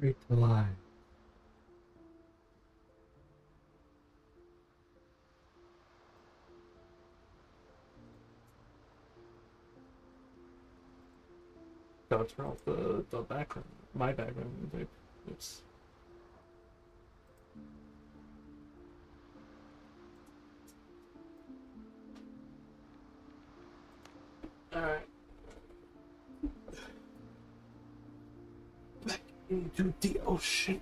Great lie. Gotta turn off the background, my background music. It's alright. Back into the ocean.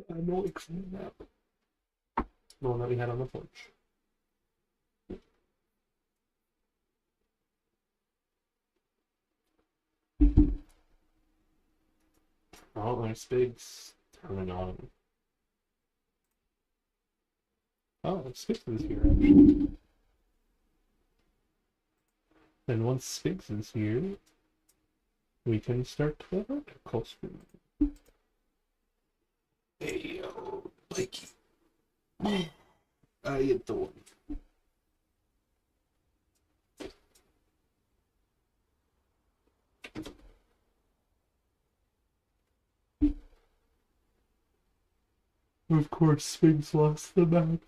I'm really cleaning that. The one that we had on the porch. Oh, my Spig's turning on. Oh, Spig's is here, actually. And once Spig's is here, we can start the vertical screen. Hey, yo, Mikey. How you doing? Of course, Sphinx lost the map.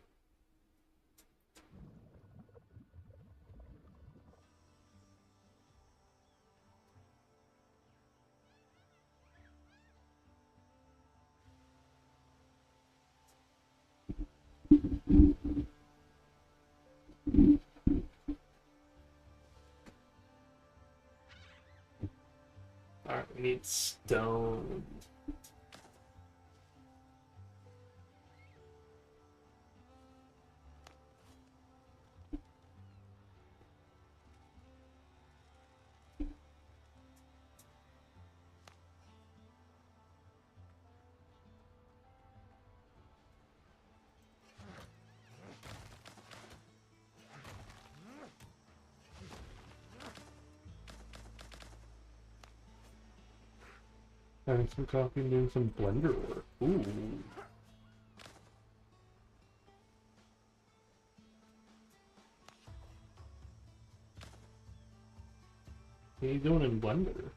Alright, we need stone. Having some coffee and doing some blender work. Ooh. What are you doing in blender?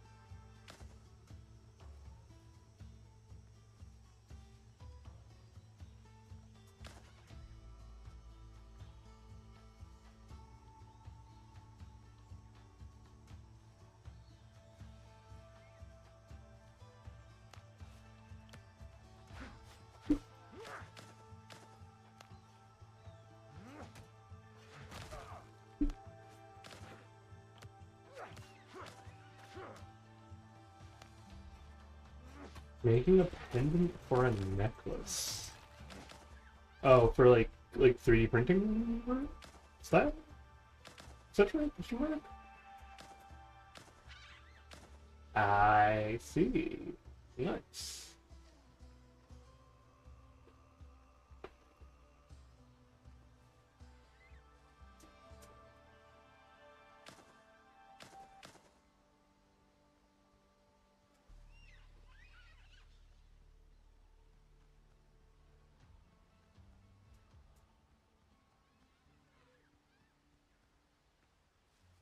Making a pendant for a necklace. Oh, for like 3D printing work? Is that right? Work? I see. Nice.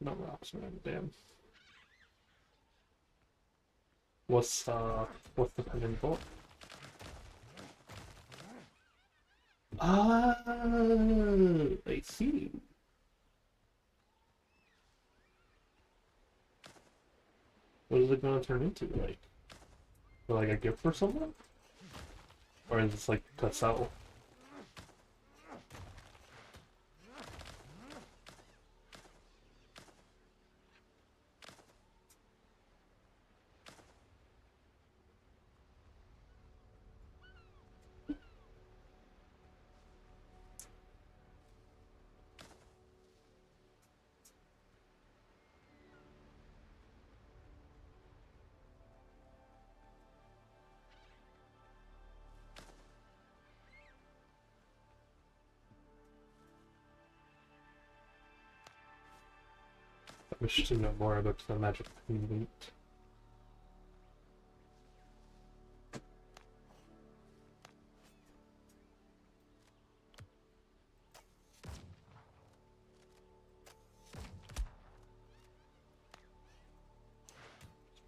No rocks, man. Damn. What's the pendant for? Ah, I see. What is it gonna turn into? Like a gift for someone? Or is this like to sell? I wish to know more about the magic pendant.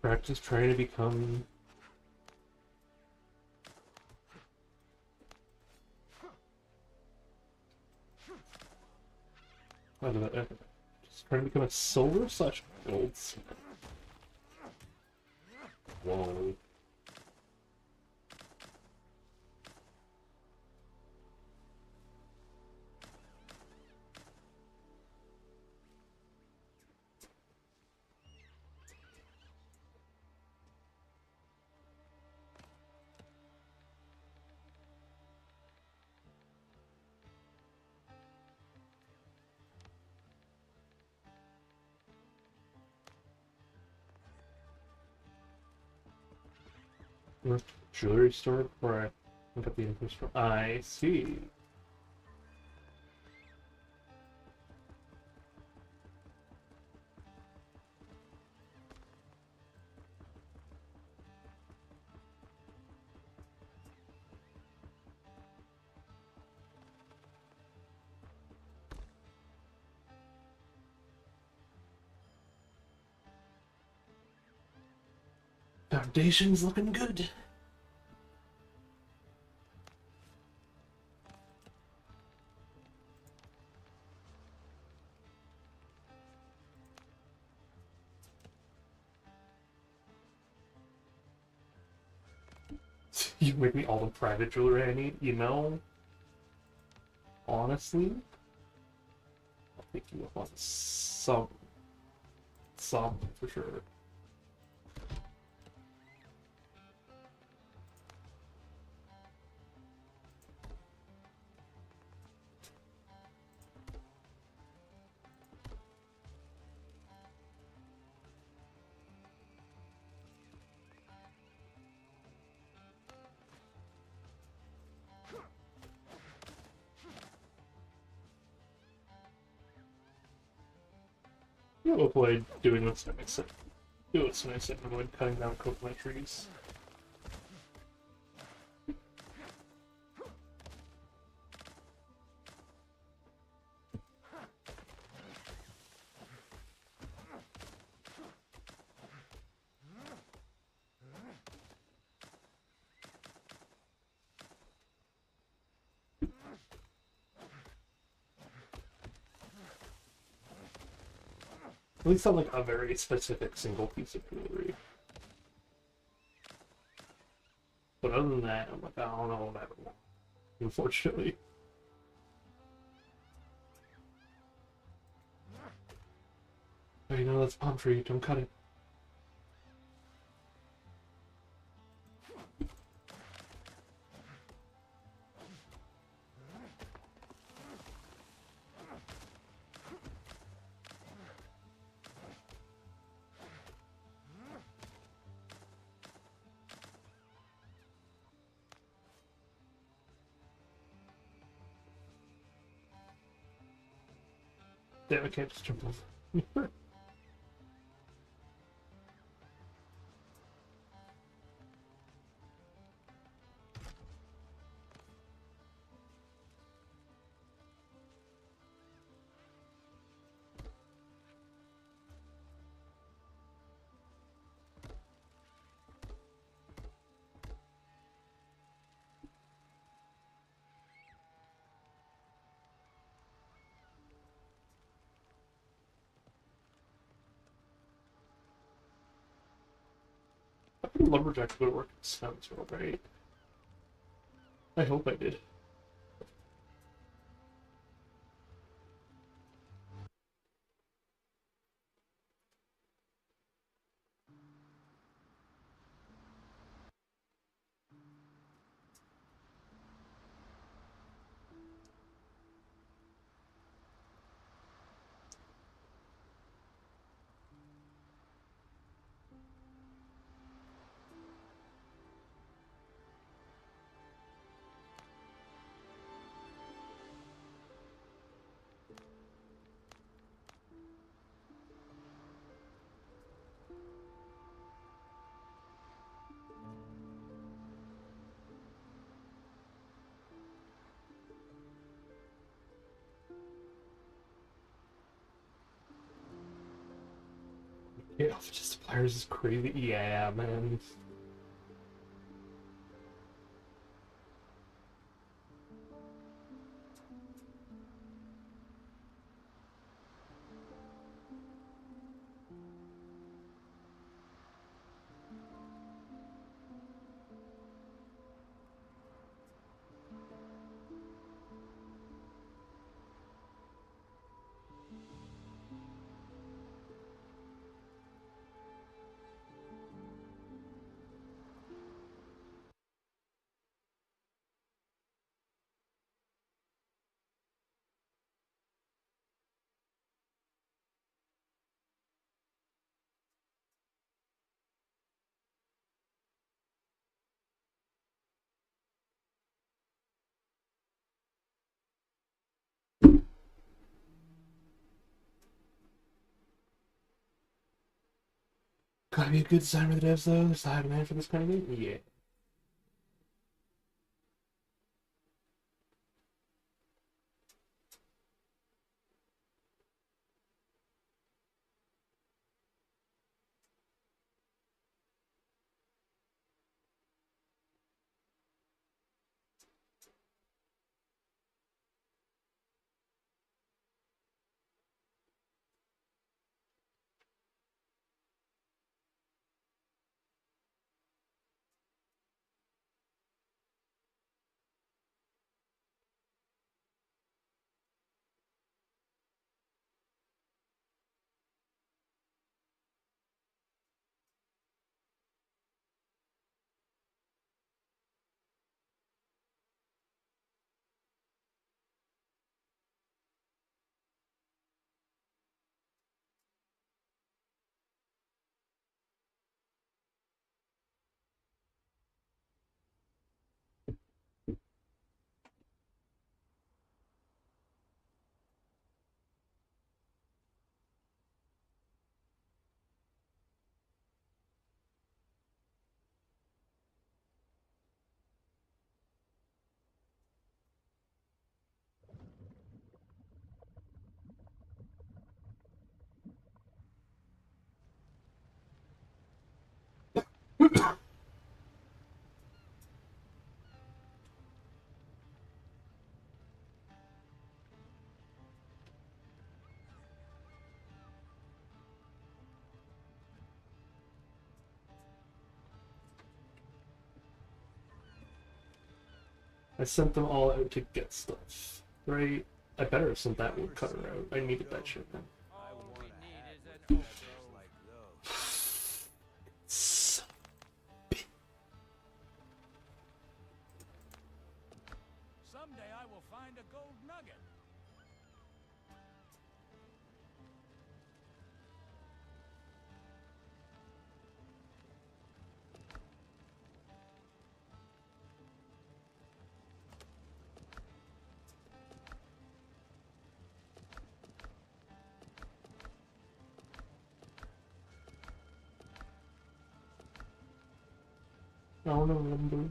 Practice trying to become... Just trying to become a silver/gold smith. Whoa. Jewelry store before I look at the info store. I see. Foundation's looking good. You make me all the private jewelry I need, you know? Honestly, I'll pick you up on some for sure. Yeah, we'll avoid doing what's nice. Do what's nice and avoid cutting down coconut trees. At least on like a very specific single piece of jewelry. But other than that, I'm like, I don't know what I want. Unfortunately. Oh, you know, that's palm tree, don't cut it. Damn, I can't just jump off. think lumberjacks would work in Snows World, right? I hope I did. Yeah, just suppliers is crazy. Yeah, man. Gotta be a good design for the devs, though. There's a high demand for this kind of game. Yeah. I sent them all out to get stuff, right? I better have sent that woodcutter out. I needed that shit, man. Someday I will find a gold nugget. I don't remember.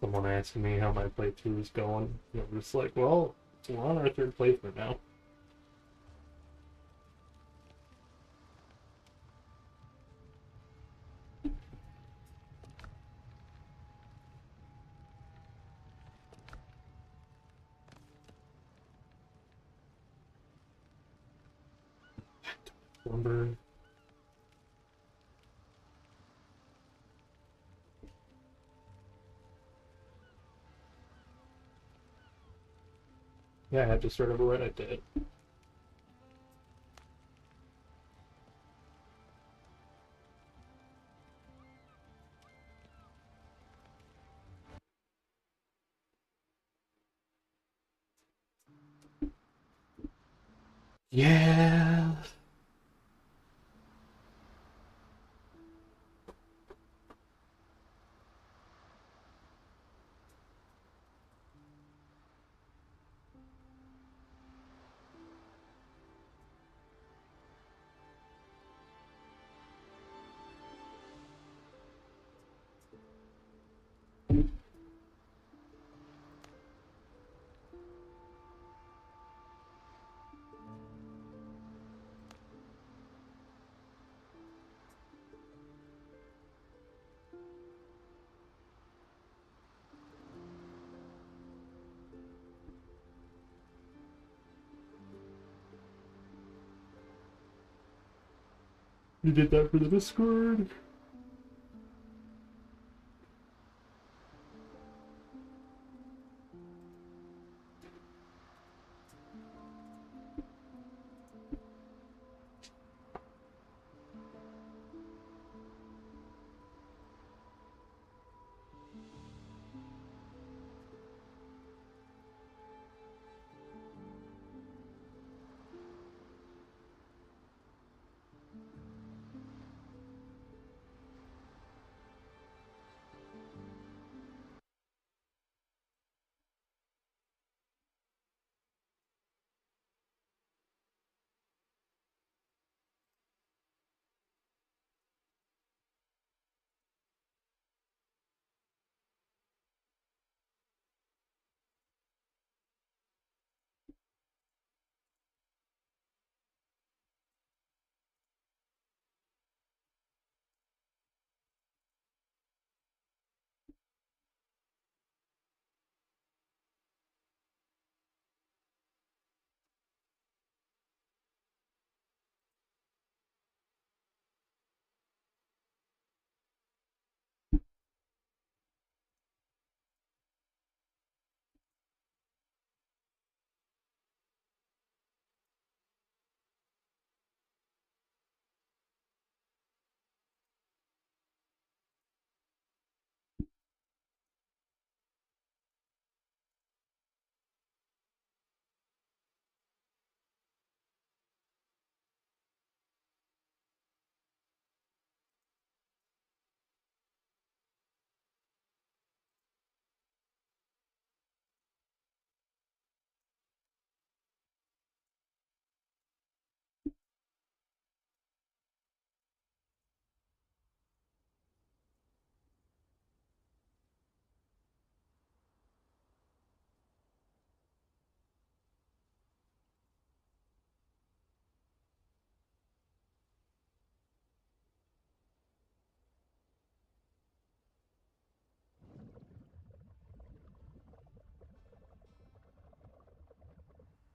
someone asking me how my playthrough is going. And I'm just like, well, we're on our third playthrough now. Lumber. Yeah, I had to start over when I did. Yeah. You did that for the Discord.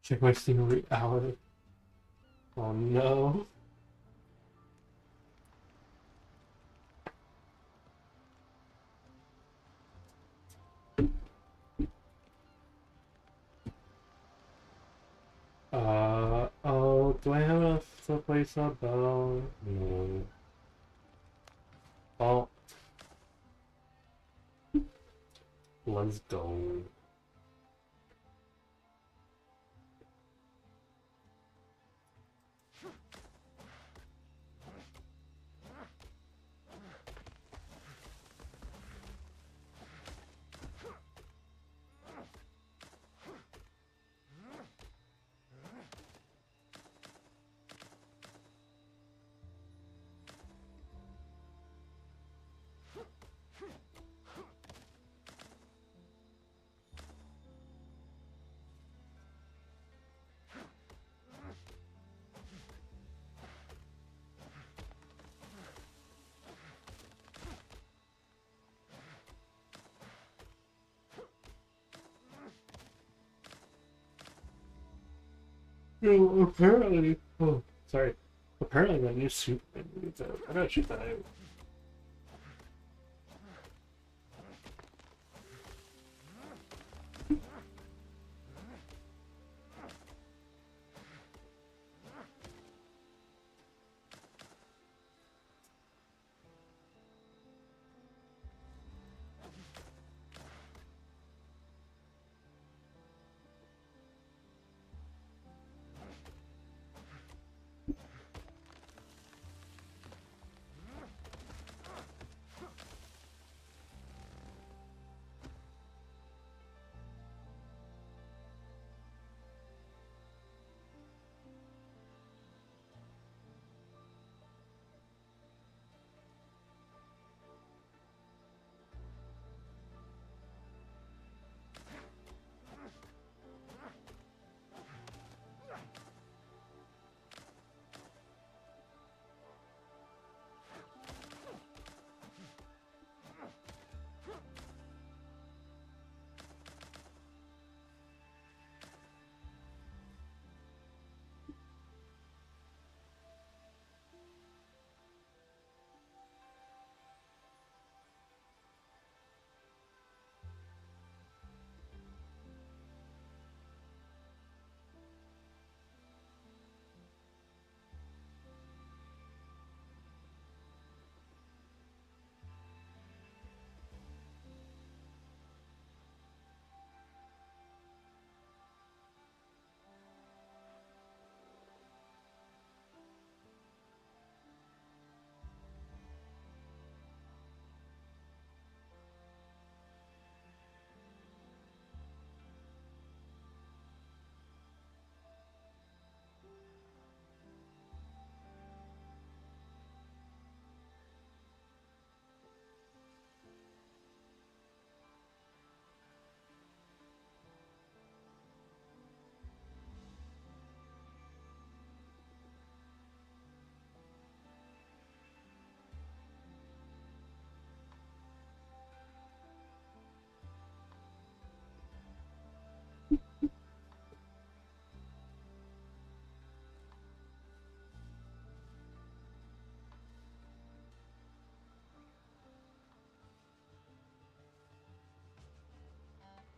Check my Steam every hour. Oh no. Oh, do I have a someplace up? Oh, no. Oh, let's go. No, apparently. Oh, sorry. Apparently, that new Superman movie's out. I gotta check that out.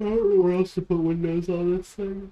I don't know where else to put Windows on this thing.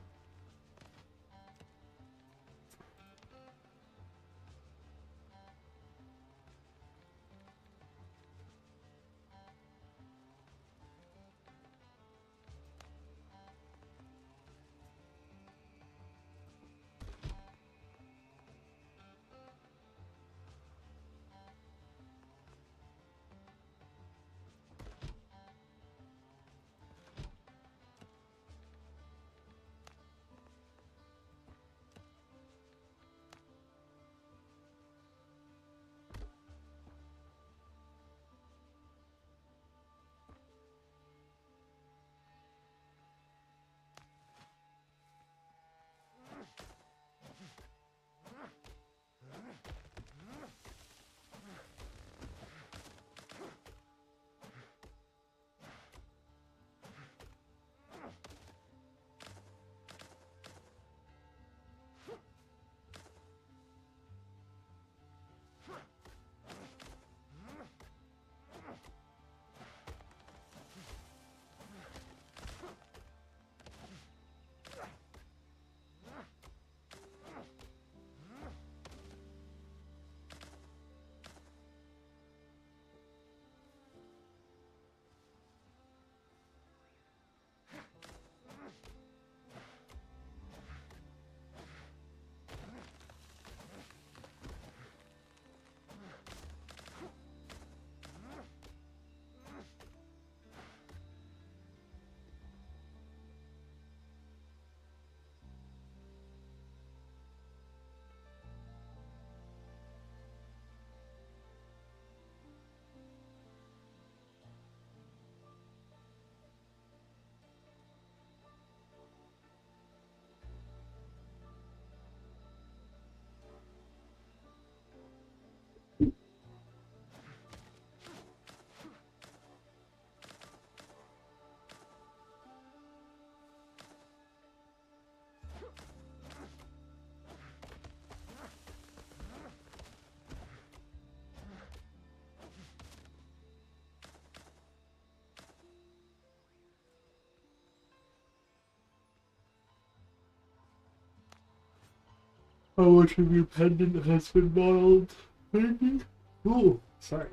How much of your pendant has been modeled? Maybe? Ooh, sorry.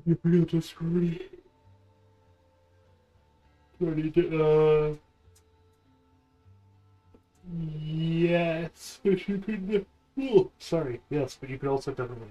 You forgot to screw. Do I need to, yes, but you could, oh, sorry, yes, but you could also definitely.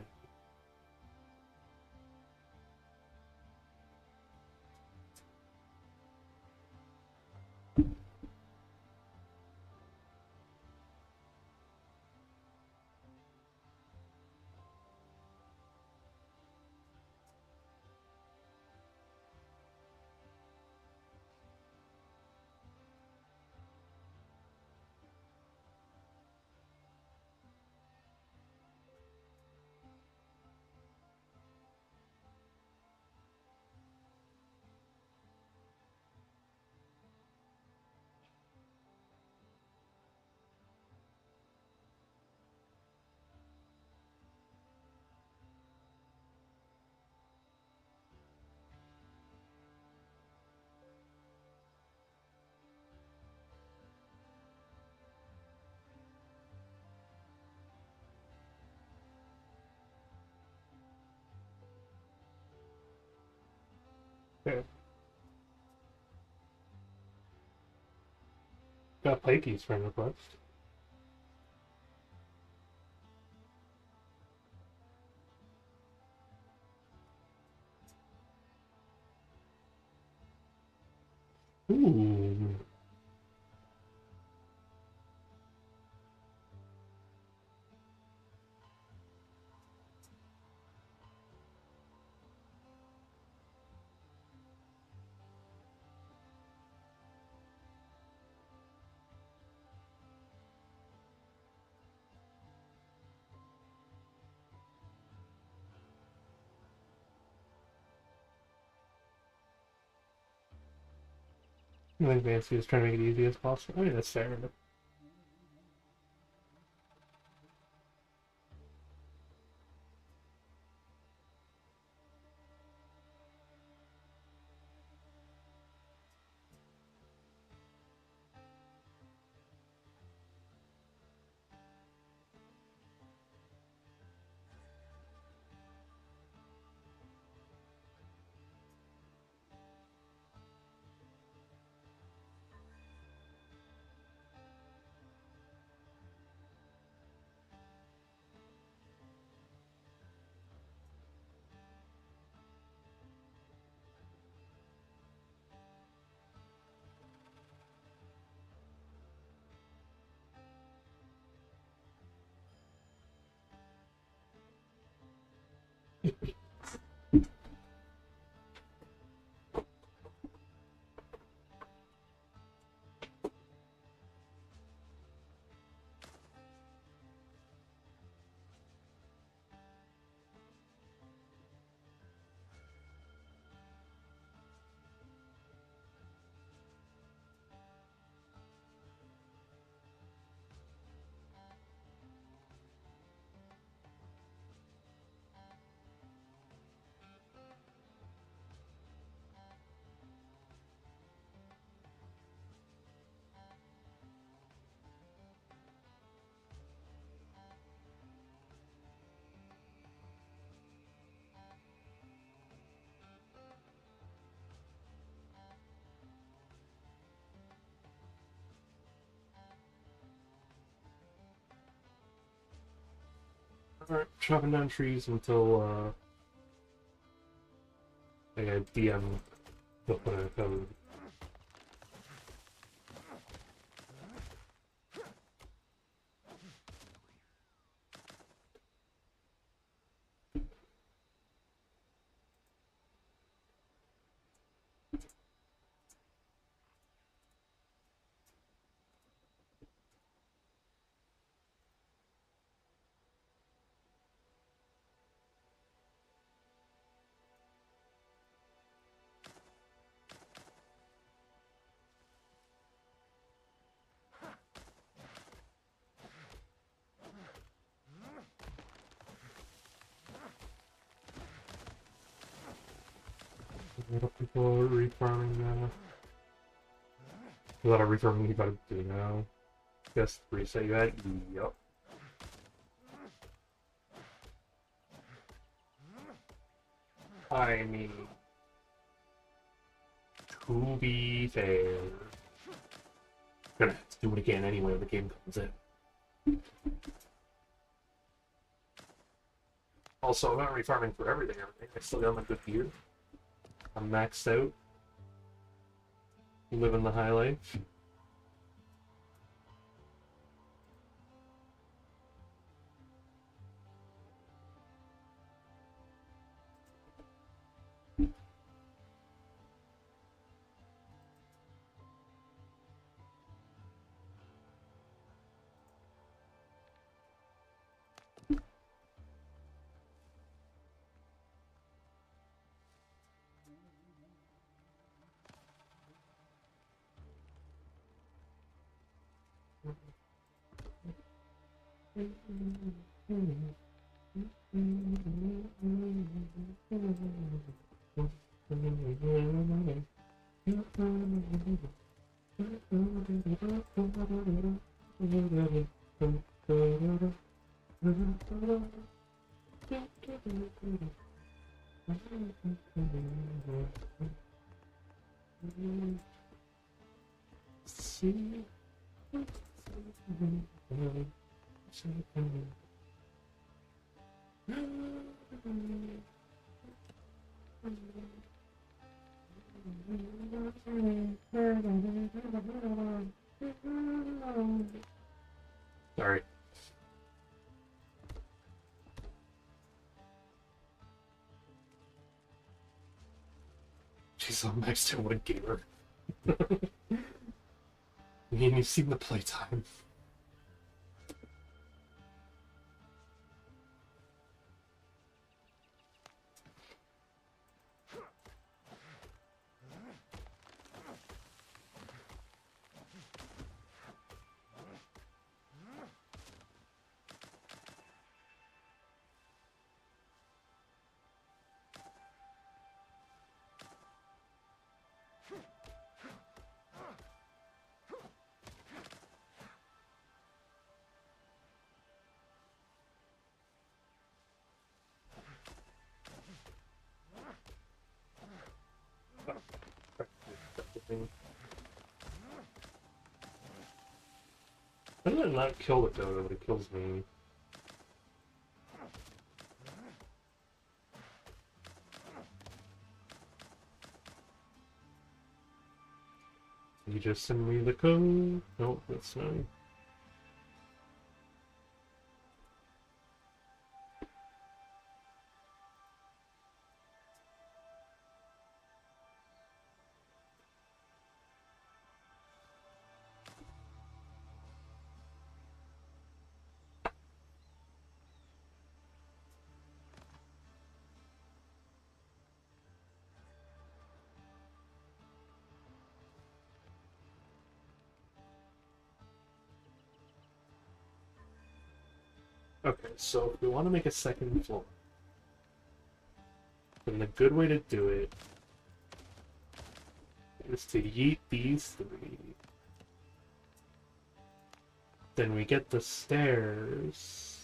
Okay. Got Pikey's friend request. Ooh. I think Nancy was trying to make it easy as possible. I mean, that's fair. Alright, chopping down trees until I got DM to put in a code. A lot of people are refarming now. A lot of refarming you gotta do now. Guess reset you had? Yup. I mean, to be fair, gonna have to do it again anyway when the game comes in. Also, I'm not refarming for everything. I still got my good gear. I'm maxed out. Living the high life. Sorry. Jeez, I'm next to one gamer. You've seen the playtime. How did it not kill the dodo, but it kills me? You just send me the code? Nope, that's not. Okay, so if we want to make a second floor, then the good way to do it is to yeet these three. Then we get the stairs.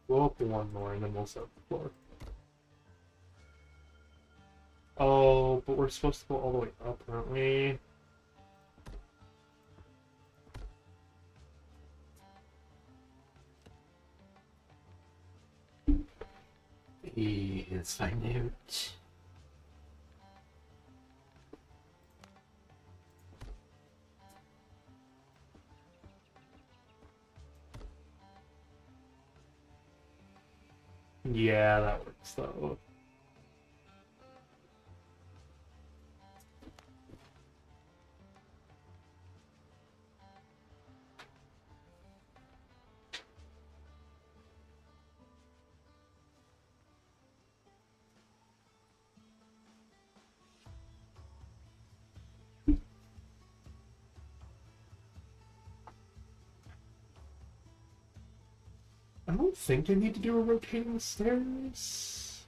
We'll open one more and then we'll set the floor. Oh, but we're supposed to go all the way up, aren't we? Let's find out. Yeah, that works though. I don't think I need to do a rotating stairs.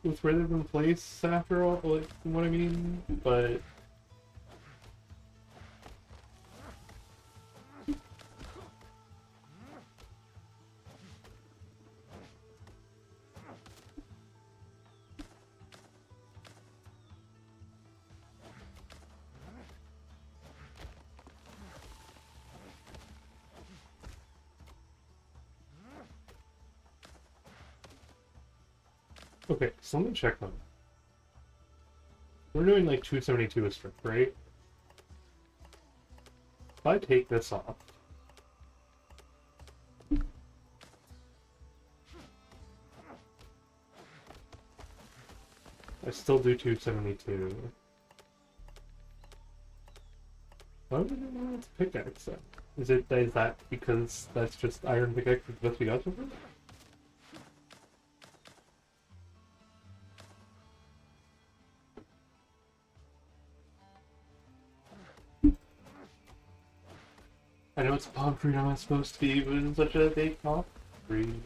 With where they've been placed after all, like, what I mean? But... Okay, so let me check them. We're doing like 272 a strip, right? If I take this off, I still do 272. Why would I not want to pickaxe then? Is that because that's just iron pickaxe is the best we got so far? I know it's palm fruit I'm not supposed to be, but it's such a big palm fruit.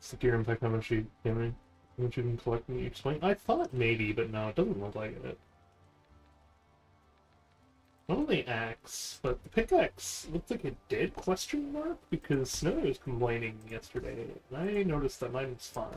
The gear impact, how much you can collect me explain? I thought maybe, but no, it doesn't look like it. Not only axe, but the pickaxe looked like it did, question mark? Because Snow was complaining yesterday, and I noticed that mine was fine.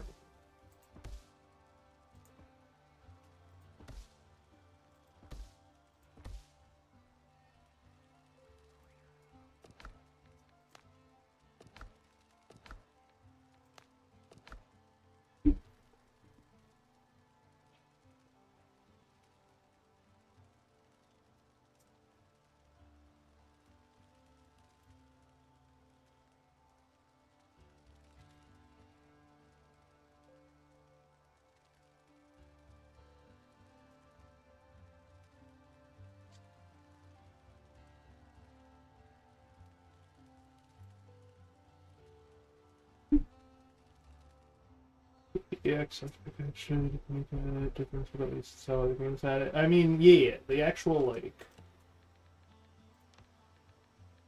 The accent should make a difference, but at least how other games had it. I mean, yeah, the actual, like,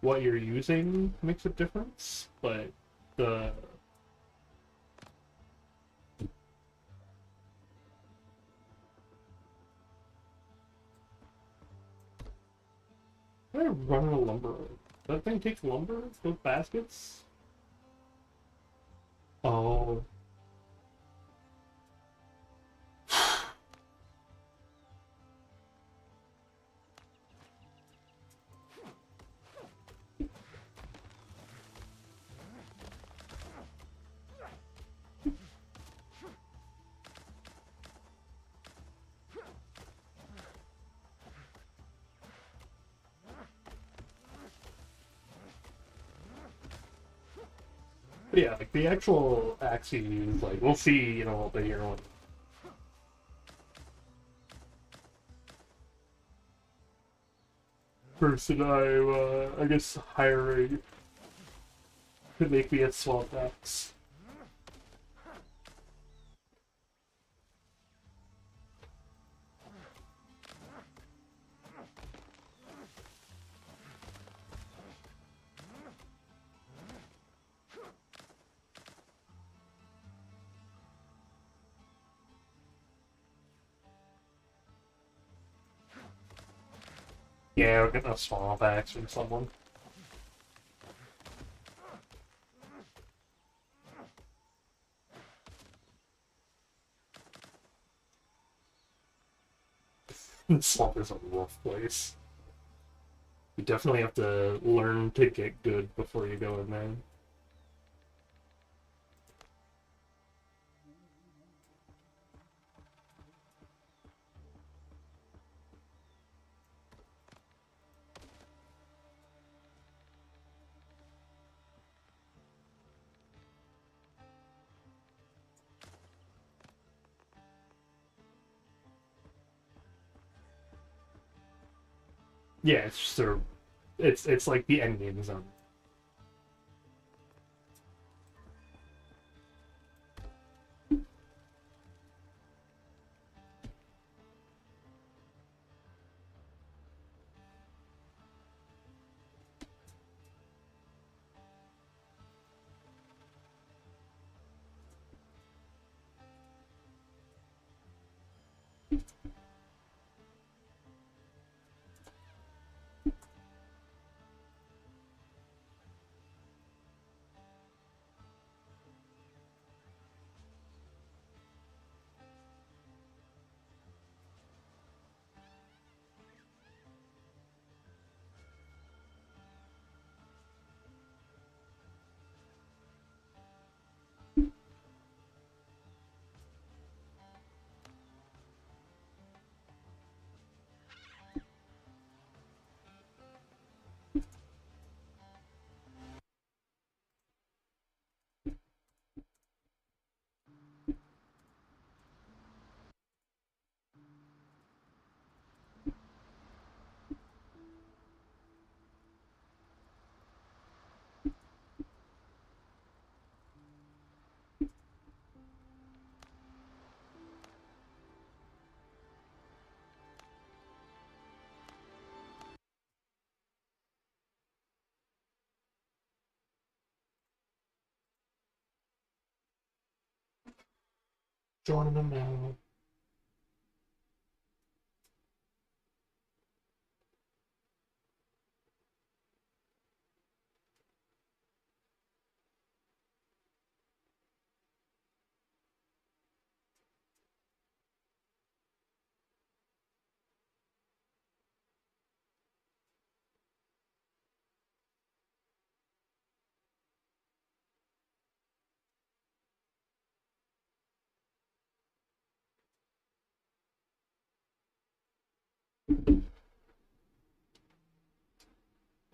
what you're using makes a difference, but the I run a lumber. That thing takes lumber? Those baskets? Oh. But yeah, like the actual axe you use, like we'll see in a little bit here on person I guess hiring to make me a swamp axe. Yeah, we're getting a swamp axe from someone. This swamp is a rough place. You definitely have to learn to get good before you go in there. Yeah, it's just a, it's like the end game zone. Joining them now.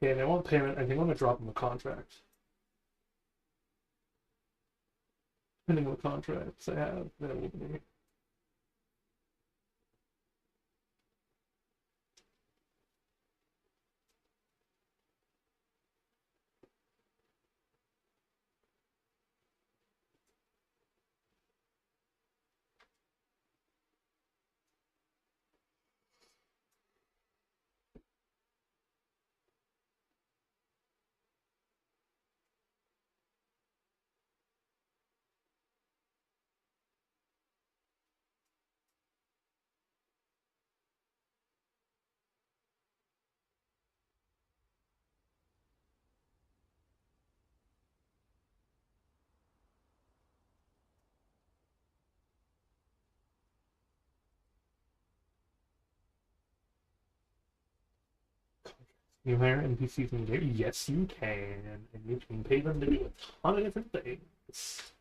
Okay, they want payment. I think I'm gonna drop them a contract. Depending on the contracts I have available to me. You hire NPCs in the game? Yes, you can. And you can pay them to do a ton of different things.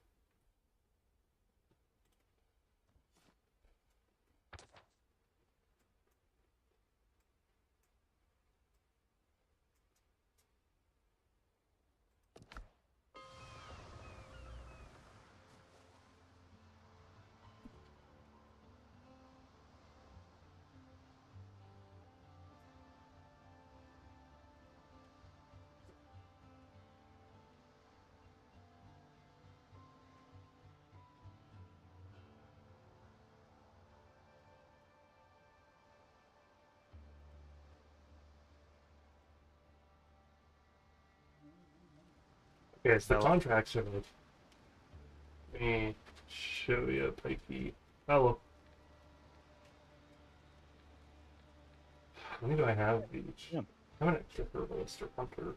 Okay, so the Hello. contracts are like... Let me show you, Pikey. Hello. How many do I have of each? Yeah. I'm an extra herbalist or hunter.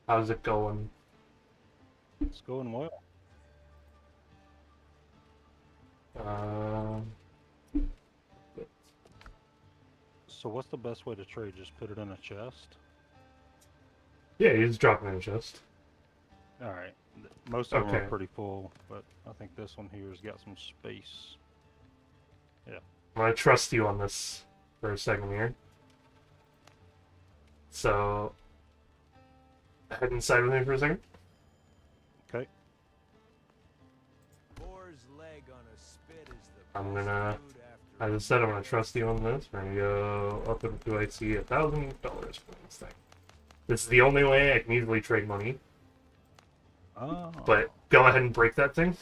How's it going? It's going well. Um, So what's the best way to trade? Just put it in a chest? yeah, you just drop it in a chest. Alright. Most of them Okay. are pretty full, but I think this one here has got some space. I'm gonna trust you on this for a second here. So, head inside with me for a second. Okay. Boar's leg on a spit is the I'm best gonna, food after as I said, I'm gonna trust you on this. We're gonna go up into I see $1,000 for this thing. This is the only way I can easily trade money. Oh. But go ahead and break that thing.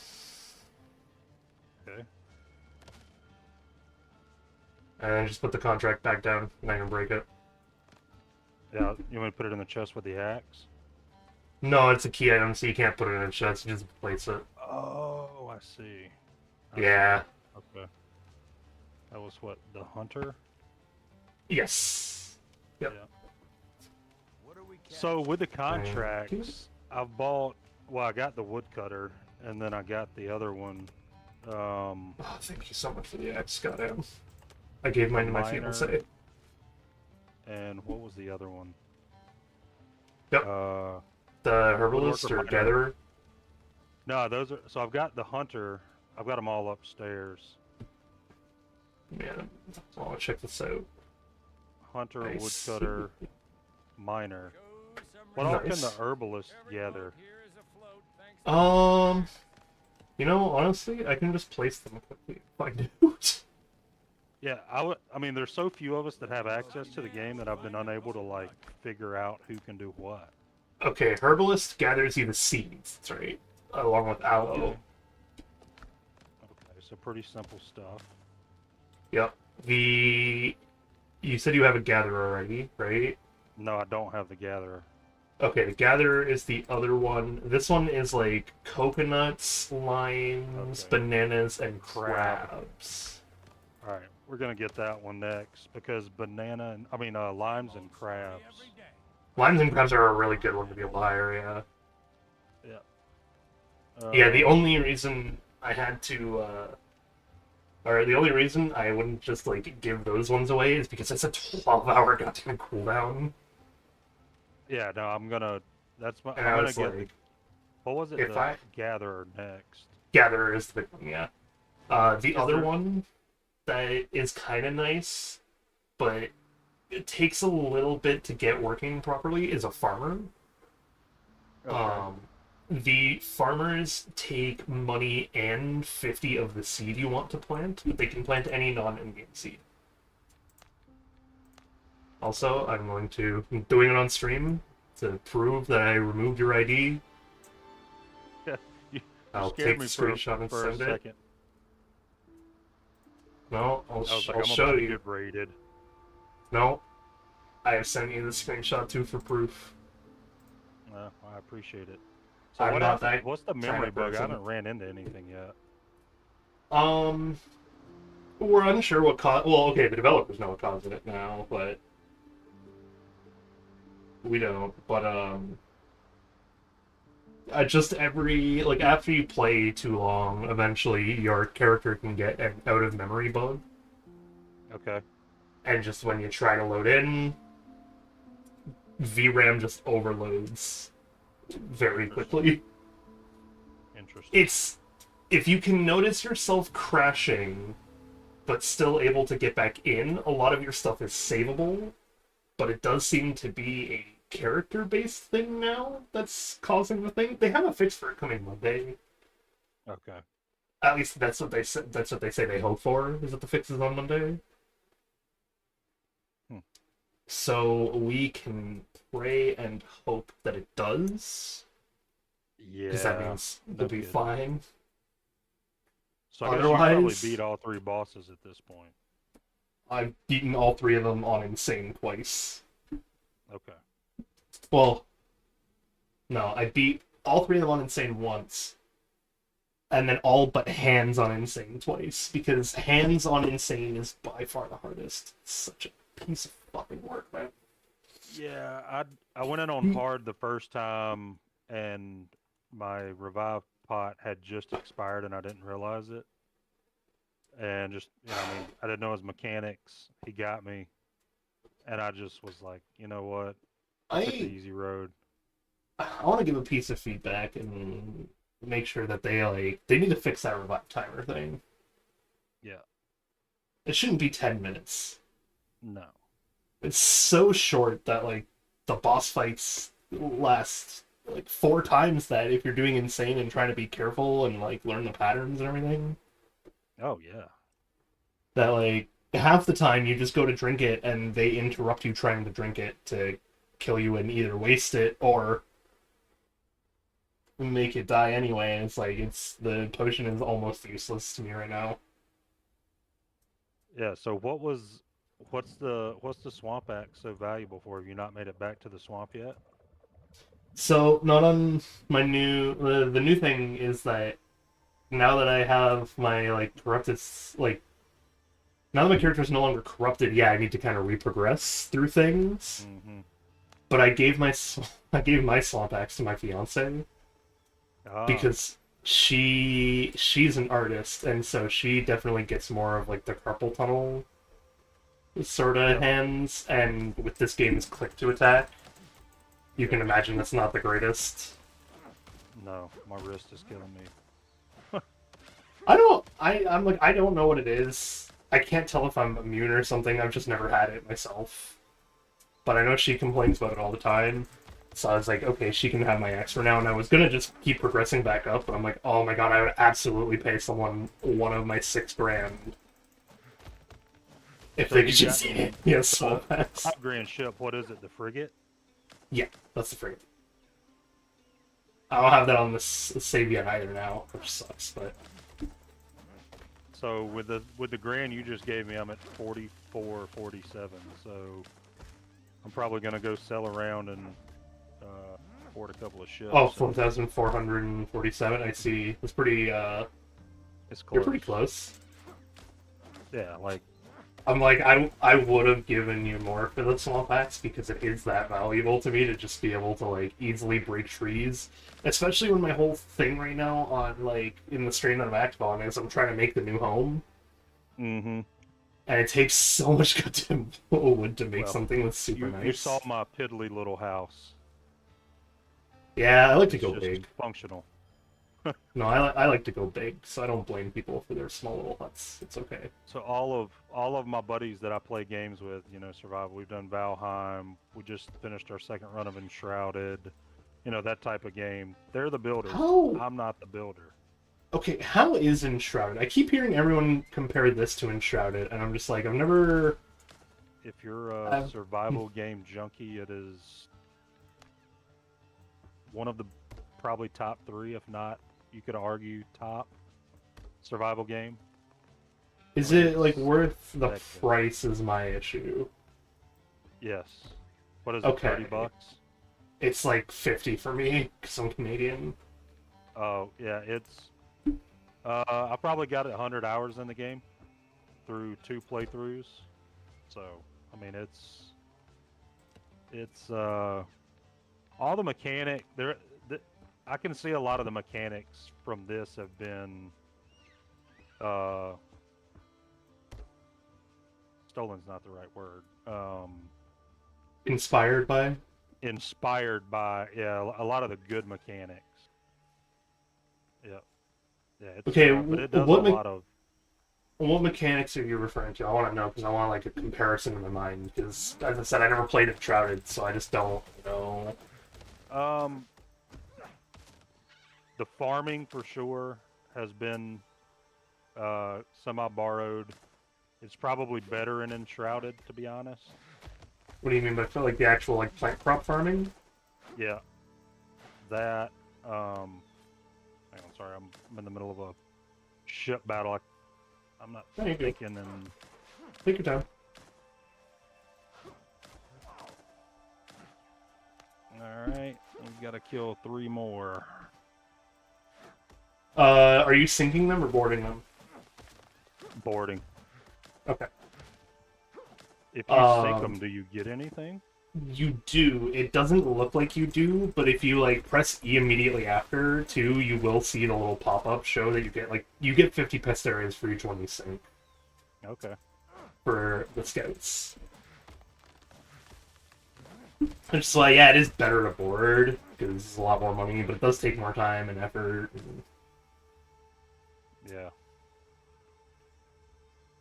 Okay. And then just put the contract back down, and I can break it. Yeah, you want me to put it in the chest with the axe? No, it's a key item, so you can't put it in a chest, you just place it. Oh, I see. Yeah. Okay. That was what, the hunter? Yes. Yep. Yeah. What are we So with the Thank you. contracts, I've bought, well, I got the woodcutter, and then I got the other one. Oh, thank you so much for the axe, goddamn. I gave mine to my Miner. fiancé. And what was the other one? Yep. The herbalist Woodworker or miner. gatherer. No, those are, so I've got the hunter, I've got them all upstairs. Man, I'll check this out. Hunter, Nice. woodcutter, miner. Show some What all can Nice. the herbalist Every gather? boat here is afloat thanks to You know, honestly, I can just place them quickly if I do. Yeah, I mean, there's so few of us that have access to the game that I've been unable to, like, figure out who can do what. Okay, herbalist gathers you the seeds, that's right, along with aloe. Okay, so pretty simple stuff. Yep. You said you have a gatherer already, right? No, I don't have the gatherer. Okay, the gatherer is the other one. This one is like coconuts, limes, Okay. bananas, and Crab. crabs. Alright, we're gonna get that one next, because limes and crabs. every day. Limes and crabs are a really good one to be able to hire, yeah. Yeah, the Uh, only reason I had to, or the only reason I wouldn't just, like, give those ones away is because it's a 12-hour goddamn cooldown. Yeah, no, I'm gonna And I'm I gonna was get, like, what was it, if the I- gatherer next. Gatherer is the big one, yeah. The Is other there- one that is kind of nice, but it takes a little bit to get working properly, is a farmer. Okay. The farmers take money and 50 of the seed you want to plant, but they can plant any non-in-game seed. Also, I'm doing it on stream to prove that I removed your ID. You I'll scared take me the for, screenshot and for a send it. second. No, I was like, I'll I'm show about to you. get raided. No, I have sent you the screenshot too for proof. I appreciate it. So I'm what not happened? that What's the kind memory of bug? I person. haven't ran into anything yet. We're unsure what caused. Well, okay, the developers know what caused it now, but we don't. But just after you play too long, eventually your character can get an out of memory bug, Okay. and just when you try to load in, VRAM just overloads very quickly. Interesting. It's if you can notice yourself crashing but still able to get back in, a lot of your stuff is savable, but it does seem to be a character-based thing now that's causing the thing. They have a fix for it coming Monday. Okay. At least that's what they said. That's what they say they hope for. Is that the fix is on Monday? So we can pray and hope that it does. Yeah. Because that means it'll be good. fine. So I guess you probably Otherwise- beat all 3 bosses at this point. I've beaten all 3 of them on Insane twice. Okay. Well, no, I beat all 3 of them on Insane once. And then all but Hands on Insane twice. Because Hands on Insane is by far the hardest. It's such a piece of fucking work, man. Yeah, I went in on hard the first time, and my revive pot had just expired, and I didn't realize it. And just, I mean, I didn't know his mechanics. He got me, and I just was like, you know what? I took the easy road. I want to give a piece of feedback and make sure that they need to fix that revive timer thing. Yeah. It shouldn't be 10 minutes. No. It's so short that the boss fights last 4 times that if you're doing Insane and trying to be careful and learn the patterns and everything. Oh yeah. That half the time you just go to drink it and they interrupt you trying to drink it to kill you and either waste it or make it die anyway, and it's the potion is almost useless to me right now. Yeah, so what's the swamp axe so valuable for? Have you not made it back to the swamp yet? So not on my new the new thing is that now that I have my corrupted now that my character is no longer corrupted, yeah, I need to kind of reprogress through things. Mm-hmm. But I gave my swamp axe to my fiance because she's an artist, and so she definitely gets more of the carpal tunnel sort of hands, and with this game's click to attack, you can imagine that's not the greatest. No, my wrist is killing me. I don't know what it is. I can't tell if I'm immune or something. I've just never had it myself. But I know she complains about it all the time. So I was like, okay, she can have my axe for now. And I was gonna just keep progressing back up, but I'm like, oh my god, I would absolutely pay someone one of my $6,000 if So they you could just got- get me a swamp axe. $5,000 ship. What is it? The frigate? Yeah, that's the frigate. I don't have that on the save yet either now, which sucks, but So with the grand you just gave me, I'm at 44.47. So I'm probably gonna go sell around and afford a couple of ships. oh, 4,447. I see. It's pretty. It's close. You're pretty close. Yeah, I'm I would have given you more for the swamp axe because it is that valuable to me to just be able to easily break trees, especially when my whole thing right now on in the strain that I'm active on is I'm trying to make the new home, mm-hmm. and it takes so much goddamn wood to make Well, something that's super You nice. saw my piddly little house. Yeah, I like to It's go just big. functional. No, I like to go big, so I don't blame people for their small little huts. It's okay. So all of my buddies that I play games with, survival. We've done Valheim. We just finished our second run of Enshrouded. That type of game. They're the builders. How? I'm not the builder. Okay, how is Enshrouded? I keep hearing everyone compare this to Enshrouded, and I'm just I've never. If you're a survival game junkie, it is one of the probably top 3, if not, you could argue top survival game. Is it worth the That good. price? Is my issue. Yes. What is it? Okay. $30? It's 50 for me because I'm Canadian. Oh yeah, it's. I probably got 100 hours in the game through 2 playthroughs. So I mean, it's all the mechanic there. I can see a lot of the mechanics from this have been stolen's not the right word. Inspired by? inspired by a lot of the good mechanics. Yeah, yeah, it's Okay, but it does a lot of. what mechanics are you referring to? I want to know because I want like a comparison in my mind. Because as I said, I never played Enshrouded, so I just don't know. Um, the farming for sure has been semi-borrowed. It's probably better in Enshrouded, to be honest. What do you mean by like the actual like plant crop farming? Yeah, that. Hang on, sorry, I'm in the middle of a ship battle. I'm not thinking and. Take your time. All right, we've got to kill 3 more. Are you sinking them or boarding them? Boarding. Okay. If you sink them, do you get anything? You do. It doesn't look like you do, but if you like press E immediately after too, you will see the little pop-up show that you get 50 pistoles for each one you sink. Okay. For the scouts. It's like, yeah, it is better to board because it's a lot more money, but it does take more time and effort. And... Yeah.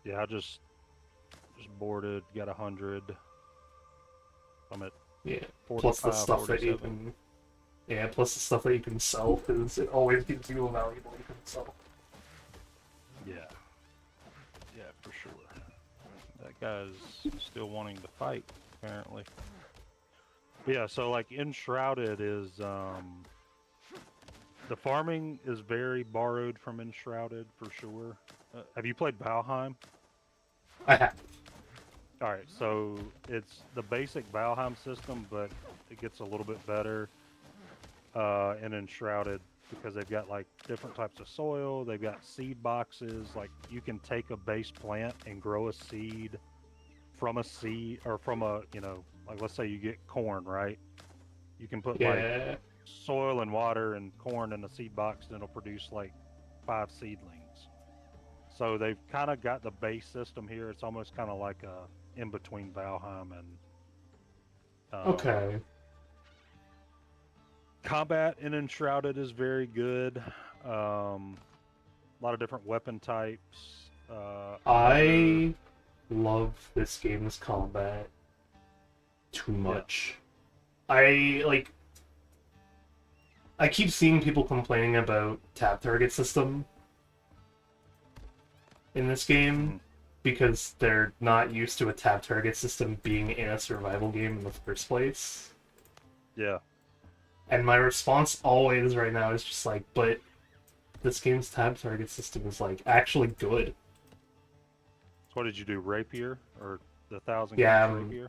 Yeah, I just boarded, got 100. I'm at plus the stuff 47. that you can, plus the stuff that you can sell because it always gives you a valuable you can sell. Yeah, yeah, for sure. That guy's still wanting to fight, apparently. Yeah, so like Enshrouded is the farming is very borrowed from Enshrouded for sure. Have you played Valheim? I have. All right, so it's the basic Valheim system, but it gets a little bit better in Enshrouded because they've got like different types of soil. They've got seed boxes. Like you can take a base plant and grow a seed from a seed or from a, like let's say you get corn, right? You can put like soil and water and corn in a seed box, and it'll produce like 5 seedlings. So they've kind of got the base system here. It's almost kind of like a in between Valheim and okay. Combat in Enshrouded is very good. A lot of different weapon types. I love this game's combat too much. Yeah. I keep seeing people complaining about tab target system in this game because they're not used to a tab target system being in a survival game in the first place. Yeah. And my response always right now is just like, but this game's tab target system is like actually good. So what did you do, rapier or the 1,000 rapier?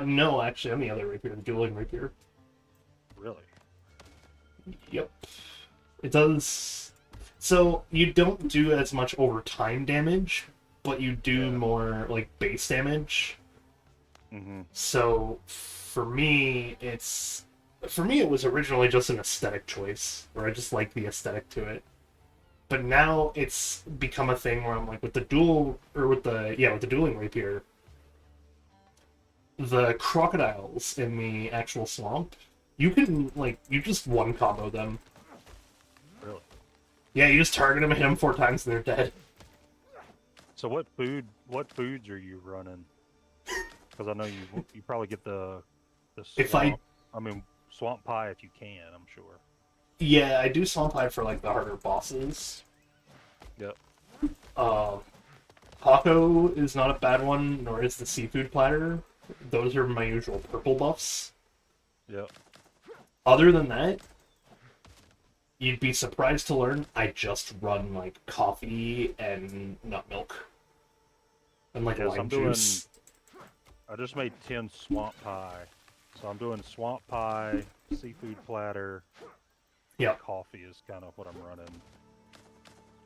No, actually, I'm the other rapier, the dueling rapier. Really? Yep. It does. So you don't do as much over time damage, but you do more like base damage. Mm-hmm. So for me, it was originally just an aesthetic choice, where I just like the aesthetic to it. But now it's become a thing where I'm like, with the dueling rapier, the crocodiles in the actual swamp, you can you just one combo them. Really? Yeah, you just target them and hit them 4 times and they're dead. So what foods are you running? Because I know you probably get the swamp. Swamp pie if you can, I'm sure. Yeah, I do swamp pie for like the harder bosses. Yep. Taco is not a bad one, nor is the seafood platter. Those are my usual purple buffs. Yep. Other than that, you'd be surprised to learn I just run like coffee and nut milk. And like lime juice. I just made 10 swamp pie. So I'm doing swamp pie, seafood platter. Yeah. Coffee is kind of what I'm running.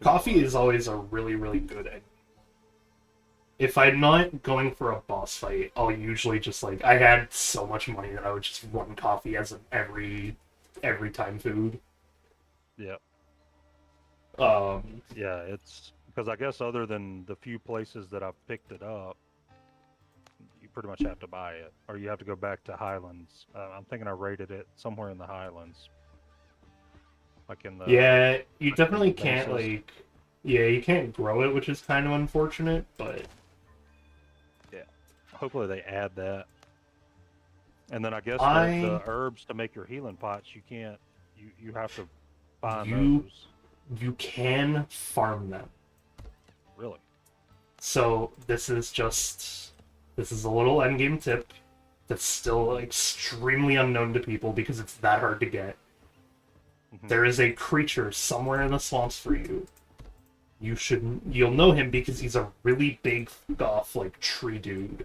Coffee is always a really, really good egg. If I'm not going for a boss fight, I'll usually just I had so much money that I would just run coffee as an every time food. Yep. Yeah, it's because I guess other than the few places that I've picked it up, you pretty much have to buy it, or you have to go back to Highlands. I'm thinking I rated it somewhere in the Highlands, like in the Yeah, you like in definitely the can't bases. like. Yeah, you can't grow it, which is kind of unfortunate. But Yeah. Hopefully they add that. And then I guess the I herbs to make your healing pots, you can't. You have to find you those. you can farm them. Really? So this is a little endgame tip that's still extremely unknown to people because it's that hard to get. Hmm. There is a creature somewhere in the swamps for you. You'll know him because he's a really big off like tree dude.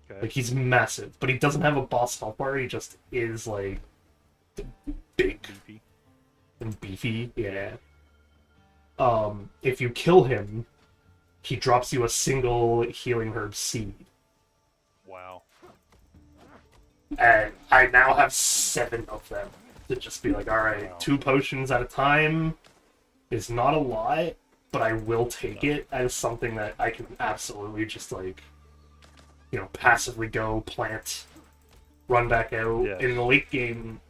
Okay. Like he's massive, but he doesn't have a boss health bar. He just is like big Beefy. and beefy. Yeah. If you kill him, he drops you a single healing herb seed. Wow. And I now have 7 of them to just be like, all right, Wow. 2 potions at a time is not a lot, but I will take it as something that I can absolutely just like, passively go plant, run back out. Yes. In the late game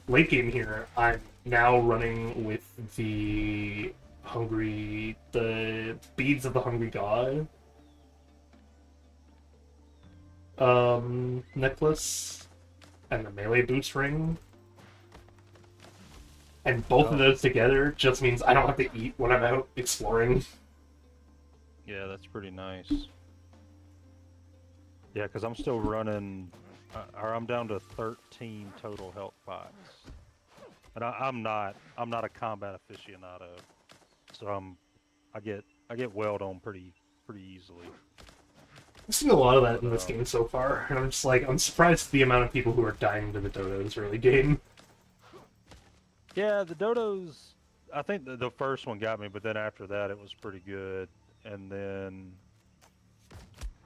here, I'm now running with the beads of the hungry god necklace and the melee boots ring. And both of Oh. those together just means I don't have to eat when I'm out exploring. Yeah, that's pretty nice. Yeah, because I'm still running, or I'm down to 13 total health pots, and I'm not a combat aficionado, so I get welled on pretty easily. I've seen a lot of that in this But, game so far, and I'm just like, I'm surprised at the amount of people who are dying to the dodos early game. yeah, the dodos. I think the first one got me, but then after that it was pretty good, and then.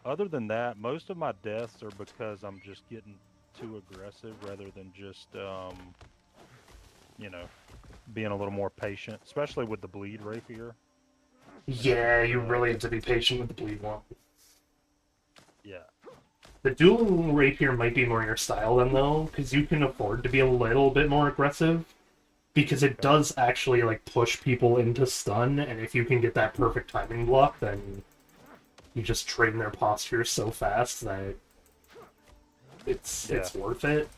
Other than that, most of my deaths are because I'm just getting too aggressive rather than just, being a little more patient, especially with the bleed rapier. Yeah, you And, really have to be patient with the bleed one. yeah, The dual rapier might be more your style then, though, because you can afford to be a little bit more aggressive, because it okay. does actually like push people into stun, and if you can get that perfect timing block, then you just train their posture so fast that it's Yeah. worth it.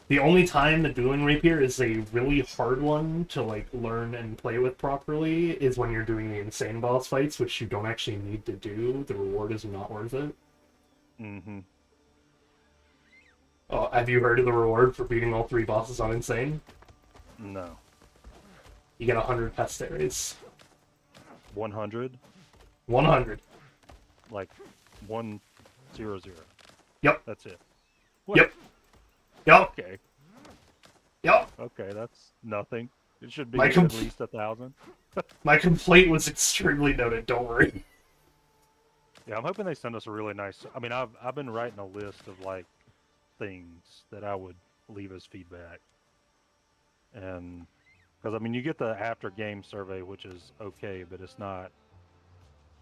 The only time the dueling rapier is a really hard one to like learn and play with properly is when you're doing the insane boss fights, which you don't actually need to do. The reward is not worth it. Mm-hmm. Oh, have you heard of the reward for beating all 3 bosses on insane? No. You get 100 pesteres. 100? 100. Like 100. Yep. That's it. What? Yep. Yep. Okay. Yep. Okay, that's nothing. It should be My at least 1,000. My complaint was extremely noted, don't worry. Yeah, I'm hoping they send us a really nice. I mean, I've been writing a list of like things that I would leave as feedback, and because I mean, you get the after game survey, which is okay, but it's not.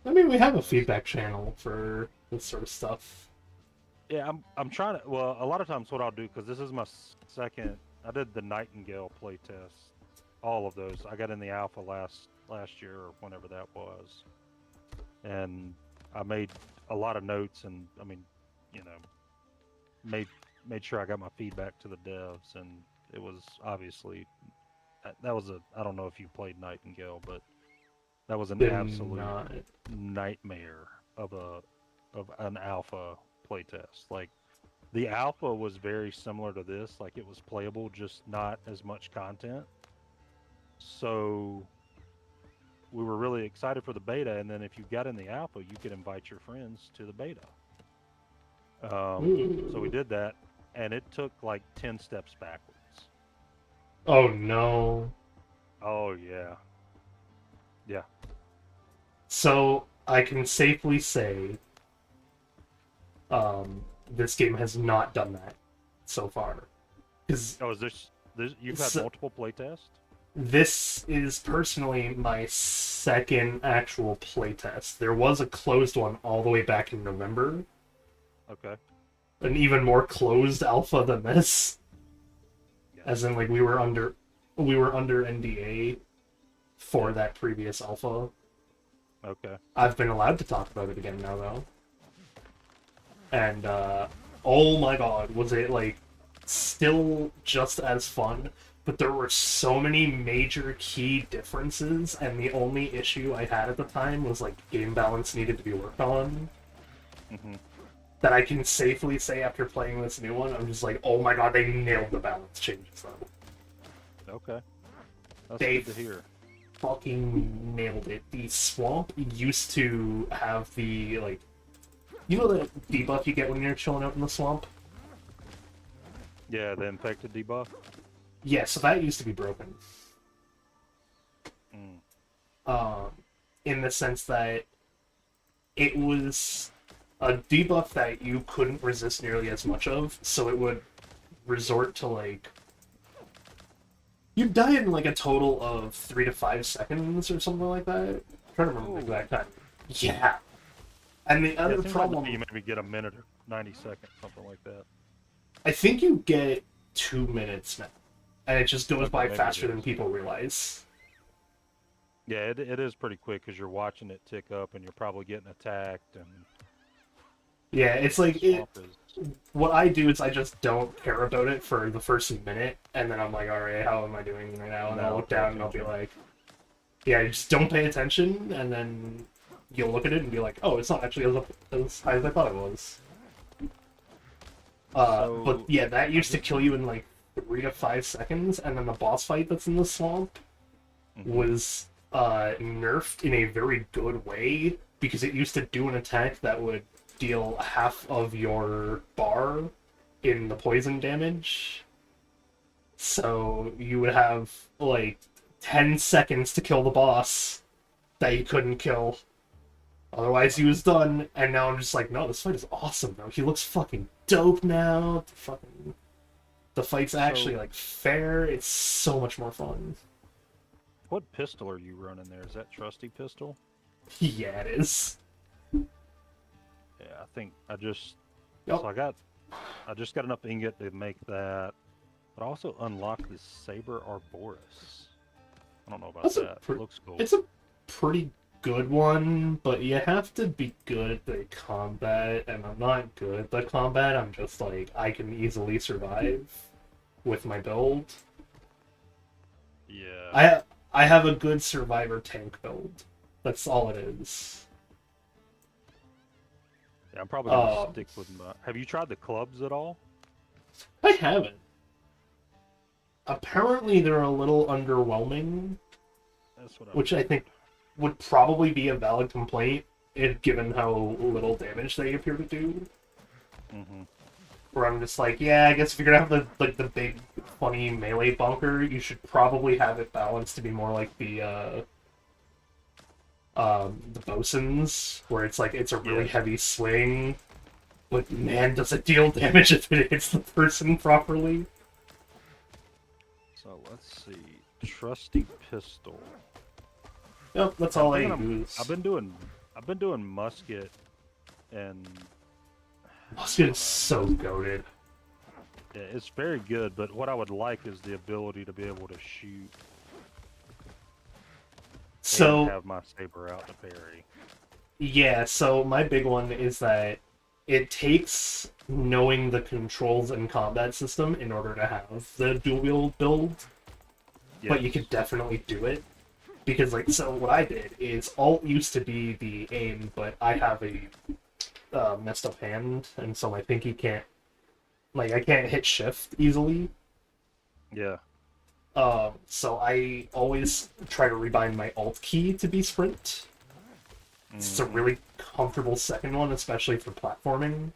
I mean, we have a feedback channel for this sort of stuff. Yeah, I'm trying to. Well, a lot of times what I'll do, because this is my second. I did the Nightingale playtest, all of those. I got in the alpha last year or whenever that was, and I made a lot of notes, and I mean, you know, made sure I got my feedback to the devs, and it was obviously that was a. I don't know if you played Nightingale, but that was an Did absolute not. nightmare of an alpha playtest. Like the alpha was very similar to this, like it was playable, just not as much content. So we were really excited for the beta, and then if you got in the alpha, you could invite your friends to the beta. So we Ooh. did that, and it took like 10 steps backwards. Oh no. Oh yeah, yeah. So I can safely say, this game has not done that so far. Because Oh, is this you've had so, multiple playtests? This is personally my second actual playtest. There was a closed one all the way back in November, Okay. an even more closed alpha than this. As in, like, we were under NDA for that previous alpha. Okay. I've been allowed to talk about it again now, though. And, oh my god, was it, like, still just as fun, but there were so many major key differences, and the only issue I had at the time was, like, game balance needed to be worked on. Mm-hmm. That I can safely say after playing this new one, I'm just like, oh my god, they nailed the balance changes, though. Okay. That's They good to hear. fucking nailed it. The swamp used to have the, like, you know the debuff you get when you're chilling out in the swamp? Yeah, the infected debuff. Yeah, so that used to be broken. Mm. In the sense that it was a debuff that you couldn't resist nearly as much of, so it would resort to, like, you'd die in, like, a total of 3 to 5 seconds or something like that. I'm trying to remember the exact time. Yeah. And the Yeah, other it seems problem... like you maybe get a minute or 90 seconds, something like that. I think you get 2 minutes now. And it just goes Okay, by maybe it faster than is. people realize. Yeah, it is pretty quick because you're watching it tick up and you're probably getting attacked and Yeah, it's like... swamp is... What I do is I just don't care about it for the first minute, and then I'm like, alright, how am I doing right now? And I'll look down and I'll be like... Yeah, you just don't pay attention, and then you'll look at it and be like, oh, it's not actually as high as I thought it was. But yeah, that used to kill you in like 3 to 5 seconds, and then the boss fight that's in the swamp was nerfed in a very good way, because it used to do an attack that would deal half of your bar in the poison damage. So you would have like 10 seconds to kill the boss that you couldn't kill. Otherwise he was done, and now I'm just like, no, this fight is awesome though. He looks fucking dope now. The fight's actually like fair. It's so much more fun. What pistol are you running there? Is that trusty pistol? Yeah, it is. Yeah, I think I just... Yep. So I just got enough ingot to make that, but I also unlocked this Saber Arboreus. I don't know about that. It looks cool. It's a pretty good one, but you have to be good at the combat, and I'm not good at the combat. I'm just like, I can easily survive with my build. Yeah. I have a good survivor tank build. That's all it is. Yeah, I'm probably gonna stick with my... Have you tried the clubs at all? I haven't. Apparently they're a little underwhelming, That's what which I think would probably be a valid complaint, given how little damage they appear to do. Mm-hmm. Where I'm just like, yeah, I guess if you're gonna have the big funny melee bunker, you should probably have it balanced to be more like the bosuns, where it's like it's a really heavy swing, but man, does it deal damage if it hits the person properly. So let's see. Trusty pistol. Yep, that's all I use. I've been doing musket, and Musket is so goated. yeah, it's very good. But what I would like is the ability to be able to shoot. So and have my saber out to parry. yeah, so my big one is that it takes knowing the controls and combat system in order to have the dual wield build, but you could definitely do it. Because, like, so what I did is alt used to be the aim, but I have a messed up hand, and so my pinky can't, like, I can't hit shift easily. Yeah. So I always try to rebind my alt key to be sprint. It's a really comfortable second one, especially for platforming.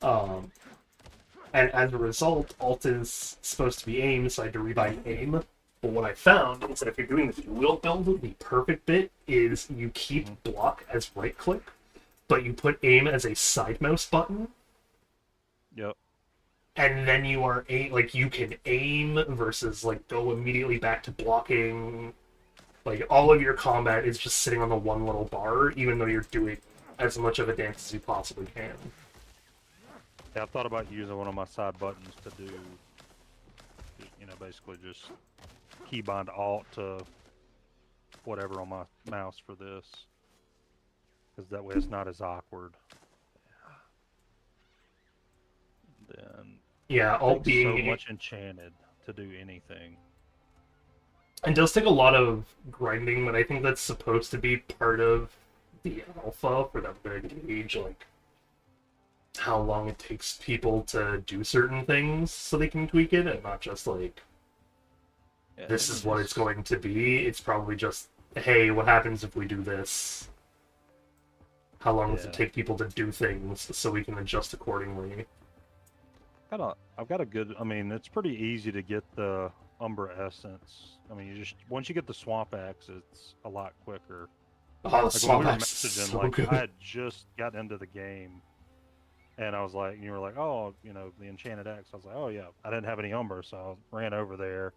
And as a result, alt is supposed to be aim, so I had to rebind aim. But what I found is that if you're doing the dual build, the perfect bit is you keep block as right click, but you put aim as a side mouse button. Yep. and then you are like you can aim versus like go immediately back to blocking. Like all of your combat is just sitting on the one little bar, even though you're doing as much of a dance as you possibly can. Yeah, I've thought about using one of my side buttons to do, you know, basically just keybind Alt to whatever on my mouse for this, because that way it's not as awkward. Then Yeah, Alt takes so being much enchanted to do anything. it does take a lot of grinding, but I think that's supposed to be part of the alpha for them to gauge like how long it takes people to do certain things so they can tweak it, and not just like Yeah, this is what it's going to be. It's probably just, hey, what happens if we do this? How long does it take people to do things so we can adjust accordingly? I've got a good. I mean, it's pretty easy to get the Umbra Essence. I mean, you just once you get the Swamp Axe, it's a lot quicker. Oh, Like when Swamp we were Axe is messaging, so like good. I had just got into the game, and I was like, you were like, oh, you know, the Enchanted Axe. I was like, oh yeah, I didn't have any Umbra, so I ran over there,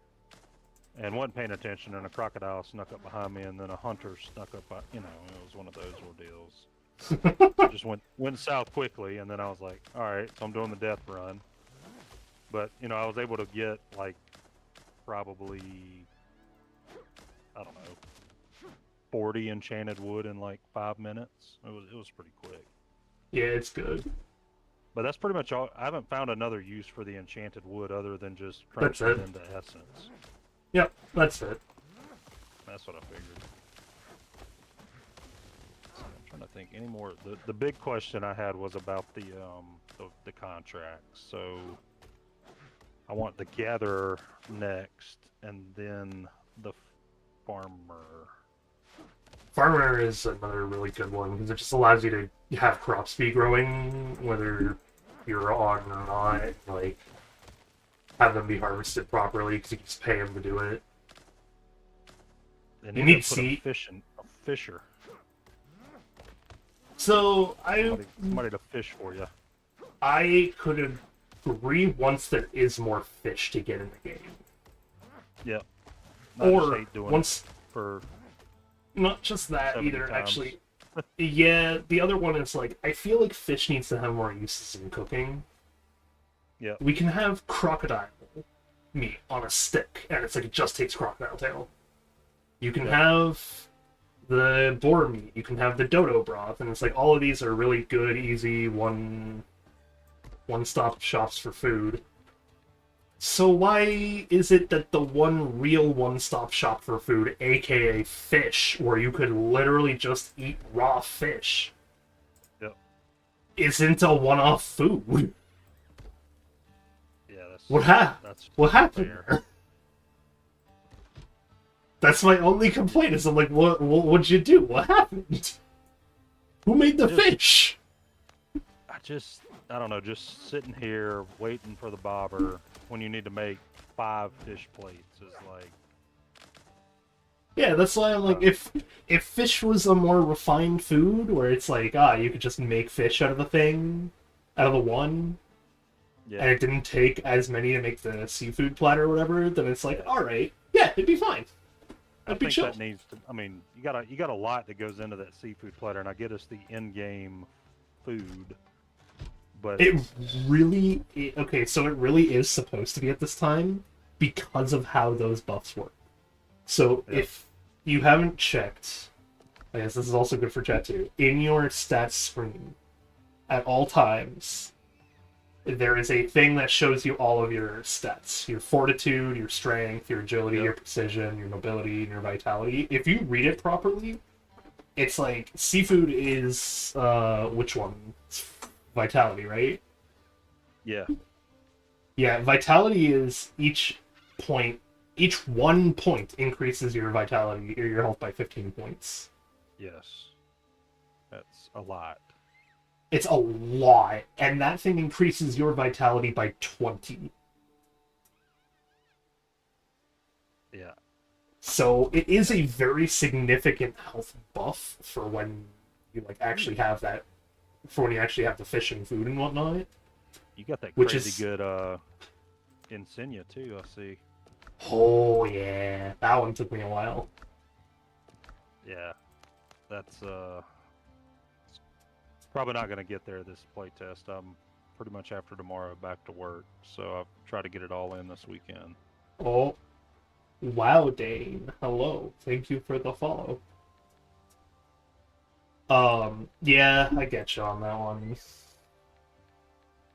and wasn't paying attention, and a crocodile snuck up behind me, and then a hunter snuck up. You know, it was one of those ordeals. It just went south quickly, and then I was like, all right, so I'm doing the death run. But you know, I was able to get like probably, I don't know, 40 enchanted wood in like 5 minutes. It was pretty quick. Yeah, it's good. But that's pretty much all. I haven't found another use for the enchanted wood other than just That's crunching it. it into essence. Yep, that's it. That's what I figured. So I'm trying to think any more. The big question I had was about the contracts. So I want the gatherer next, and then the farmer. Farmer is another really good one because it just allows you to have crops be growing, whether you're on or not. Like, have them be harvested properly because you can just pay them to do it. They You need need to put seed. a fisher. So Somebody to fish for you. I could agree once there is more fish to get in the game, Yep. or once for not just that 70 either. times. Actually, yeah, the other one is like I feel like fish needs to have more uses in cooking. Yeah. We can have crocodile meat on a stick, and it's like it just takes crocodile tail. You can have the boar meat. You can have the dodo broth, and it's like all of these are really good, easy one-stop shops for food. So why is it that the one real one-stop shop for food, aka fish, where you could literally just eat raw fish, Yep. isn't a one-off food? Yeah, that's What happened fair. there? That's my only complaint. Is I'm like, what'd you do? What happened? Who made the fish? I don't know, just sitting here waiting for the bobber when you need to make 5 fish plates is like. Yeah, that's why I'm like, if fish was a more refined food, where it's like, you could just make fish out of the thing, out of the one, Yeah. and it didn't take as many to make the seafood platter or whatever, then it's like, all right, yeah, it'd be fine. I That'd be think chill. that needs to. I mean, you got a lot that goes into that seafood platter, and I get us the in-game food, but It really okay. So it really is supposed to be at this time because of how those buffs work. So Yeah. if you haven't checked, I guess this is also good for chat too. In your stats screen, at all times, there is a thing that shows you all of your stats: your fortitude, your strength, your agility, Yep. your precision, your mobility, and your vitality. If you read it properly, it's like seafood is which one? It's vitality, right? yeah, Yeah, vitality is each 1 point increases your vitality or your health by 15 points. yes, that's a lot. It's a lot, and that thing increases your vitality by 20. Yeah, So it is a very significant health buff for when you like actually have that, for when you actually have the fish and food and whatnot. You got that Which crazy is- good Insignia too, I see. Oh yeah, that one took me a while. Yeah. That's probably not gonna get there this playtest. I'm pretty much after tomorrow back to work, so I'll try to get it all in this weekend. Oh, wow, Dane. Hello. Thank you for the follow. Yeah, I get you on that one.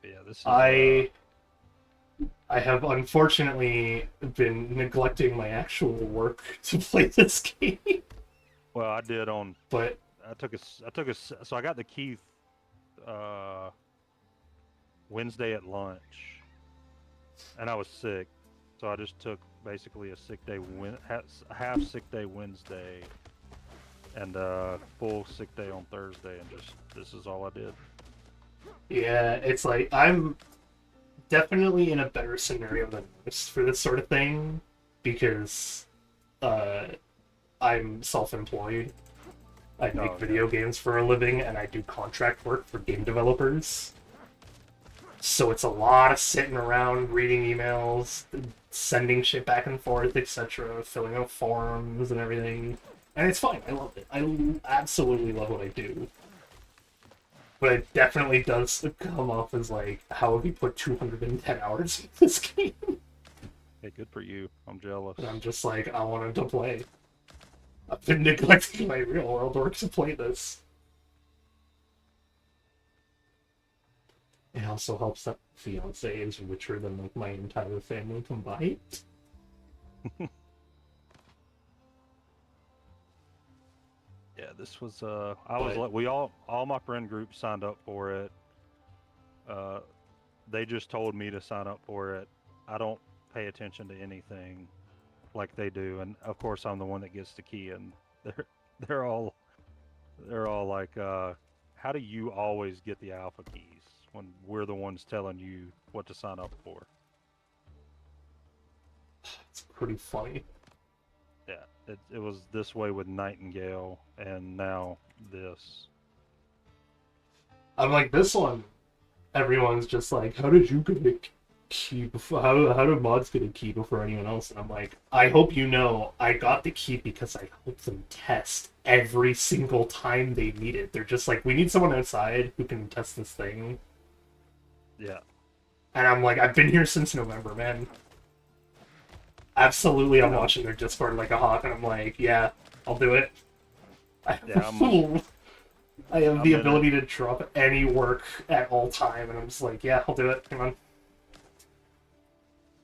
But yeah, this is I have unfortunately been neglecting my actual work to play this game, well, I did on but so I got the key uh Wednesday at lunch, and I was sick, so I just took basically a sick day, half sick day Wednesday, and full sick day on Thursday, and just this is all I did. yeah, it's like I'm definitely in a better scenario than most for this sort of thing because I'm self-employed. I make Oh, video games for a living, and I do contract work for game developers. So it's a lot of sitting around, reading emails, sending shit back and forth, etc., filling out forms and everything. And it's fine. I love it. I absolutely love what I do. But it definitely does come off as like, how have you put 210 hours in this game? Hey, good for you. I'm jealous. And I'm just like, I wanted to play. I've been neglecting my real world work to play this. It also helps that fiance is richer than like my entire family combined. Yeah, this was I was like, we all my friend group signed up for it. They just told me to sign up for it. I don't pay attention to anything like they do, and of course I'm the one that gets the key, and they're they're all like, how do you always get the alpha keys when we're the ones telling you what to sign up for? It's pretty funny. Yeah, it was this way with Nightingale, and now this. I'm like, this one, everyone's just like, how did you get a key before? How did mods get a key before anyone else? And I'm like, I hope you know, I got the key because I helped them test every single time they need it. They're just like, we need someone outside who can test this thing. Yeah. And I'm like, I've been here since November, man. Absolutely, I'm You know, watching their Discord like a hawk, and I'm like, yeah, I'll do it. Yeah, I have I'm the in ability to drop any work at all time, and I'm just like, yeah, I'll do it. Come on.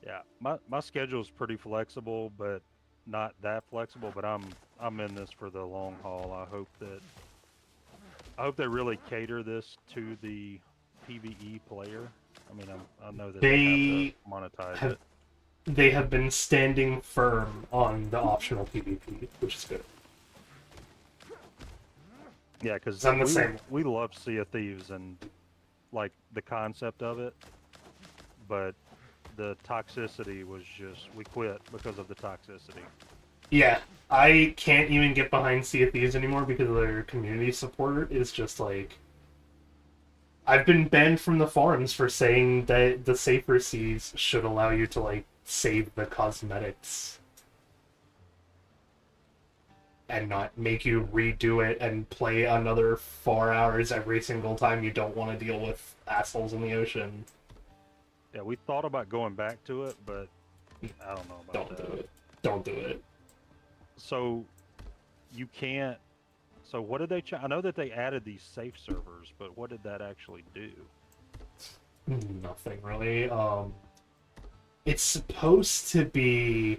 Yeah, my schedule's pretty flexible, but not that flexible. But I'm in this for the long haul. I hope they really cater this to the PvE player. I mean, I know that they have to monetize it. They have been standing firm on the optional PvP, which is good. Yeah, because I'm the same. we love Sea of Thieves and like the concept of it, but the toxicity was just, we quit because of the toxicity. Yeah, I can't even get behind Sea of Thieves anymore because their community support is just like... I've been banned from the forums for saying that the safer seas should allow you to, like, save the cosmetics. And not make you redo it and play another 4 hours every single time you don't want to deal with assholes in the ocean. Yeah, we thought about going back to it, but I don't know about that. Don't do it. Don't do it. So you can't. So what did they? I know that they added these safe servers, but what did that actually do? Nothing really. It's supposed to be.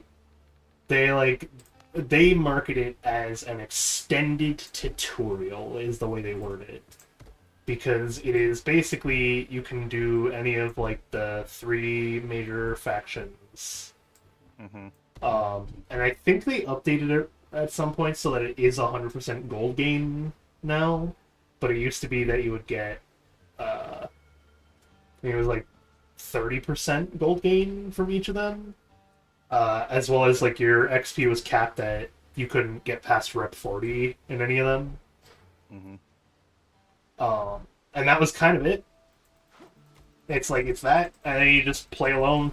They market it as an extended tutorial, is the way they word it. Because it is basically, you can do any of, like, the 3 major factions. Mm-hmm. And I think they updated it at some point so that it is 100% gold gain now. But it used to be that you would get, I think it was like 30% gold gain from each of them. As well as, like, your XP was capped at, you couldn't get past rep 40 in any of them. Mm-hmm. And that was kind of it. It's like, it's that, and then you just play alone,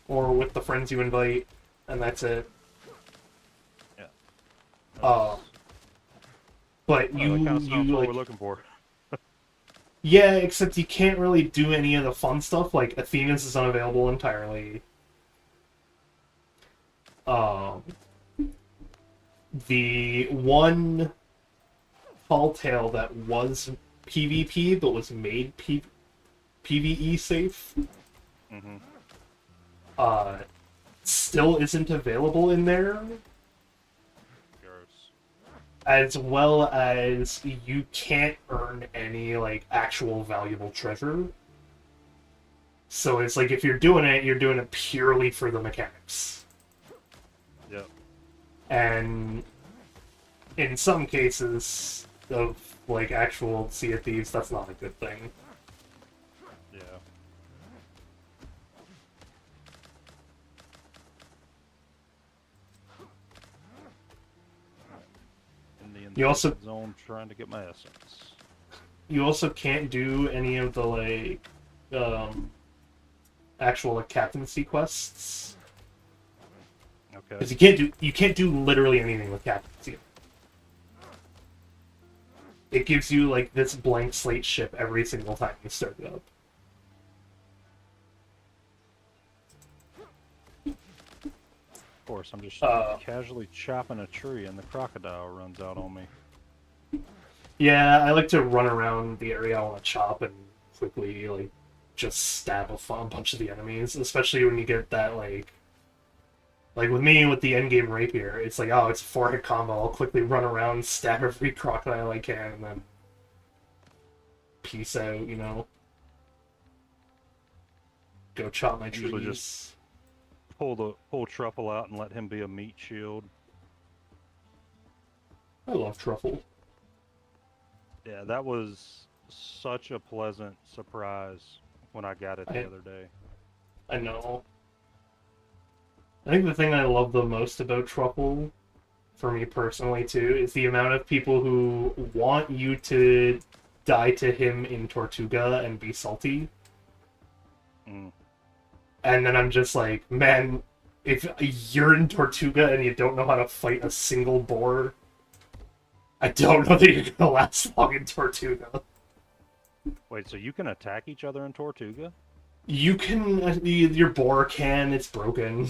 or with the friends you invite, and that's it. Yeah. But Well, you, that kind of sounds what like, we're looking for. yeah, except you can't really do any of the fun stuff, like Athena's is unavailable entirely. Um, the one Tall Tale that was PvP but was made PvE safe, Mm-hmm. uh, still isn't available in there, Gross. as well as you can't earn any, like, actual valuable treasure. So it's like, if you're doing it purely for the mechanics. Yep. And in some cases of, like, actual Sea of Thieves, that's not a good thing. Yeah. In the You also- infected zone, trying to get my essence. You also can't do any of the, like, actual, like, captaincy quests. Okay. Because you can't do literally anything with captaincy. It gives you, like, this blank slate ship every single time you start it up. Of course, I'm just casually chopping a tree and the crocodile runs out on me. Yeah, I like to run around the area I want to chop and quickly, like, just stab a bunch of the enemies, especially when you get that, like with me, with the endgame rapier, it's like, oh, it's a 4-hit combo, I'll quickly run around, stab every crocodile I can, and then peace out, you know? Go chop my trees. Usually just pull Truffle out and let him be a meat shield. I love truffle. Yeah, that was such a pleasant surprise when I got it the other day. I know. I think the thing I love the most about truffle, for me personally too, is the amount of people who want you to die to him in Tortuga and be salty. Mm. And then I'm just like, man, if you're in Tortuga and you don't know how to fight a single boar, I don't know that you're gonna last long in Tortuga. Wait, so you can attack each other in Tortuga? You can, your boar can, it's broken.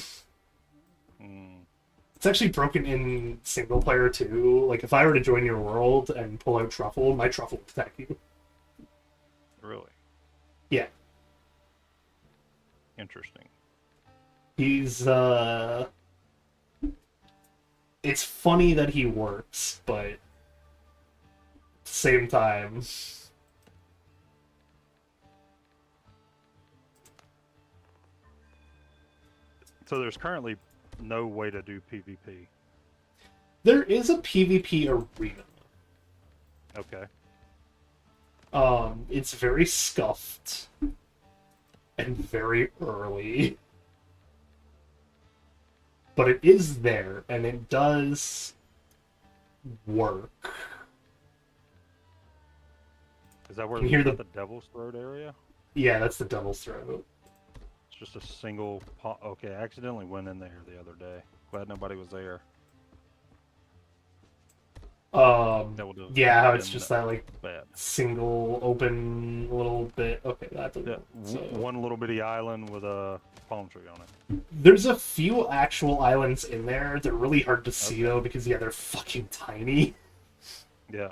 Mm. It's actually broken in single player too. Like, if I were to join your world and pull out Truffle, my Truffle would attack you. Really? Yeah. Interesting. He's, it's funny that he works, but at the same time... So there's currently no way to do PvP. There is a PvP arena. Okay. It's very scuffed. And very early. But it is there, and it does work. Is that where You hear the Devil's Throat area? Yeah, that's the Devil's Throat. It's just a single okay, I accidentally went in there the other day. Glad nobody was there. Yeah, how it's just that, like, bad. single open little bit. Okay, that doesn't. Yeah, So. one little bitty island with a palm tree on it. There's a few actual islands in there. They're really hard to see though because they're fucking tiny. Yeah.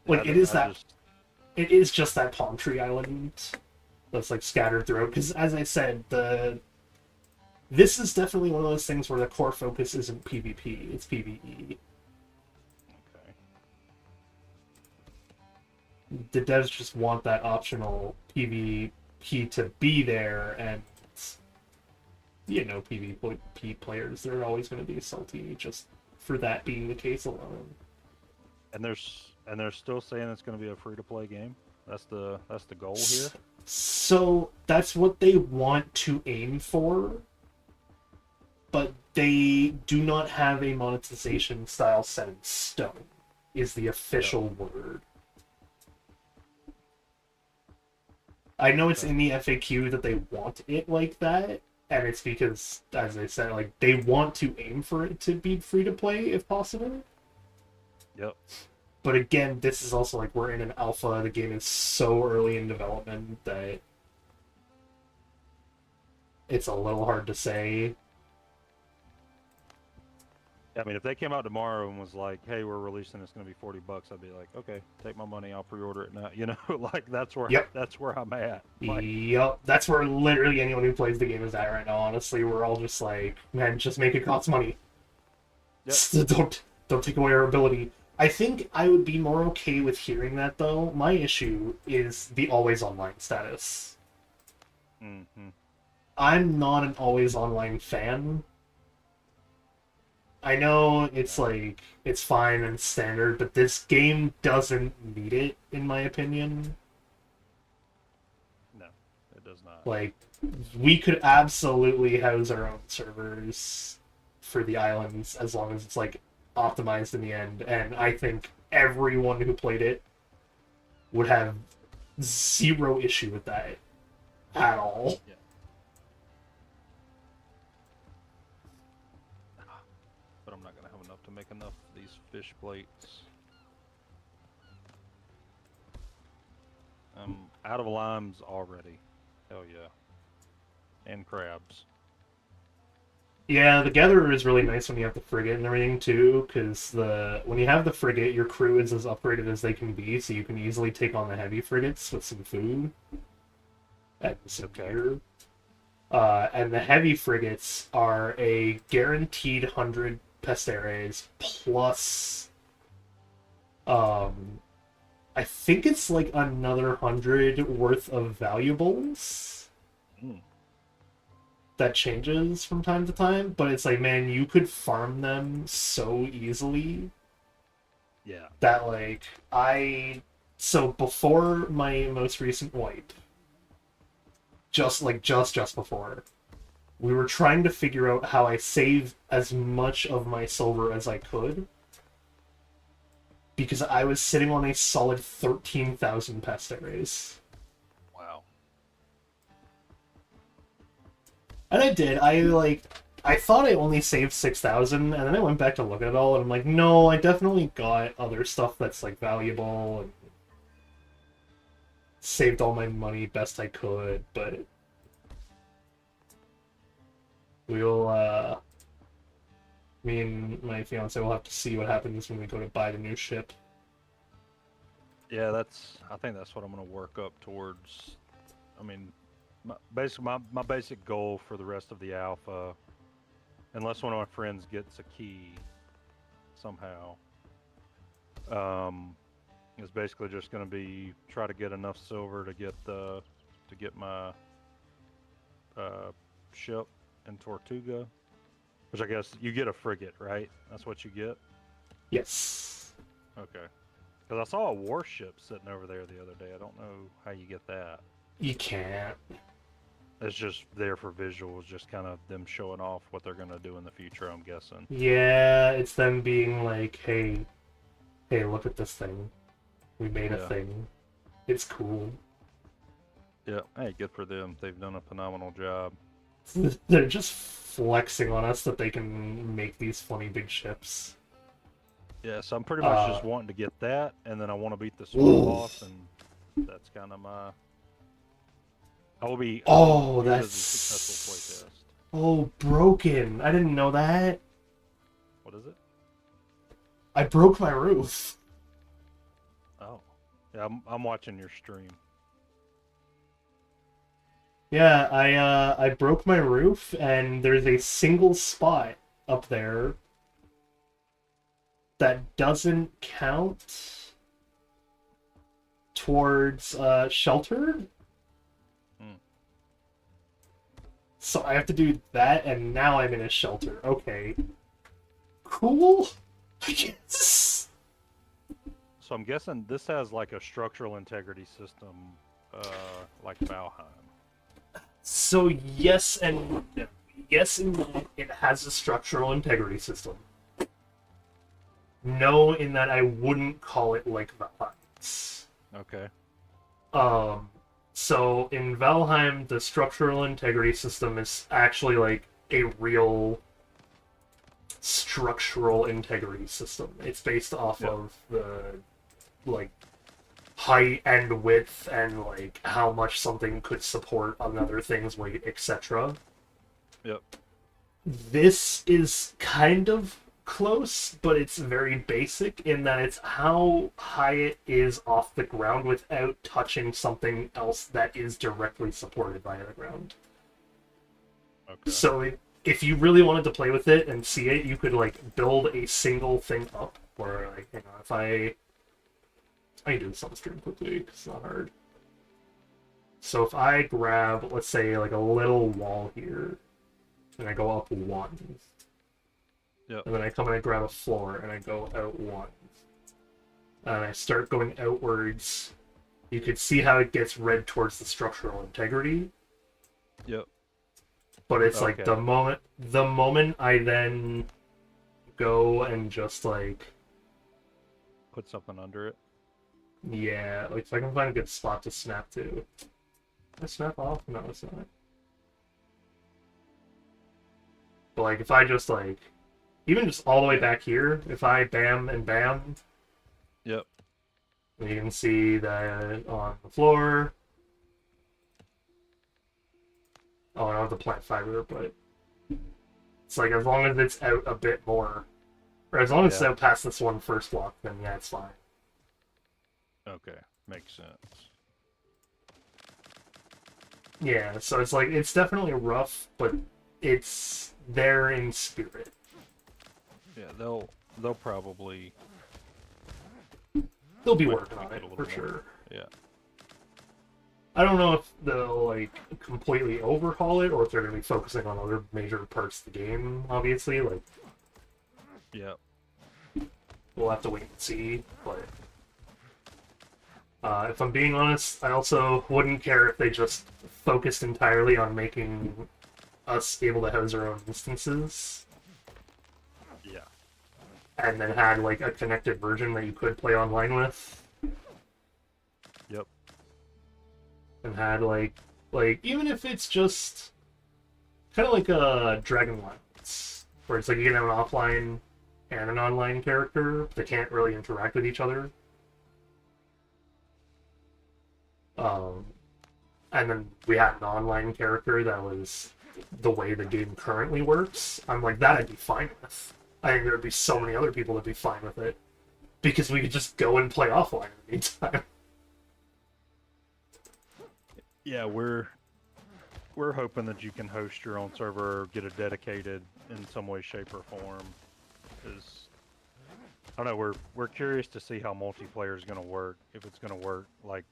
Like it is just that palm tree island that's like scattered throughout. Because as I said, this is definitely one of those things where the core focus isn't PvP, it's PvE. Okay. The devs just want that optional PvP to be there, and you know, PvP players, they're always going to be salty just for that being the case alone. And they're still saying it's going to be a free-to-play game. That's the goal here. So that's what they want to aim for, but they do not have a monetization style set in stone. Is the official word. I know it's Okay. in the FAQ that they want it like that, and it's because, as I said, like they want to aim for it to be free to play if possible. Yep. But again, this is also like we're in an alpha. The game is so early in development that it's a little hard to say. I mean, if they came out tomorrow and was like, "Hey, we're releasing it's going to be $40," I'd be like, "Okay, take my money. I'll pre-order it now." You know, like that's Yep. where I'm at. Like, Yep, that's where literally anyone who plays the game is at right now. Honestly, we're all just like, man, just make it cost money. Yep. Don't take away our ability. I think I would be more okay with hearing that though. My issue is the always online status. mm-hmm. I'm not an always online fan. I know it's like it's fine and standard, but this game doesn't need it, in my opinion. No, it does not. Like, we could absolutely house our own servers for the islands as long as it's like optimized in the end, and I think everyone who played it would have zero issue with that at all. Yeah. But I'm not going to have enough to make enough of these fish plates. I'm out of limes already. Hell yeah. And crabs. Yeah, the Gatherer is really nice when you have the frigate and everything too, because when you have the frigate, your crew is as upgraded as they can be, so you can easily take on the heavy frigates with some food and some gear. And the heavy frigates are a guaranteed 100 pesteres plus, I think it's like another 100 worth of valuables. Mm. That changes from time to time, but it's like, man, you could farm them so easily. Yeah. That, like, so before my most recent wipe, just before, we were trying to figure out how I save as much of my silver as I could, because I was sitting on a solid 13,000 pesteres. Wow. And I did. I thought I only saved 6,000, and then I went back to look at it all, and I'm like, no, I definitely got other stuff that's, like, valuable, and saved all my money best I could, but me and my fiance will have to see what happens when we go to buy the new ship. Yeah, I think that's what I'm going to work up towards. I mean, my basic goal for the rest of the alpha, unless one of my friends gets a key somehow, is basically just going to be try to get enough silver to get my ship in Tortuga, which I guess you get a frigate, right? That's what you get. Yes. Okay. Because I saw a warship sitting over there the other day. I don't know how you get that. You can't. It's just there for visuals, just kind of them showing off what they're going to do in the future, I'm guessing. Yeah, it's them being like, hey, look at this thing. We made a thing. It's cool. Yeah, hey, good for them. They've done a phenomenal job. They're just flexing on us that they can make these funny big ships. Yeah, so I'm pretty much just wanting to get that, and then I want to beat the sword boss, and that's kind of my... I will be... Oh, that's... that's... successful playtest. Oh, broken. I didn't know that. What is it? I broke my roof. Oh. Yeah, I'm watching your stream. Yeah, I broke my roof, and there's a single spot up there that doesn't count towards sheltered. So I have to do that, and now I'm in a shelter. Okay. Cool. I guess. So I'm guessing this has like a structural integrity system, like Valheim. So yes and no. Yes in that it has a structural integrity system. No, in that I wouldn't call it like Valheim's. Okay. So in Valheim, the structural integrity system is actually like a real structural integrity system. It's based off of the like height and width and like how much something could support on other things, weight, etc. Yep. This is kind of close, but it's very basic in that it's how high it is off the ground without touching something else that is directly supported by the ground. Okay. So if you really wanted to play with it and see it, you could like build a single thing up. Where like, you know, if I can do this on the stream quickly because it's not hard. So if I grab, let's say, like a little wall here, and I go up one. Yep. And then I come and I grab a floor and I go out one. And I start going outwards. You could see how it gets red towards the structural integrity. Yep. But it's like the moment I then go and just like put something under it. Yeah, like if I can find a good spot to snap to. Can I snap off? No, it's not. But like if I just like even just all the way back here, if I bam and bam, yep, you can see that on the floor. Oh, I don't have the plant fiber, but it's like as long as it's out a bit more, or as long as it's out past this one first block, then yeah, it's fine. Okay, makes sense. Yeah, so it's like it's definitely rough, but it's there in spirit. Yeah, they'll probably be working on it for sure. Yeah. I don't know if they'll like completely overhaul it or if they're gonna be focusing on other major parts of the game. Obviously, like yeah, we'll have to wait and see. But if I'm being honest, I also wouldn't care if they just focused entirely on making us able to house our own instances. Yeah. And then had like a connected version that you could play online with. Yep. And had like even if it's just kind of like a Dragonlance, where it's like you can have an offline and an online character that can't really interact with each other. And then we had an online character that was the way the game currently works. I'm like, that I'd be fine with. I think there would be so many other people that'd be fine with it. Because we could just go and play offline in the meantime. Yeah, we're hoping that you can host your own server or get a dedicated in some way, shape, or form. Because I don't know, we're curious to see how multiplayer is going to work. If it's going to work like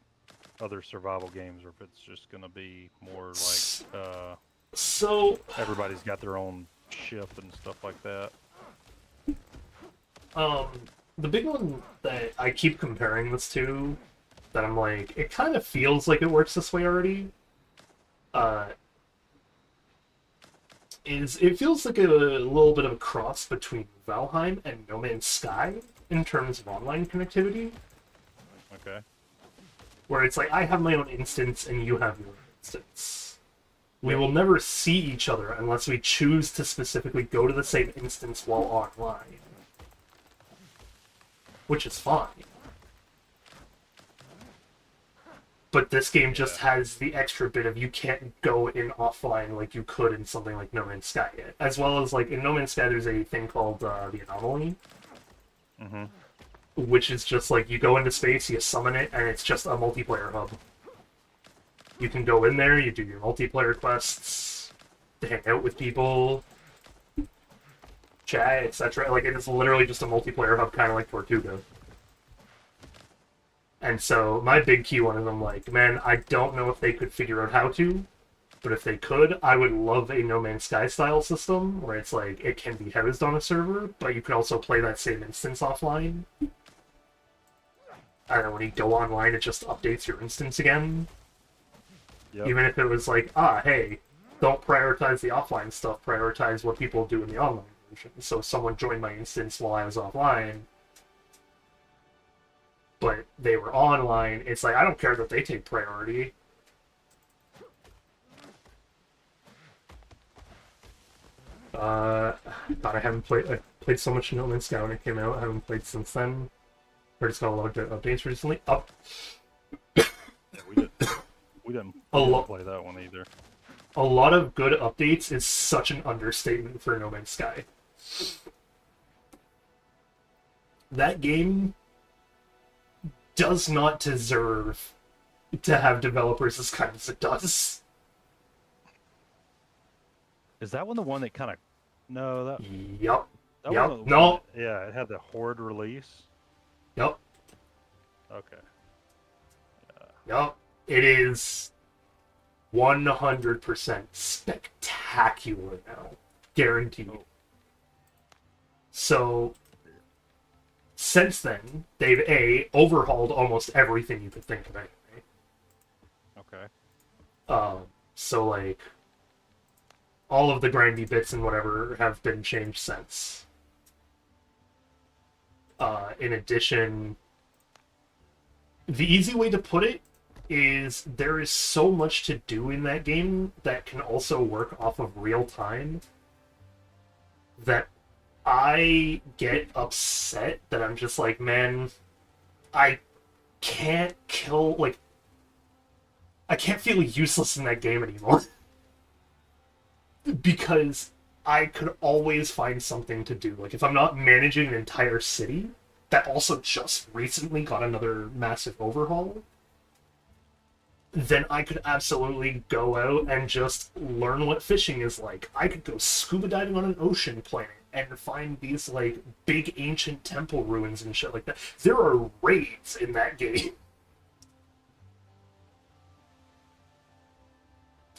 other survival games, or if it's just going to be more like so everybody's got their own shift and stuff like that. The big one that I keep comparing this to, that I'm like, it kind of feels like it works this way already, is it feels like a little bit of a cross between Valheim and No Man's Sky in terms of online connectivity. Okay. Where it's like, I have my own instance and you have your own instance. We will never see each other unless we choose to specifically go to the same instance while online. Which is fine. But this game just has the extra bit of you can't go in offline like you could in something like No Man's Sky yet. As well as, like, in No Man's Sky there's a thing called the Anomaly. Mm-hmm. Which is just like, you go into space, you summon it, and it's just a multiplayer hub. You can go in there, you do your multiplayer quests, hang out with people, chat, etc. Like, it is literally just a multiplayer hub, kind of like Tortuga. And so, my big key one is I'm like, man, I don't know if they could figure out how to, but if they could, I would love a No Man's Sky style system, where it's like, it can be housed on a server, but you can also play that same instance offline. I don't know, when you go online, it just updates your instance again. Yep. Even if it was like, hey, don't prioritize the offline stuff, prioritize what people do in the online version. So someone joined my instance while I was offline, but they were online. It's like, I don't care that they take priority. God, I haven't played. I played so much No Man's Sky when it came out. I haven't played since then. Or just got a lot of good updates recently. Up Yeah, we didn't a lot. play that one either. A lot of good updates is such an understatement for No Man's Sky. That game does not deserve to have developers as kind as it does. Is that one the one that kind of? No, that Yup. that Yep. wasn't the No. one that- yeah, it had the Horde release. Yup. Okay. Yup. It is 100% spectacular now. Guaranteed. Oh. So, since then, they've overhauled almost everything you could think of anyway. Okay. So like, all of the grindy bits and whatever have been changed since. In addition, the easy way to put it is there is so much to do in that game that can also work off of real time that I get upset that I'm just like, man, I can't kill, like, I can't feel useless in that game anymore. Because I could always find something to do. Like, if I'm not managing an entire city, that also just recently got another massive overhaul, then I could absolutely go out and just learn what fishing is like. I could go scuba diving on an ocean planet and find these, like, big ancient temple ruins and shit like that. There are raids in that game.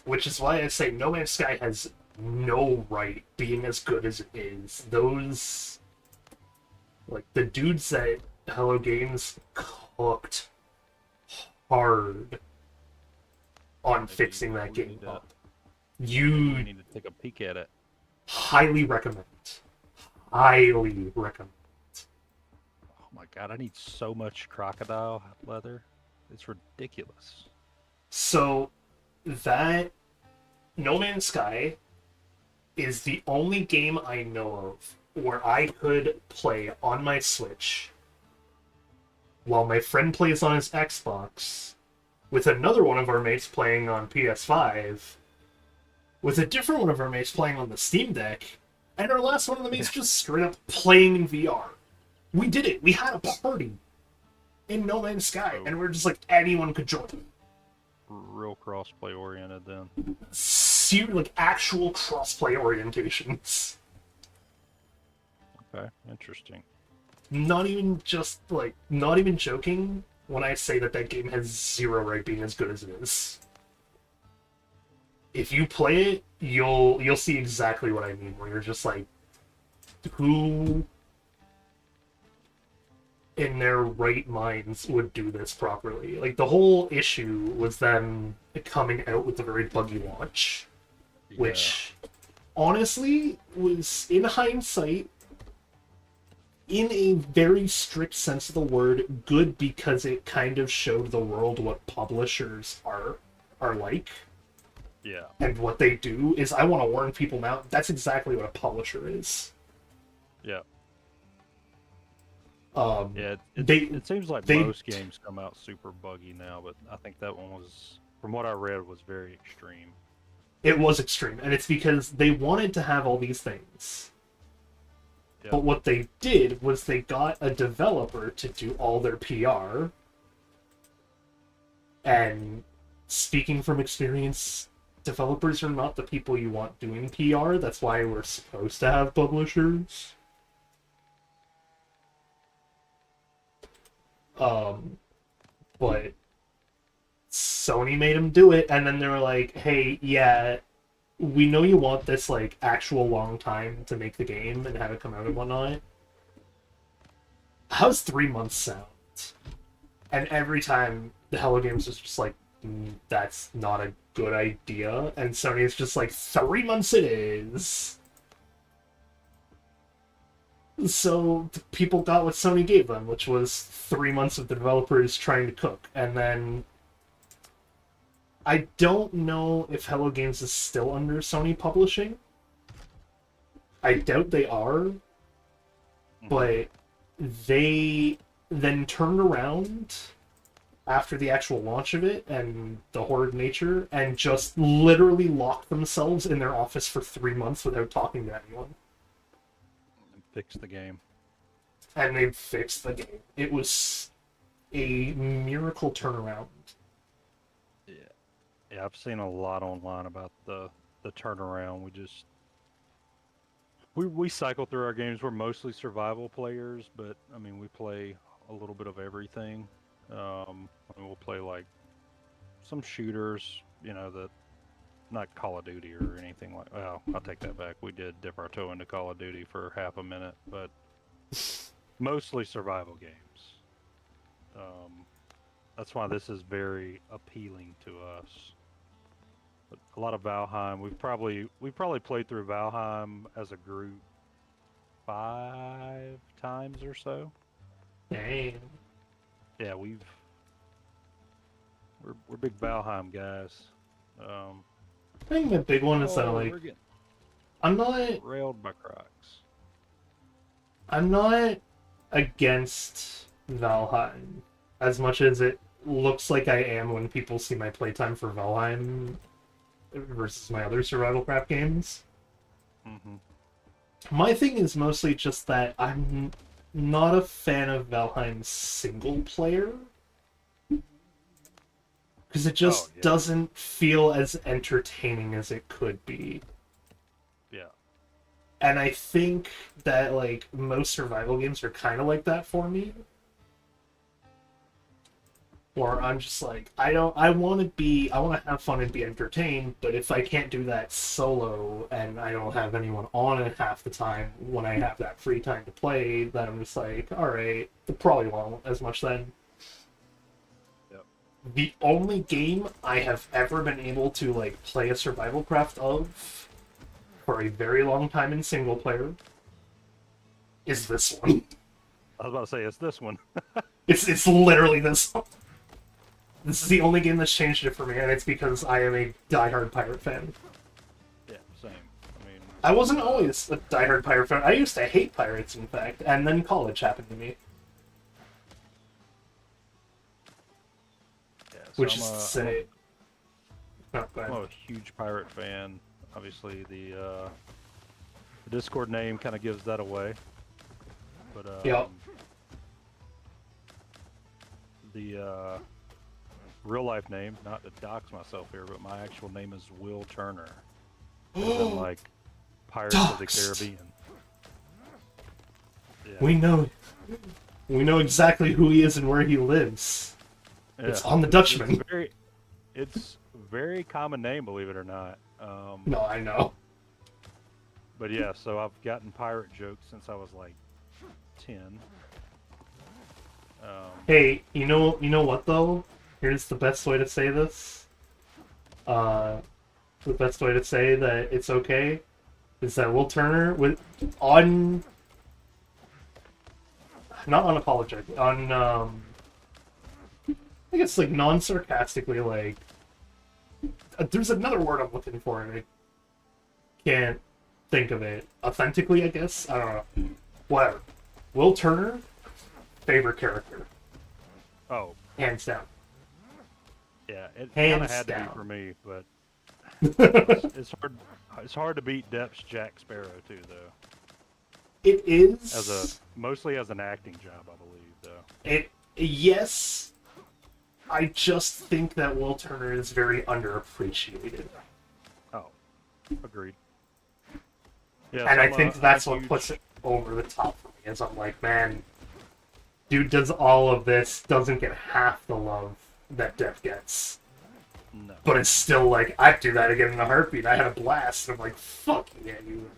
Which is why I say No Man's Sky has no right being as good as it is. Those, like, the dudes at Hello Games cooked hard on Maybe fixing that we game need to- up. We You need to take a peek at it. highly recommend. Highly recommend. Oh my god, I need so much crocodile leather. It's ridiculous. So, that No Man's Sky is the only game I know of where I could play on my Switch while my friend plays on his Xbox, with another one of our mates playing on PS5, with a different one of our mates playing on the Steam Deck, and our last one of the mates just straight up playing in VR. We did it. We had a party in No Man's Sky, and we're just like, anyone could join. Real crossplay oriented then. Like, actual crossplay orientations. Okay, interesting. Not even just, like, not even joking when I say that that game has zero right being as good as it is. If you play it, you'll see exactly what I mean, where you're just like, who in their right minds would do this properly? Like, the whole issue was them coming out with a very buggy launch, which honestly was, in hindsight, in a very strict sense of the word, good, because it kind of showed the world what publishers are like. Yeah. And what they do is, I want to warn people now, that's exactly what a publisher is. Yeah. Yeah, It seems like most games come out super buggy now, but I think that one was, from what I read, was very extreme. It was extreme, and it's because they wanted to have all these things. Yeah. But what they did was they got a developer to do all their PR. And speaking from experience, developers are not the people you want doing PR. That's why we're supposed to have publishers. But Sony made them do it, and then they were like, hey, yeah, we know you want this, like, actual long time to make the game and have it come out and whatnot. How's 3 months sound? And every time the Hello Games was just like, that's not a good idea. And Sony's just like, 3 months it is. So people got what Sony gave them, which was 3 months of the developers trying to cook. And then I don't know if Hello Games is still under Sony Publishing, I doubt they are, but they then turned around after the actual launch of it and the horrid nature and just literally locked themselves in their office for 3 months without talking to anyone. Fix the game. And they fixed the game. It was a miracle turnaround. Yeah, I've seen a lot online about the turnaround. We cycle through our games. We're mostly survival players, but I mean we play a little bit of everything. I mean, we'll play like some shooters, you know, that not Call of Duty or anything like. Well, I'll take that back. We did dip our toe into Call of Duty for half a minute, but mostly survival games. That's why this is very appealing to us. But a lot of Valheim. We've probably played through Valheim as a group 5 times or so. Dang. Yeah, we're big Valheim guys. I think the big one is that like we're getting I'm not railed by Crocs. I'm not against Valheim as much as it looks like I am when people see my playtime for Valheim versus my other survival craft games. Mm-hmm. My thing is mostly just that I'm not a fan of Valheim's single player. Because it just doesn't feel as entertaining as it could be. Yeah. And I think that, like, most survival games are kind of like that for me. Or I'm just like, I want to have fun and be entertained, but if I can't do that solo and I don't have anyone on it half the time when I have that free time to play, then I'm just like, alright, probably won't as much then. Yep. The only game I have ever been able to, like, play a survival craft of for a very long time in single player is this one. I was about to say, it's this one. It's literally this one. This is the only game that's changed it for me, and it's because I am a diehard pirate fan. Yeah, same. I mean, I wasn't always a diehard pirate fan. I used to hate pirates, in fact, and then college happened to me. yeah, so Which is to say... Oh, go I'm ahead. a huge pirate fan. Obviously, the Discord name kind of gives that away. But Yep. The real life name, not to dox myself here, but my actual name is Will Turner. As in, like Pirates of the Doxed. Caribbean. Yeah. We know exactly who he is and where he lives. Yeah. It's on the Dutchman. It's very common name, believe it or not. No, I know. But yeah, so I've gotten pirate jokes since I was like 10. Hey, you know what though? Here's the best way to say this. The best way to say that it's okay is that Will Turner not unapologetic, I guess like non-sarcastically, like there's another word I'm looking for and I can't think of it. Authentically, I guess? I don't know. Whatever. Will Turner, favorite character. Oh. Hands down. Yeah, it kind of Hands had to down. be for me, but it's hard to beat Depp's Jack Sparrow too, though. It is Mostly as an acting job, I believe, though. Yes. I just think that Will Turner is very underappreciated. Oh, agreed. Yeah, And so I think that's what puts it over the top for me, is I'm like, man, dude does all of this, doesn't get half the love that Depp gets. No. But it's still like, I'd do that again in a heartbeat. I had a blast. And I'm like, fuck yeah, you.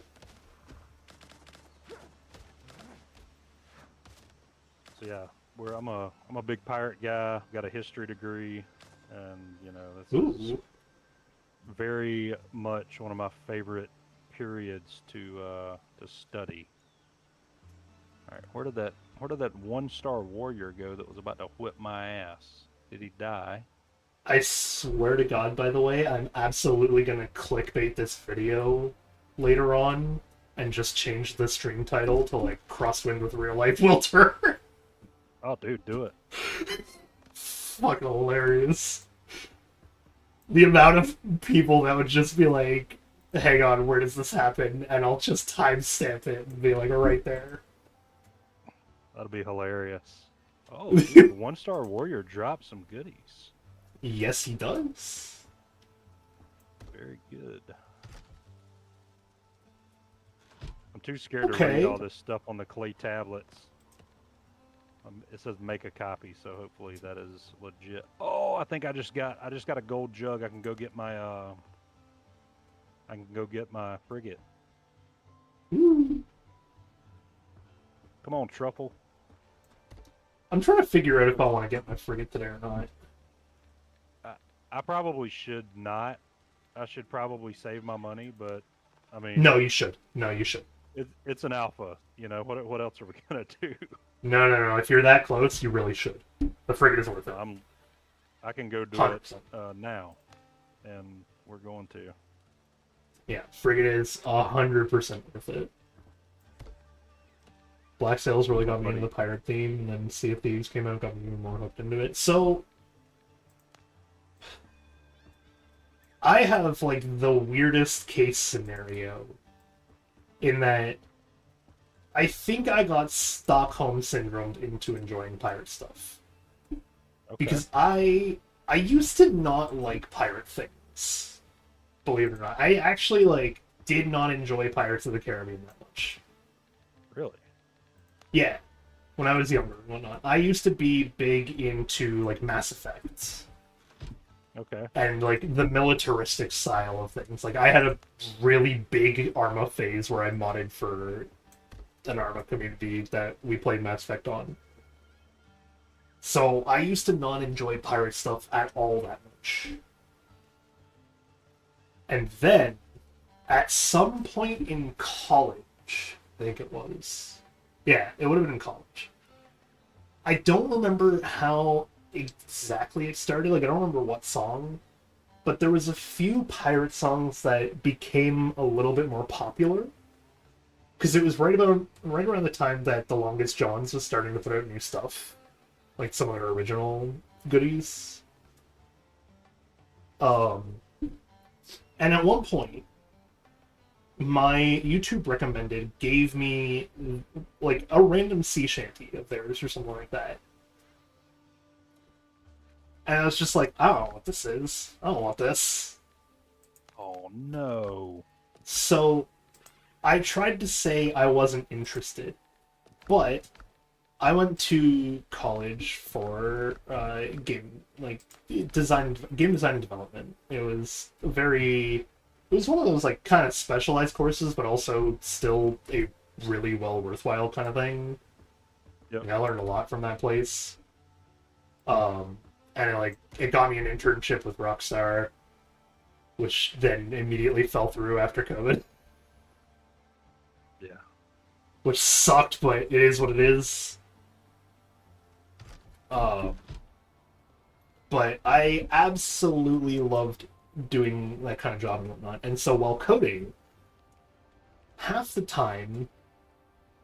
So yeah, I'm a big pirate guy. Got a history degree, and you know this is very much one of my favorite periods to study. All right, where did that 1-star warrior go that was about to whip my ass? Did he die? I swear to God, by the way, I'm absolutely gonna clickbait this video later on and just change the stream title to like Crosswind with Real Life Wilter. Oh, dude, do it. Fucking hilarious. The amount of people that would just be like, hang on, where does this happen? And I'll just timestamp it and be like, right there. That'll be hilarious. Oh, dude, the 1-star warrior dropped some goodies. Yes, he does. Very good. I'm too scared to Okay. read all this stuff on the clay tablets. It says make a copy, so hopefully that is legit. Oh, I think I just got a gold jug. I can go get my frigate. Ooh. Come on, Truffle. I'm trying to figure out if I want to get my frigate today or not. I probably should not. I should probably save my money, but I mean, No, you should. No, you should. it's an alpha. You know what else are we gonna do? No. If you're that close, you really should. The frigate is worth it. I can go do 100%. it now, and we're going to. Yeah, frigate is 100% worth it. Black Sails really got me into the pirate theme, and then Sea of Thieves came out, got me even more hooked into it. So, I have, like, the weirdest case scenario in that I think I got Stockholm Syndromed into enjoying pirate stuff. Okay. Because I used to not like pirate things, believe it or not. I actually, like, did not enjoy Pirates of the Caribbean that much. Really? Yeah, when I was younger and whatnot. I used to be big into, like, Mass Effect. Okay. And, like, the militaristic style of things. Like, I had a really big Arma phase where I modded for an Arma community that we played Mass Effect on. So, I used to not enjoy pirate stuff at all that much. And then, at some point in college, I think it was... Yeah, it would have been in college. I don't remember how exactly it started. Like, I don't remember what song. But there was a few pirate songs that became a little bit more popular. Because it was right around the time that The Longest Johns was starting to put out new stuff. Like, some of their original goodies. And at one point, my YouTube recommended gave me, like, a random sea shanty of theirs or something like that. And I was just like, I don't know what this is. I don't want this. Oh, no. So, I tried to say I wasn't interested. But, I went to college for game design and development. It was one of those, like, kind of specialized courses, but also still a really worthwhile kind of thing. Yep. And I learned a lot from that place. And it got me an internship with Rockstar, which then immediately fell through after COVID. Yeah. Which sucked, but it is what it is. But I absolutely loved doing that kind of job and whatnot. And so while coding, half the time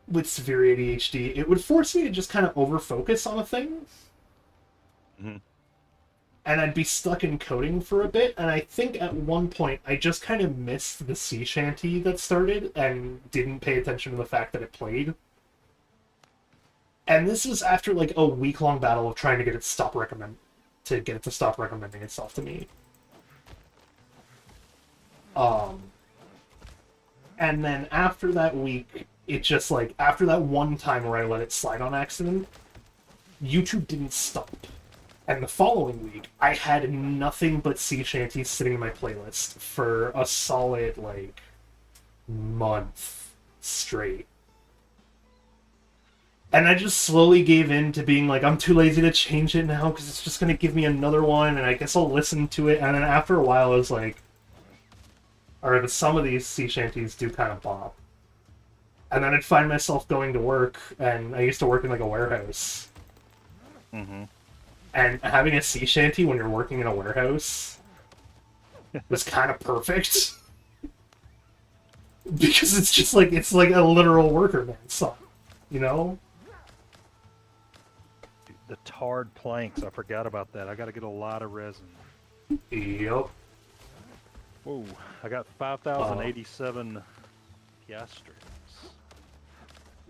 with severe ADHD, it would force me to just kind of over-focus on a thing. Mm-hmm. And I'd be stuck in coding for a bit, and I think at one point I just kind of missed the sea shanty that started and didn't pay attention to the fact that it played. And this was after, like, a week-long battle of trying to get it to stop recommending itself to me. And then after that week, it just, like, after that one time where I let it slide on accident, YouTube didn't stop. And the following week, I had nothing but sea shanties sitting in my playlist for a solid, like, month straight. And I just slowly gave in to being like, I'm too lazy to change it now because it's just going to give me another one, and I guess I'll listen to it. And then after a while, I was like, alright, but some of these sea shanties do kind of bop. And then I'd find myself going to work, and I used to work in, like, a warehouse. Mm-hmm. And having a sea shanty when you're working in a warehouse was kind of perfect. Because it's just like, it's like a literal worker man song, you know? Dude, the tarred planks, I forgot about that. I gotta get a lot of resin. Yep. Whoa, I got 5,087 piastres.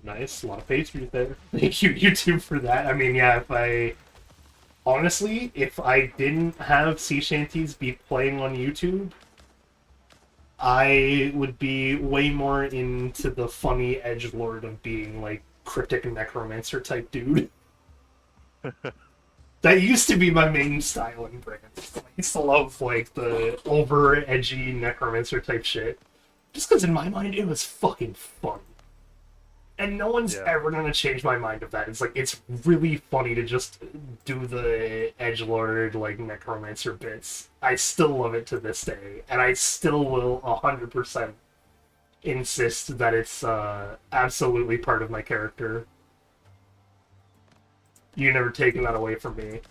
Nice, a lot of pastries there. Thank you, YouTube, for that. I mean, yeah, honestly, if I didn't have sea shanties be playing on YouTube, I would be way more into the funny edgelord of being, like, cryptic necromancer type dude. That used to be my main style in brand. I used to love, like, the over edgy necromancer type shit. Just because in my mind it was fucking fun. And no one's ever gonna change my mind of that. It's like, it's really funny to just do the edgelord, like, necromancer bits. I still love it to this day, and I still will 100% insist that it's absolutely part of my character. You're never taking that away from me.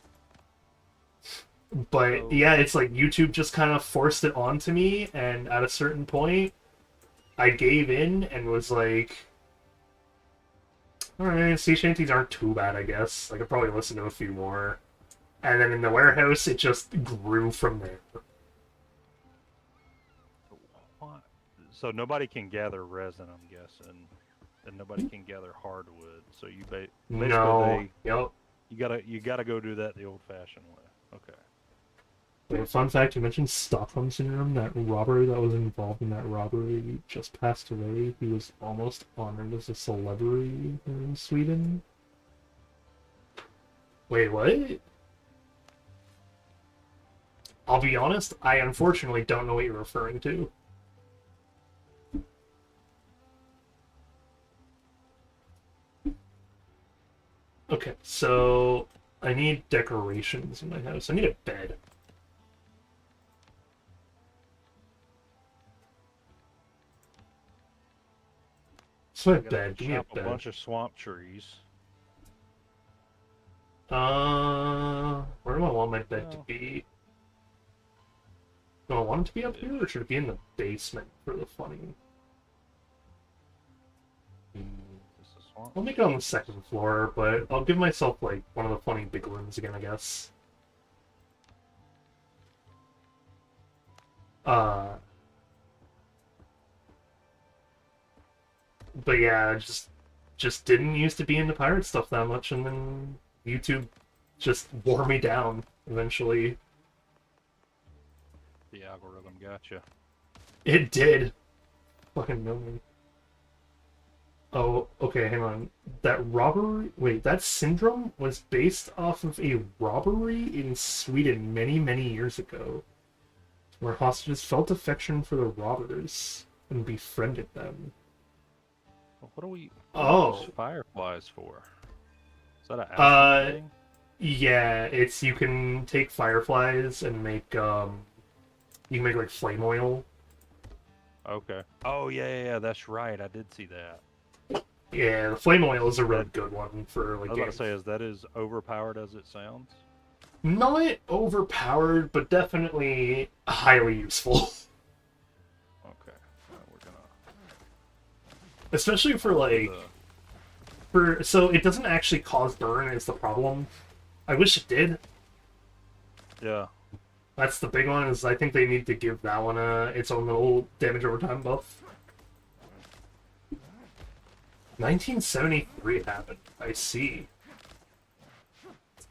But yeah, it's like YouTube just kind of forced it onto me, and at a certain point, I gave in and was like, alright, sea shanties aren't too bad, I guess. I could probably listen to a few more. And then in the warehouse, it just grew from there. What? So nobody can gather resin, I'm guessing, and nobody can gather hardwood. So you basically Yep. you gotta go do that the old-fashioned way. Okay. Wait, fun fact, you mentioned Stockholm Syndrome. That robber that was involved in that robbery just passed away. He was almost honored as a celebrity in Sweden. Wait, what? I'll be honest, I unfortunately don't know what you're referring to. Okay, so I need decorations in my house. I need a bed. So a bed. Give me a Chop a bed. bunch of swamp trees. Where do I want my bed to be? Do I want it to be up here, or should it be in the basement for the funny? I'll make it on the second floor, but I'll give myself, like, one of the funny big rooms again, I guess. But yeah, just didn't used to be into pirate stuff that much, and then YouTube just wore me down eventually. The algorithm gotcha. It did. Fucking know me. Oh, okay, hang on. That robbery... Wait, that syndrome was based off of a robbery in Sweden many, many years ago, where hostages felt affection for the robbers and befriended them. What do we Oh. use fireflies for? Is that an alchemy thing? Yeah, it's, you can take fireflies and make, you can make, like, flame oil. Okay. Oh, yeah, that's right. I did see that. Yeah, the flame oil is a really good one for, like, I was about to say, is that as overpowered as it sounds? Not overpowered, but definitely highly useful. Okay. We're gonna... Especially for, like... So it doesn't actually cause burn is the problem. I wish it did. Yeah. That's the big one, is I think they need to give that one its own little damage over time buff. 1973 it happened. I see.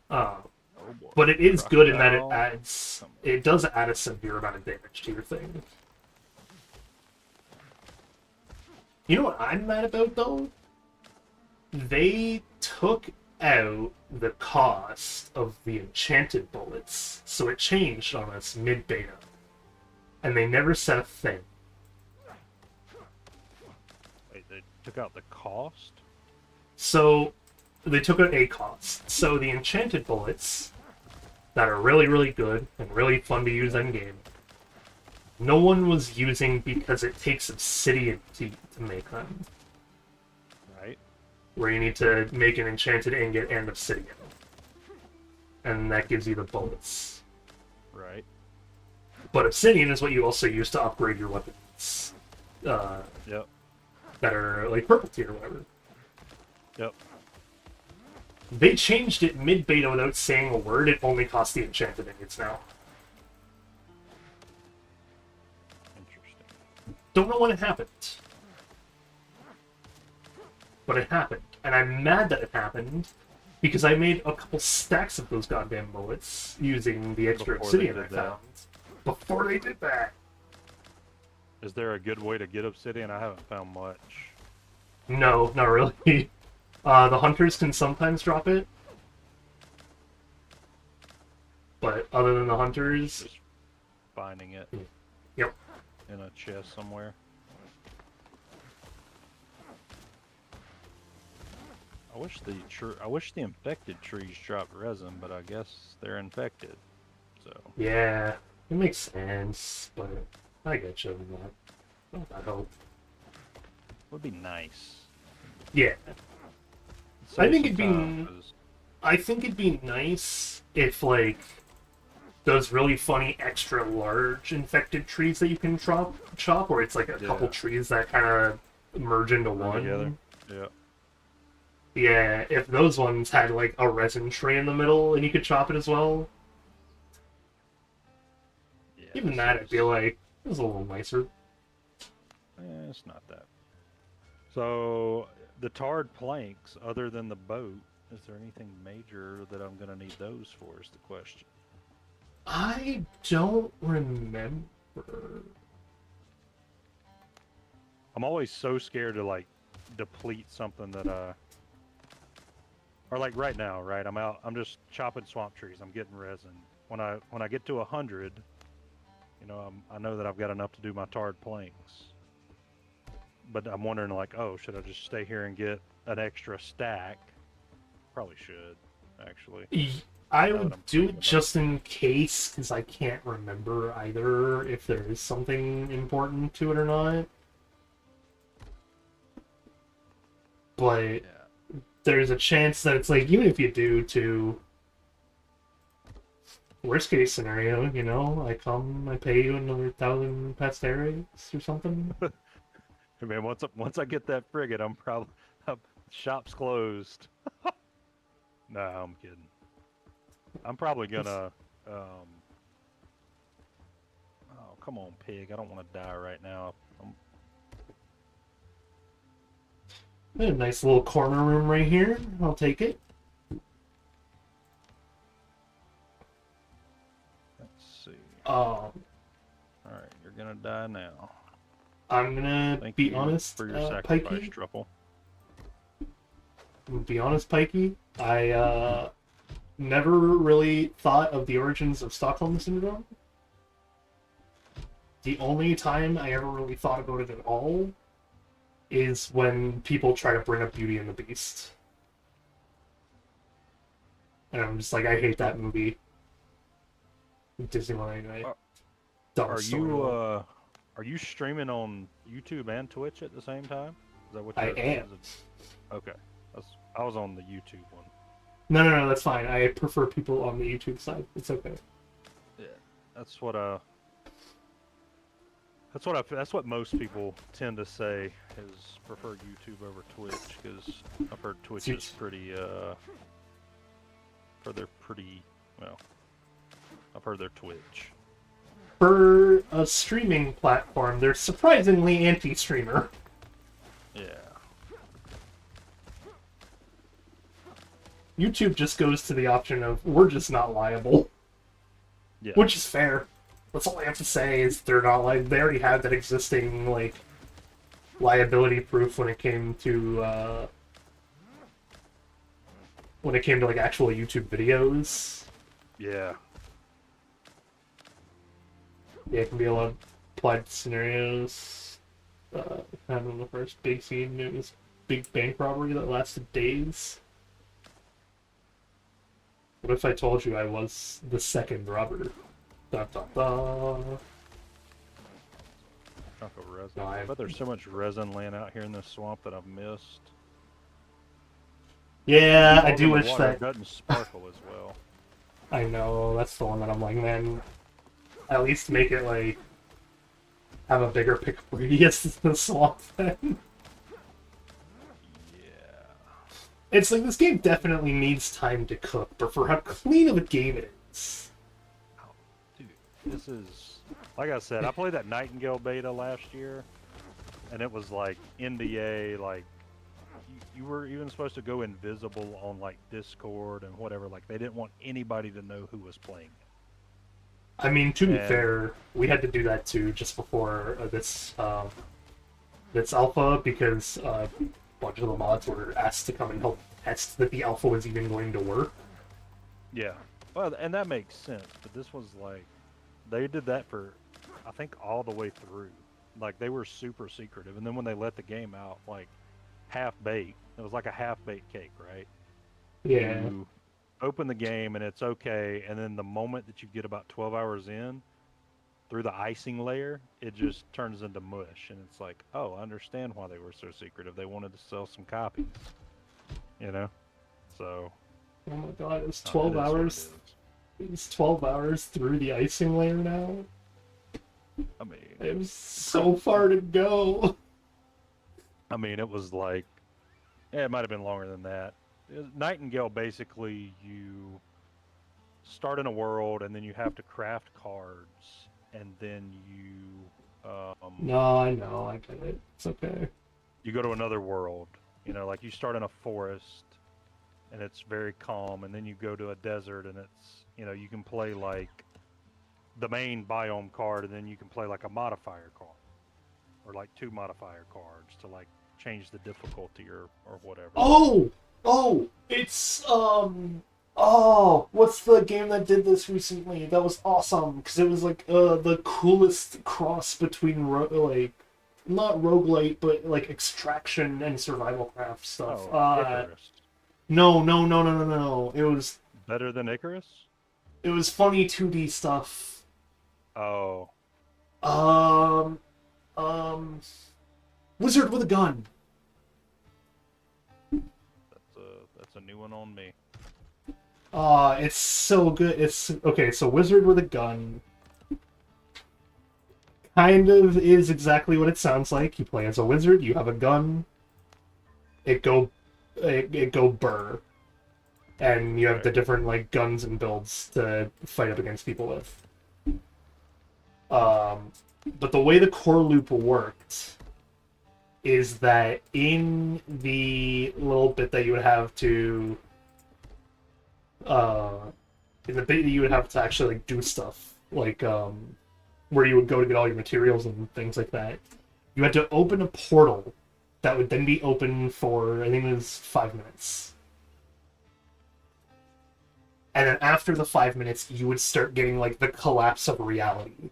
But it is good in that it does add a severe amount of damage to your thing. You know what I'm mad about, though? They took out the cost of the enchanted bullets, so it changed on us mid-beta. And they never said a thing. Wait, they took out the cost? So, they took out a cost. So the enchanted bullets, that are really, really good, and really fun to use endgame, no one was using because it takes obsidian to make them. Right. Where you need to make an enchanted ingot and obsidian. And that gives you the bullets. Right. But obsidian is what you also use to upgrade your weapons. Yep. that are like purple tier or whatever. Yep. They changed it mid-beta without saying a word. It only costs the enchanted ingots now. Interesting. Don't know when it happened. But it happened. And I'm mad that it happened because I made a couple stacks of those goddamn bullets using the extra Before they obsidian I did that. found. Before they did that. Is there a good way to get obsidian? I haven't found much. No, not really. The hunters can sometimes drop it. But other than the hunters... Just finding it. Yep. In a chest somewhere. I wish the infected trees dropped resin, but I guess they're infected. So Yeah, it makes sense, but I get you on that. I hope. would be nice. Yeah. Save think some it'd be- time, 'cause I think it'd be nice if, like, those really funny extra large infected trees that you can chop where it's like a couple Yeah. trees that kind of merge into run one. together. Yeah. Yeah, if those ones had, like, a resin tree in the middle and you could chop it as well, Yeah. even this that I'd is- be like, it was a little nicer. it's not that. So the tarred planks, other than the boat, is there anything major that I'm gonna need those for? Is the question. I don't remember. I'm always so scared to like deplete something that or like right now, right? I'm just chopping swamp trees. I'm getting resin. When I get to 100, you know, I know that I've got enough to do my tarred planks. But I'm wondering like, oh, should I just stay here and get an extra stack? Probably should, actually. I Now that would I'm do thinking it about just in case, because I can't remember either if there is something important to it or not. But Yeah. there's a chance that it's like, even if you do, to worst case scenario, you know, I pay you another 1,000 pasteres or something. Hey man, once I get that frigate, I'm probably shop's closed. No, I'm kidding. I'm probably gonna. Oh, come on, pig! I don't want to die right now. A nice little corner room right here. I'll take it. Let's see. Um, All right, you're gonna die now. I'm gonna Thank be you honest, for your sacrifice, Pikey. Truffle. To be honest, Pikey, I never really thought of the origins of Stockholm Syndrome. The only time I ever really thought about it at all is when people try to bring up Beauty and the Beast. And I'm just like, I hate that movie. Disneyland, right? Are you streaming on YouTube and Twitch at the same time? Is that what I you're am. Okay. I was on the YouTube one. No, that's fine. I prefer people on the YouTube side. It's okay. Yeah. That's what most people tend to say is prefer YouTube over Twitch, because I've heard Twitch is pretty I've heard they're Twitch. For a streaming platform, they're surprisingly anti-streamer. Yeah. YouTube just goes to the option of, we're just not liable. Yeah. Which is fair. That's all I have to say is they're not like, they already have that existing, like, liability proof when it came to, like, actual YouTube videos. Yeah. Yeah, it can be a lot of applied scenarios. Kind of in the first big scene, it was big bank robbery that lasted days. What if I told you I was the second robber? Da da da. Chunk of resin. No, I bet there's so much resin laying out here in this swamp that I've missed. Yeah, I Oh, do the wish water that. doesn't sparkle as well. I know, that's the one that I'm like, man, at least make it like have a bigger pickup radius than the swamp then. Yeah. It's like this game definitely needs time to cook, but for how clean of a game it is. Oh, dude, this is like I said. I played that Nightingale beta last year, and it was like NDA. Like you were even supposed to go invisible on like Discord and whatever. Like they didn't want anybody to know who was playing it. I mean, to be And fair, we had to do that too just before this alpha because a bunch of the mods were asked to come and help test that the alpha was even going to work. yeah, well, and that makes sense. But this was like they did that for I think all the way through. Like they were super secretive, and then when they let the game out, like half baked, it was like a half baked cake, right? Yeah. You open the game and it's okay, and then the moment that you get about 12 hours in, through the icing layer, it just turns into mush, and it's like, oh, I understand why they were so secretive. They wanted to sell some copies, you know? So, Oh my god, it's it 12 is what it hours. is. It's 12 hours through the icing layer now. I mean, It was so far to go. it was like, yeah, it might have been longer than that. Nightingale, basically, you start in a world, and then you have to craft cards, and then No, I know, I get it. It's okay. you go to another world. You know, like you start in a forest, and it's very calm, and then you go to a desert, and it's, you know, you can play like the main biome card, and then you can play like a modifier card, or like 2 modifier cards to like change the difficulty or whatever. It's what's the game that did this recently? That was awesome because it was like the coolest cross between like not roguelite but like extraction and survival craft stuff. Icarus. No. Better than Icarus? It was funny 2D stuff. Oh, Um, Wizard with a gun. that's a new one on me. It's so good. It's okay. So Wizard with a gun kind of is exactly what it sounds like. You play as a wizard. You have a gun. It go burr, and you have the different like guns and builds to fight up against people with. But the way the core loop worked is that in the little bit that you would have to in the bit that you would have to actually like do stuff like where you would go to get all your materials and things like that, you had to open a portal that would then be open for I think it was 5 minutes, and then after the 5 minutes you would start getting like the collapse of reality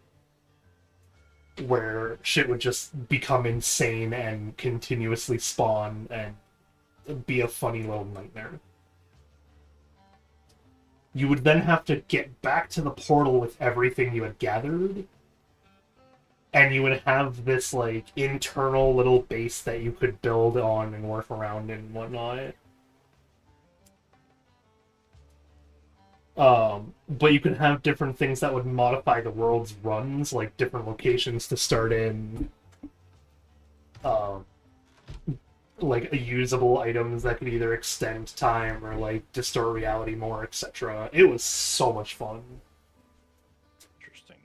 where shit would just become insane and continuously spawn and be a funny little nightmare. You would then have to get back to the portal with everything you had gathered, and you would have this like internal little base that you could build on and work around and whatnot. But you could have different things that would modify the world's runs, like different locations to start in, like usable items that could either extend time or like distort reality more, etc. It was so much fun. Interesting.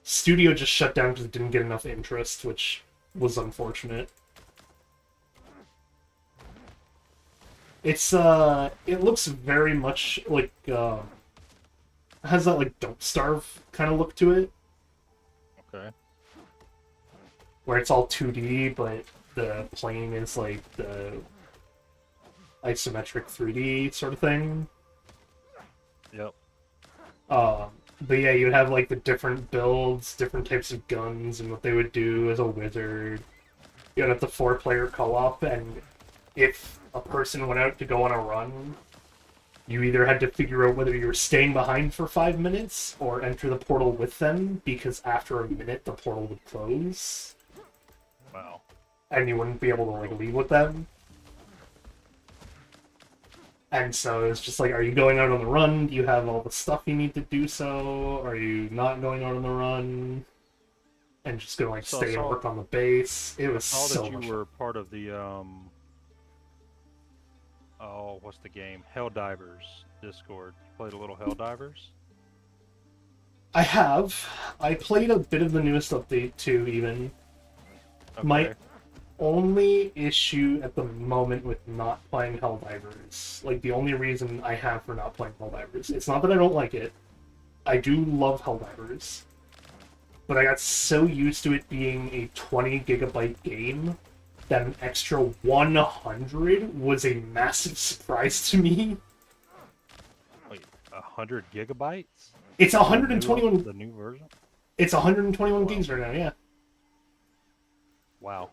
Studio just shut down because it didn't get enough interest, which was unfortunate. It's it looks very much like has that like Don't Starve kind of look to it, Okay. where it's all 2D, but the plane is like the isometric 3D sort of thing. Yep. But yeah, you'd have like the different builds, different types of guns, and what they would do as a wizard. You'd have the 4-player co-op, and if a person went out to go on a run, you either had to figure out whether you were staying behind for 5 minutes or enter the portal with them, because after a minute the portal would close, Wow. and you wouldn't be able to like leave with them. And so it's just like, are you going out on the run? Do you have all the stuff you need to do so? Are you not going out on the run? and just gonna like So I stay and saw- work on the base. It was Saw so that you much were part of the oh, what's the game? Helldivers Discord. You played a little Helldivers? I have. I played a bit of the newest update too, even. Okay. My only issue at the moment with not playing Helldivers, like the only reason I have for not playing Helldivers, it's not that I don't like it. I do love Helldivers. But I got so used to it being a 20 gigabyte game that an extra 100 was a massive surprise to me. Wait, 100 gigabytes? It's The 121. The new version? It's 121 gigs right now. Yeah. Wow.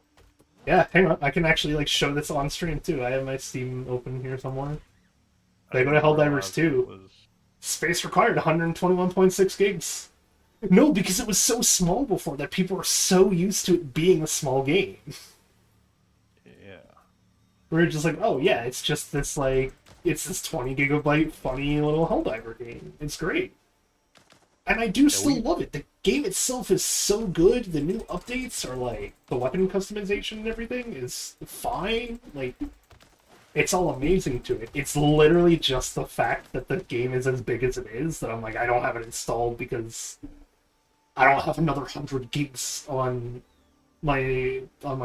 Yeah. Hang on. I can actually like show this on stream too. I have my Steam open here somewhere. They go to didn't Helldivers realize 2. it was- Space required 121.6 gigs. No, because it was so small before that people were so used to it being a small game. Yeah. We're just like, oh yeah, it's just this like, it's this 20 gigabyte funny little Helldiver game. It's great. And I do still love it. The game itself is so good. The new updates are like, the weapon customization and everything is fine. Like, it's all amazing to it. It's literally just the fact that the game is as big as it is that I'm like, I don't have it installed because I don't have another 100 gigs on my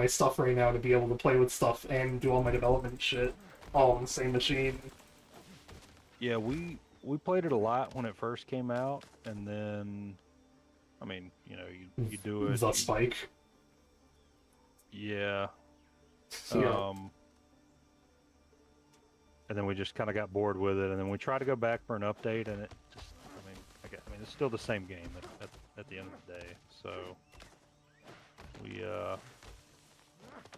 stuff right now to be able to play with stuff and do all my development shit all on the same machine. Yeah, we played it a lot when it first came out, and then, I mean, you know, you do it. The Spike. Yeah. Yeah. And then we just kind of got bored with it, and then we tried to go back for an update, and it just, I mean, it's still the same game at the end of the day. So we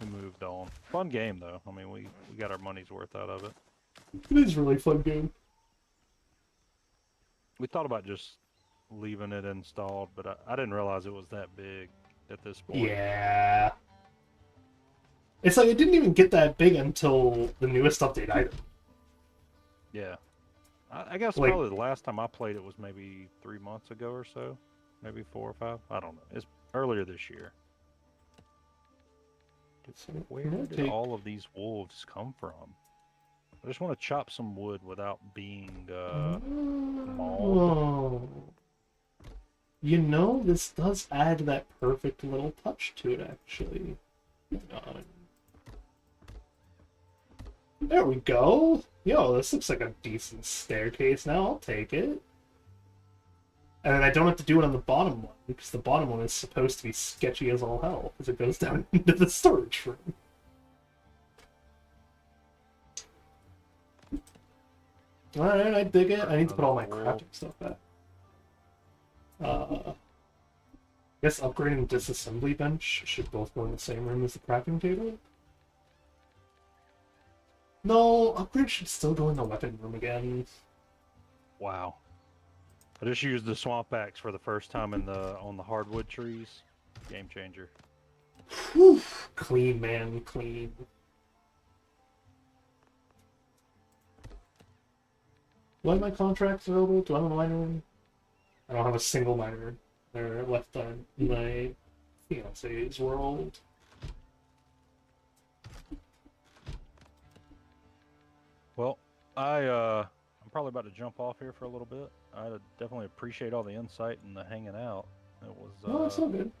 moved on. Fun game though. I mean, we got our money's worth out of it. It is a really fun game. We thought about just leaving it installed, but I didn't realize it was that big at this point. Yeah. It's like it didn't even get that big until the newest update either. Yeah. I guess Like- probably the last time I played it was maybe 3 months ago or so. Maybe 4 or 5. I don't know. It's earlier this year. Where did all of these wolves come from? I just want to chop some wood without being mauled. Oh. You know, this does add that perfect little touch to it, actually. There we go. Yo, this looks like a decent staircase now. I'll take it. And then I don't have to do it on the bottom one, because the bottom one is supposed to be sketchy as all hell, because it goes down into the storage room. Alright, I dig it. I need to put all my crafting stuff back. I guess upgrading the disassembly bench should both go in the same room as the crafting table. No, upgrade should still go in the weapon room again. Wow. I just used the swamp axe for the first time on the hardwood trees. Game changer. Whew. Clean, man, clean. Do I have my contracts available? Do I have a miner? I don't have a single miner. They're left on my fiance's world. Well, I'm probably about to jump off here for a little bit. I definitely appreciate all the insight and the hanging out. It was Oh, that's all good.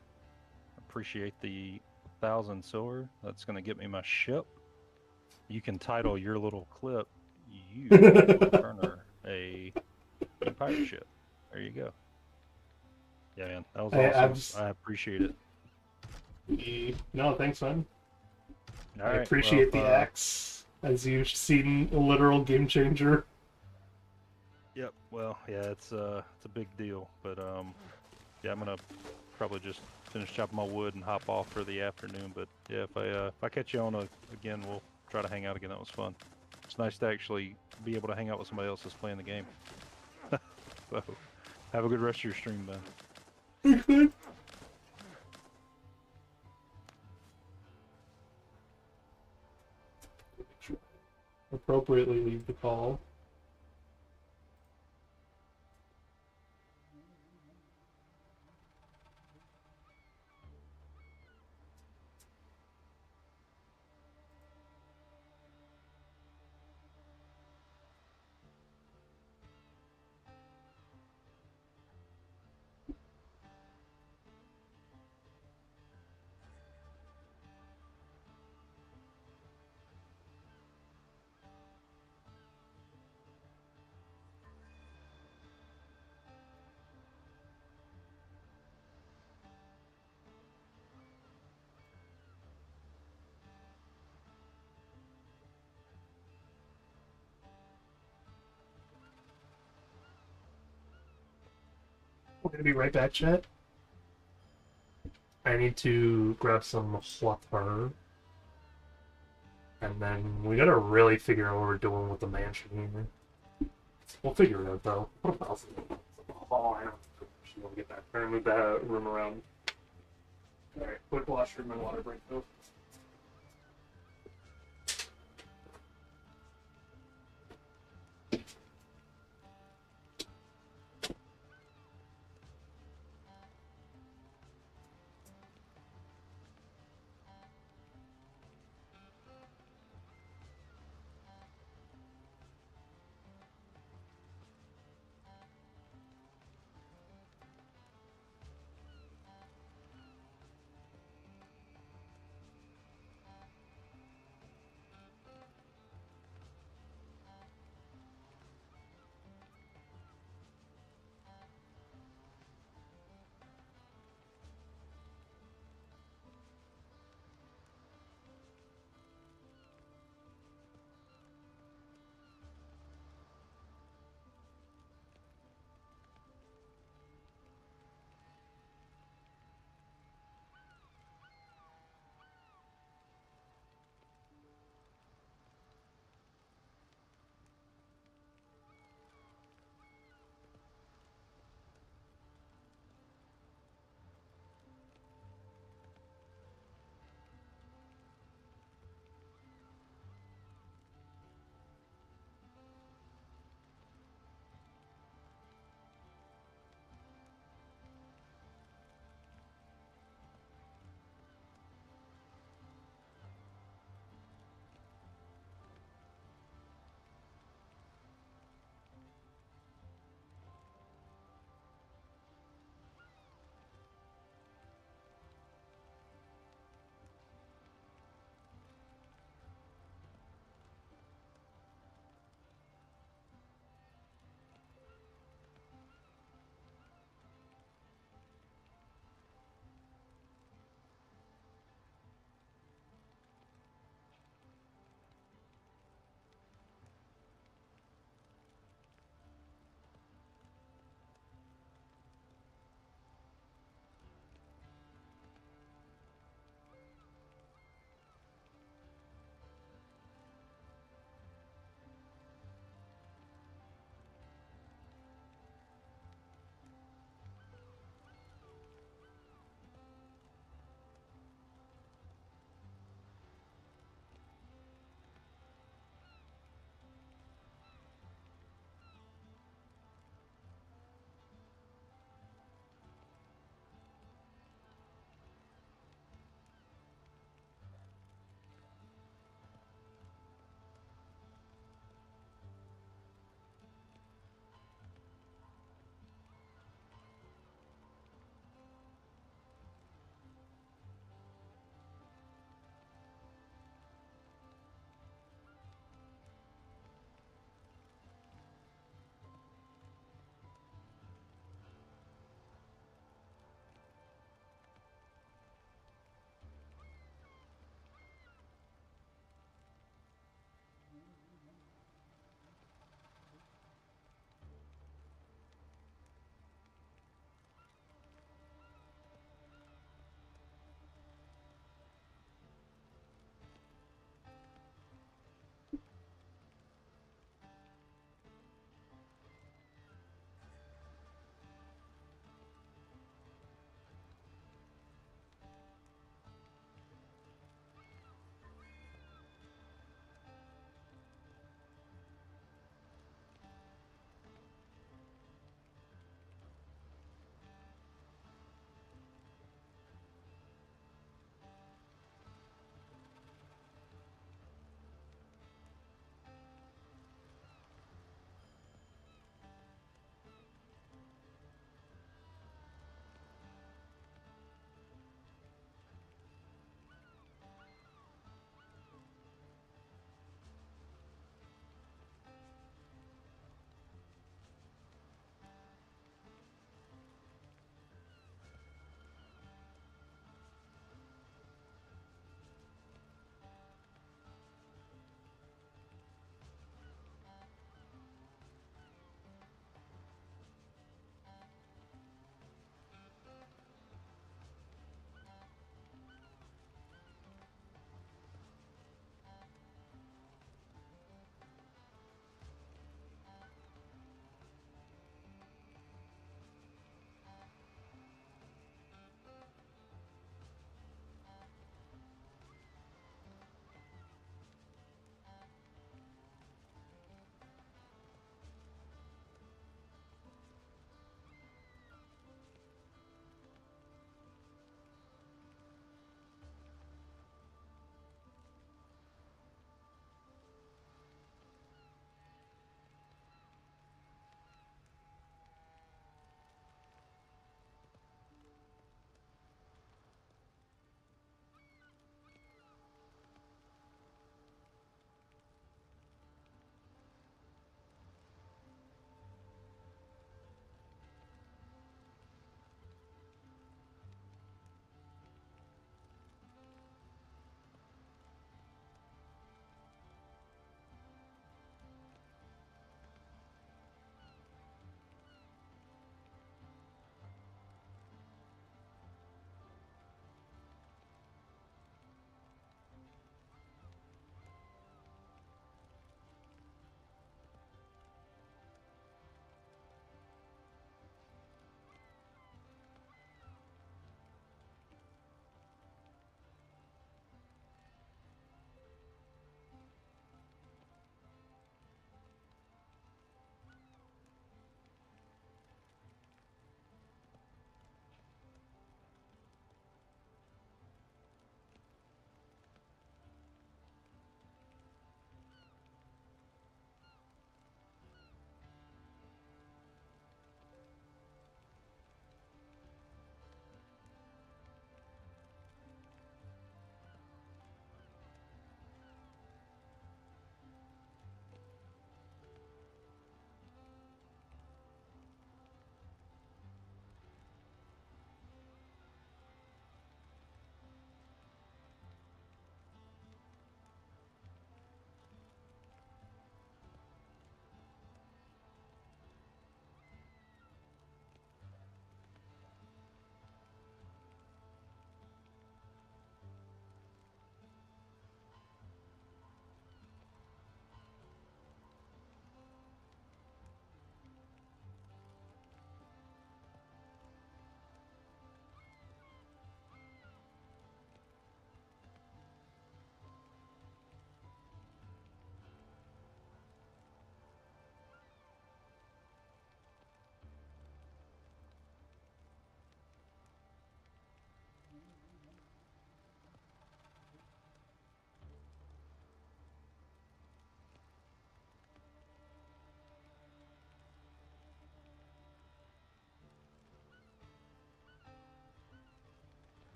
appreciate the 1,000 silver. That's going to get me my ship. You can title your little clip, "You Turner a pirate ship." There you go. Yeah, man, that was awesome. I appreciate it. No, thanks, man. All I right, appreciate well, the axe, as you've seen a literal game changer. Yep. Well, yeah, it's a big deal, but yeah, I'm gonna probably just finish chopping my wood and hop off for the afternoon. But yeah, if I catch you on again, we'll try to hang out again. That was fun. It's nice to actually be able to hang out with somebody else that's playing the game. So, have a good rest of your stream, man. Thanks, man. Appropriately leave the call. gonna be right back, chat. I need to grab some water. And then we gotta really figure out what we're doing with the mansion here. We'll figure it out, though. What else? Oh, I don't know. Get back. We're gonna move that room around. Alright, quick washroom and water break, though.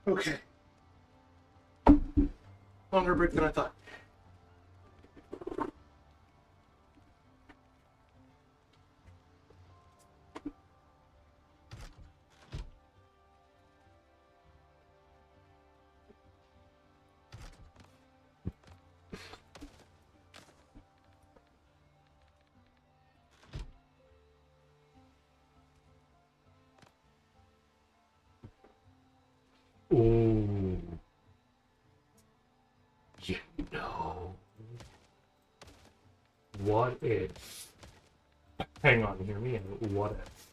Okay. Longer break than I thought. Ooh. You know. What if? Hang on, hear me out. What if?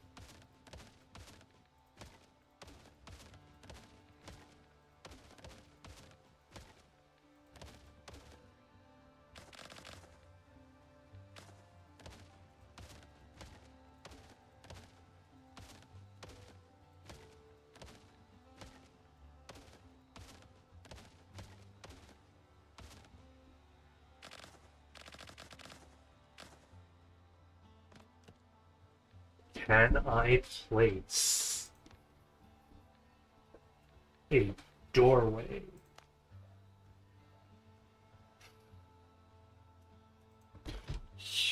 Can I place a doorway?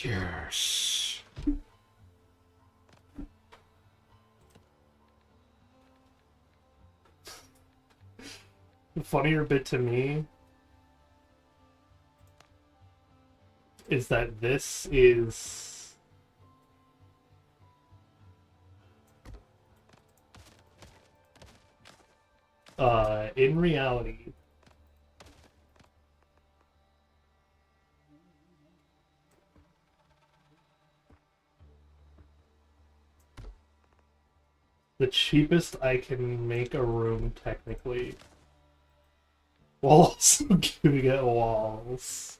Yes. The funnier bit to me is that this is in reality the cheapest I can make a room technically while also giving it walls.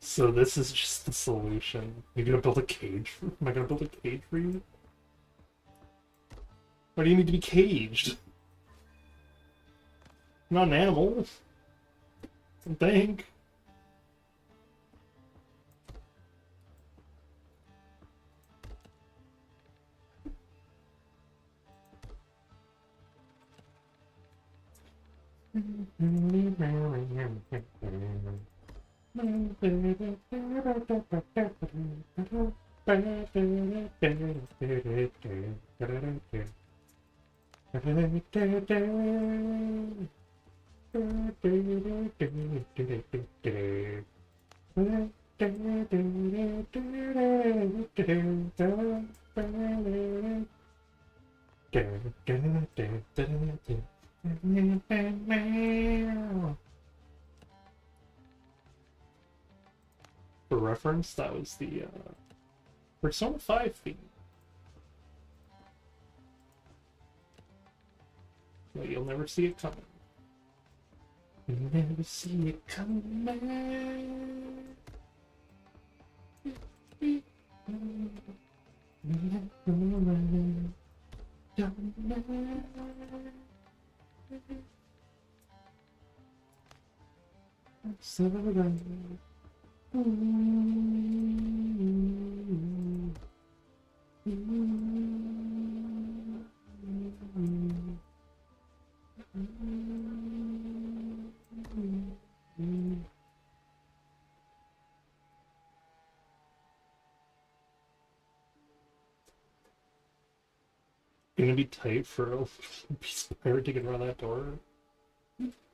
So this is just the solution. You're gonna build a cage? Am I gonna build a cage for you? Why do you need to be caged? I'm not an animal. I think. For reference, that was the Persona 5 theme. But you'll never see it coming. You'll never see it coming. Gonna be tight for a piece of pirate to get around that door.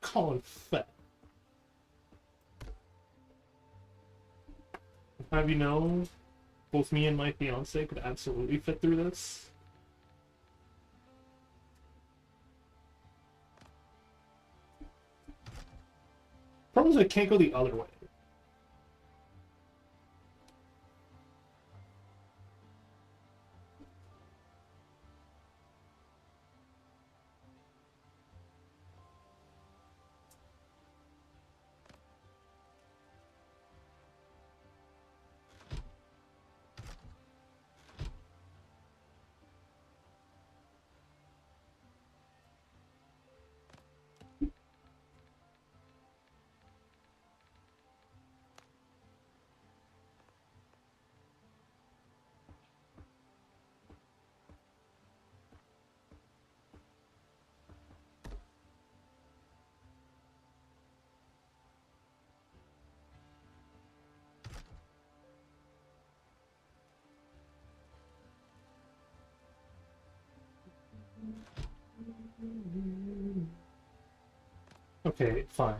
Colin fat. Have you know, both me and my fiance could absolutely fit through this. Problem is I can't go the other way. Okay, fine.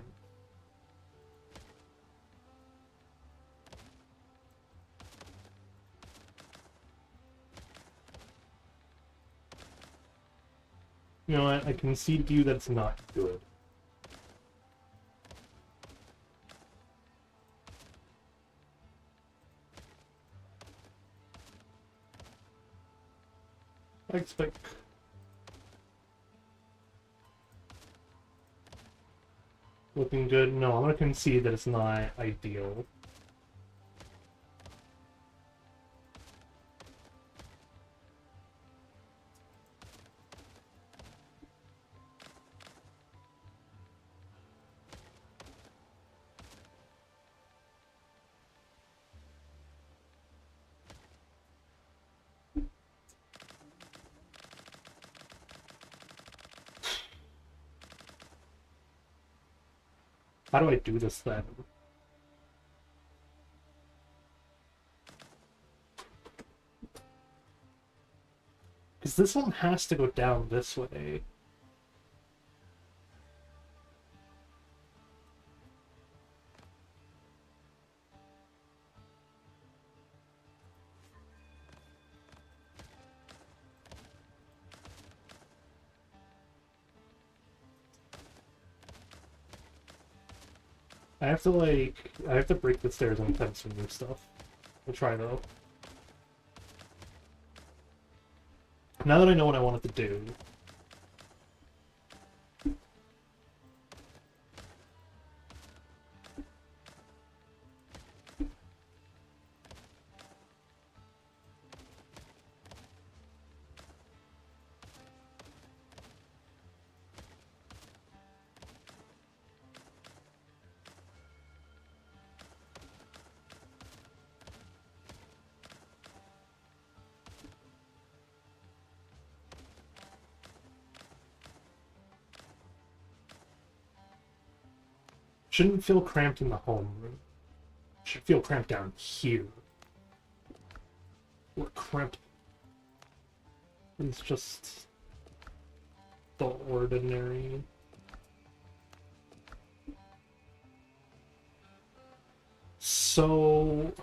You know what? I concede to you that it's not good. I expect. Looking good? No, I'm gonna concede that it's not ideal. How do I do this then? Because this one has to go down this way. I have to break the stairs and attempt some new stuff. We'll try though. Now that I know what I want it to do, shouldn't feel cramped in the home room. Should feel cramped down here. Or cramped. It's just the ordinary. So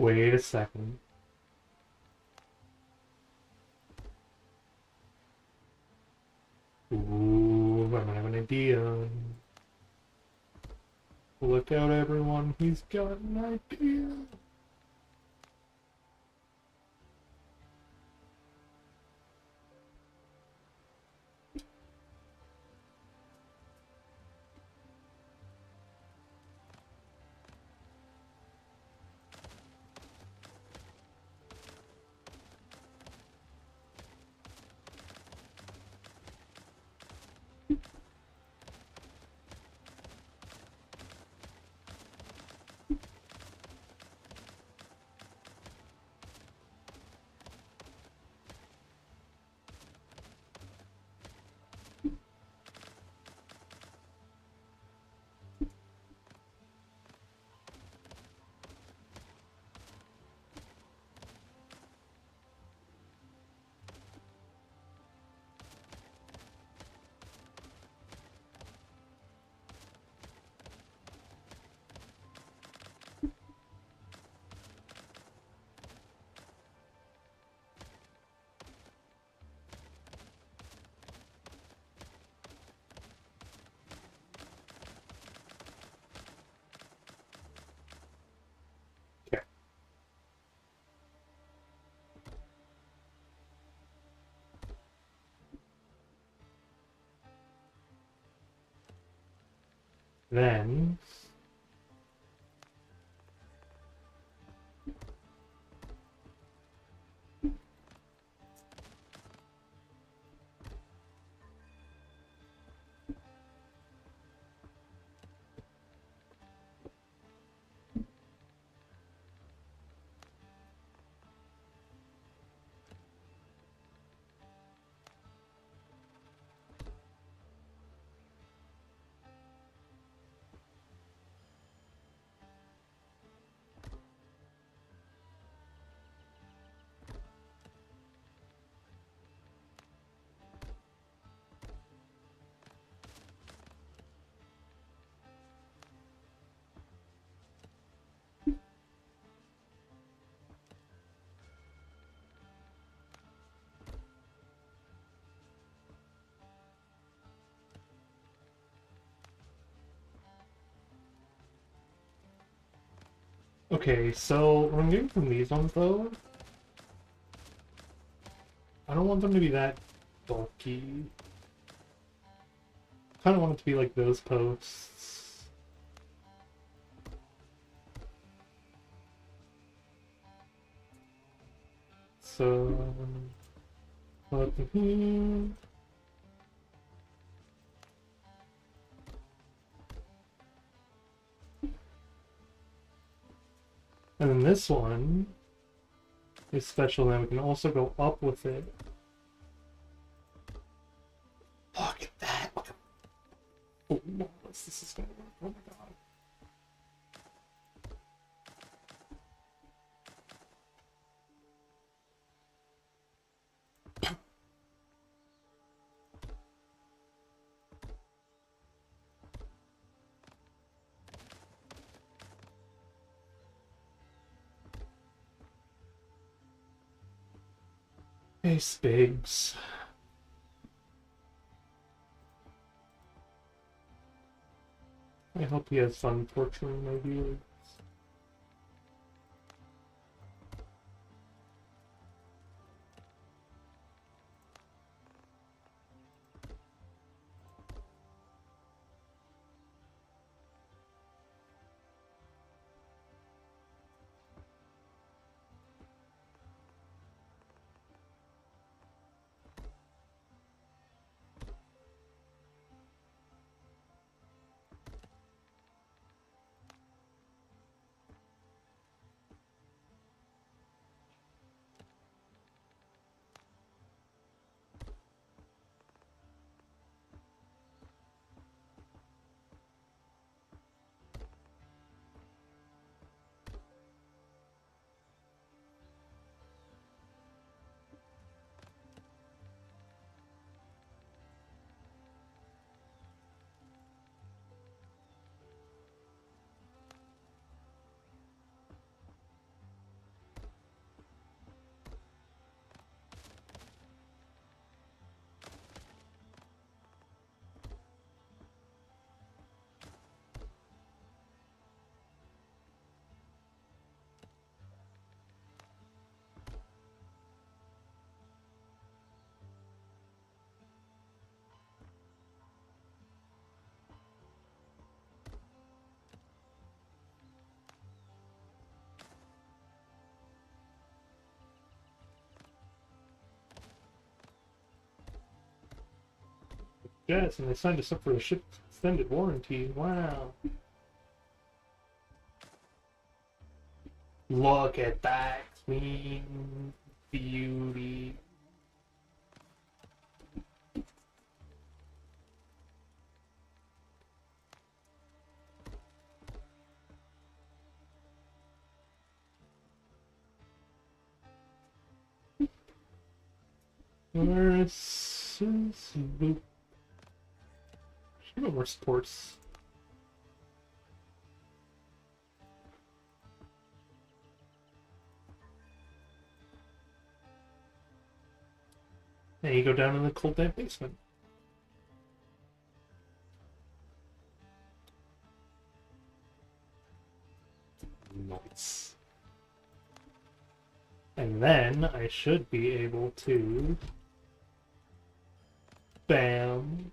wait a second. Ooh, I might have an idea. Look out, everyone. He's got an idea. Then okay, so what I'm getting from these ones though, I don't want them to be that bulky. Kind of want it to be like those posts. So, let me here. And then this one is special, and we can also go up with it. Look at that! Look at oh, no, this is gonna work. Oh my god. Hey, Spigs. I hope he has fun torturing my viewers. Yes, and they signed us up for a ship's extended warranty. Wow. Look at that clean beauty. Boop. Should have more supports. Now you go down in the cold damp basement. Nice. And then I should be able to bam.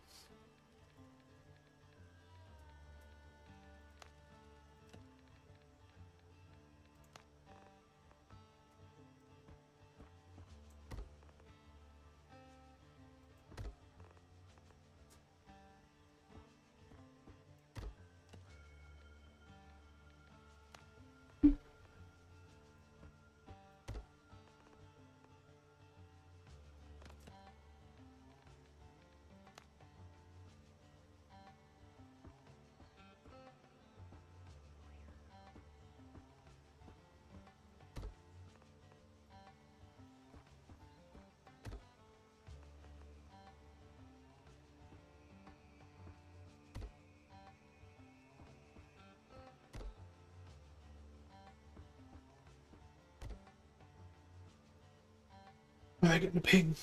I getting a ping?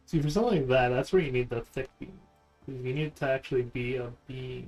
See, for something like that, that's where you need the thick beam. Because you need it to actually be a beam.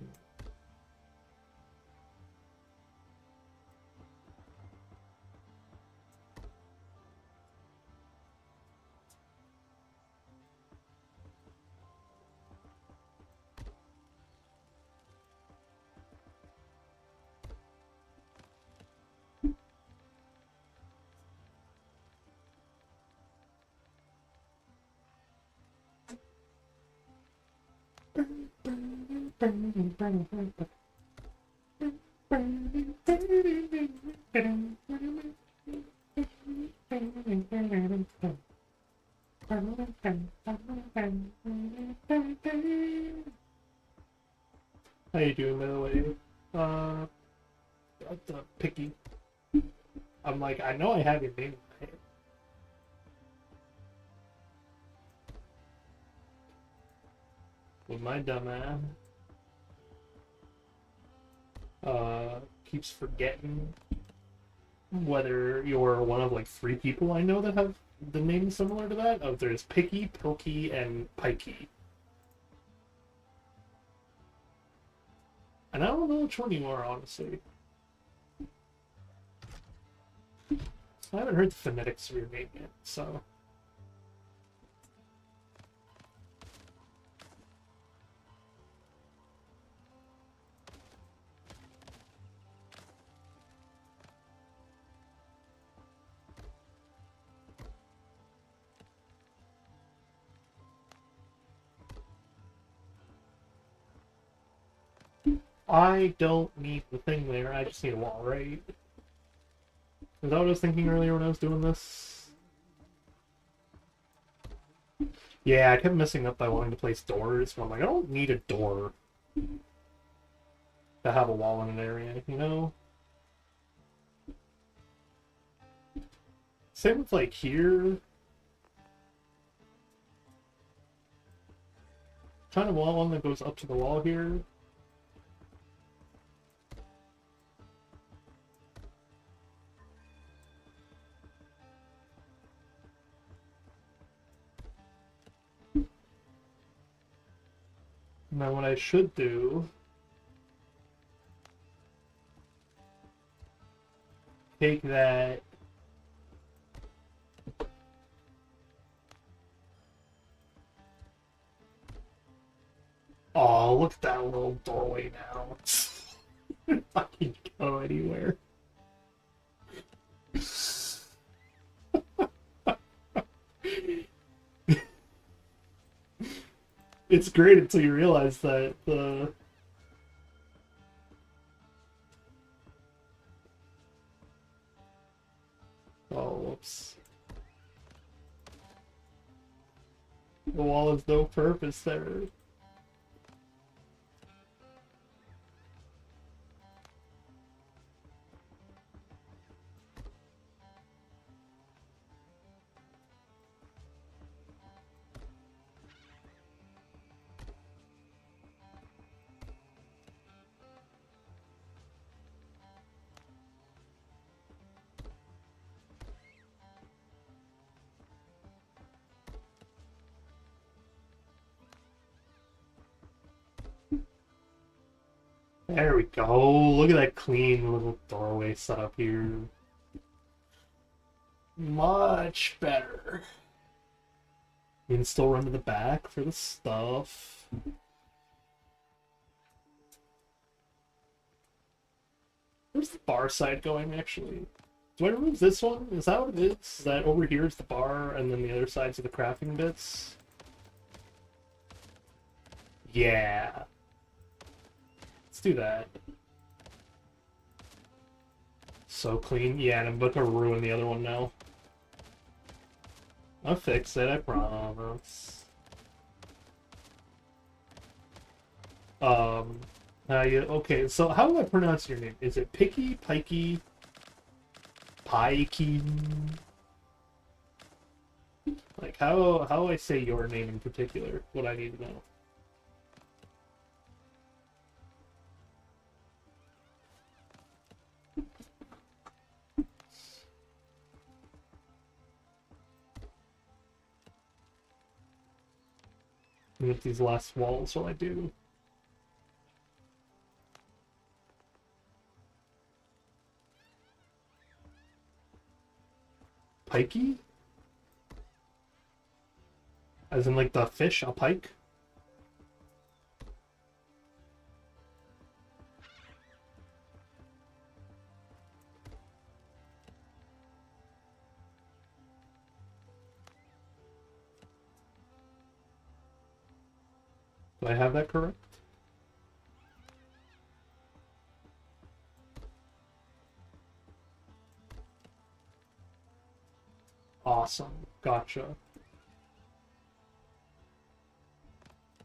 How you doing, by the way? Picky. I'm like, I know I have your name. Well, my dumb ass keeps forgetting whether you're one of like 3 people I know that have the name similar to that. Oh, there's Picky, Pilky, and Pikey. And I don't know which one you are, honestly. I haven't heard the phonetics of your name yet, so... I don't need the thing there, I just need a wall, right? Is that what I was thinking earlier when I was doing this? Yeah, I kept messing up by wanting to place doors, but I'm like, I don't need a door to have a wall in an area, you know? Same with, like, here. Trying to wall one that goes up to the wall here. Now what I should do... take that... Oh, look at that little doorway now. I can go anywhere. It's great until you realize that the... Oh, whoops. The wall has no purpose there. There we go. Look at that clean little doorway set up here. Much better. You can still run to the back for the stuff. Where's the bar side going, actually? Do I remove this one? Is that what it is? Is that over here is the bar, and then the other sides are the crafting bits? Yeah. Let's do that. So clean. Yeah, and I'm about to ruin the other one now. I'll fix it, I promise. Okay, so how do I pronounce your name? Is it Picky, Pikey, Pikey? Like, how I say your name in particular? What I need to know. With these last walls while I do. Pikey? As in like the fish, a pike? Do I have that correct? Awesome. Gotcha.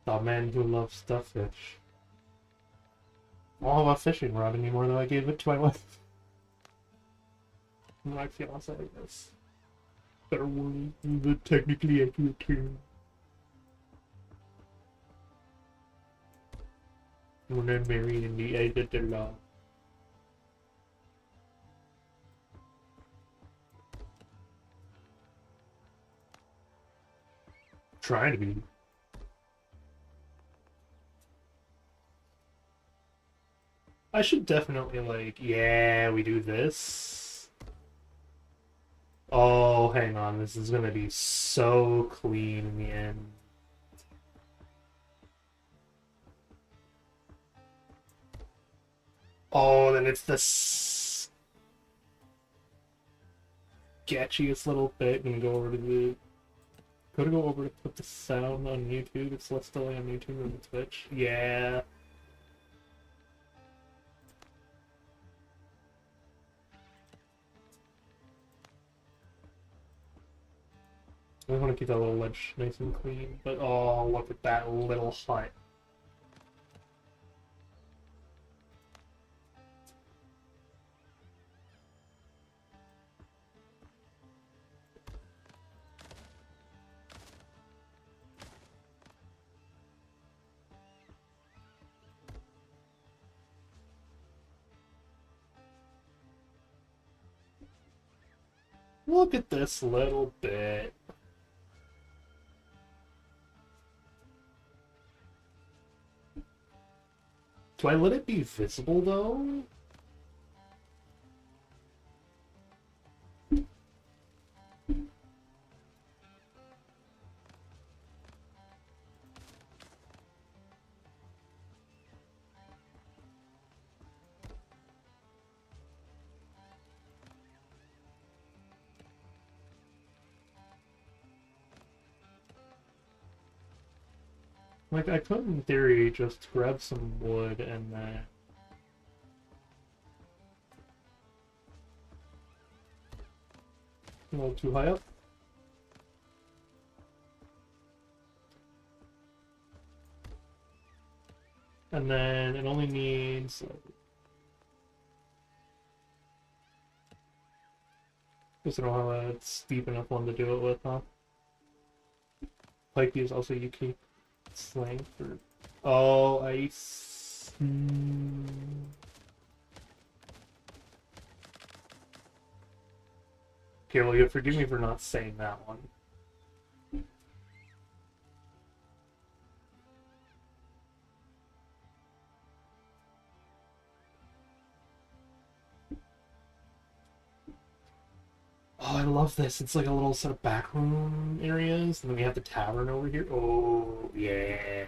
The man who loves the fish. I don't have a fishing rod anymore though, I gave it to my wife. My fiance, I guess. Better word, the technically accurate term. When I'm married in the age of the law. Trying to be. I should definitely, like, yeah, we do this. Oh, hang on, this is gonna be so clean in the end. Oh, then it's the sketchiest little bit. I'm gonna go over to the... Gotta go over to put the sound on YouTube. It's less delay on YouTube than Twitch. Yeah. I want to keep that little ledge nice and clean, but oh, look at that little hut. Look at this little bit. Do I let it be visible, though? Like, I could, in theory, just grab some wood and then... A little too high up. And then it only needs... Guess I don't have a steep enough one to do it with, huh? Pike is also UK slang for... Oh, ice... Okay, well, you'll forgive me for not saying that one. Oh, I love this. It's like a little set of back room areas, and then we have the tavern over here. Oh, yeah.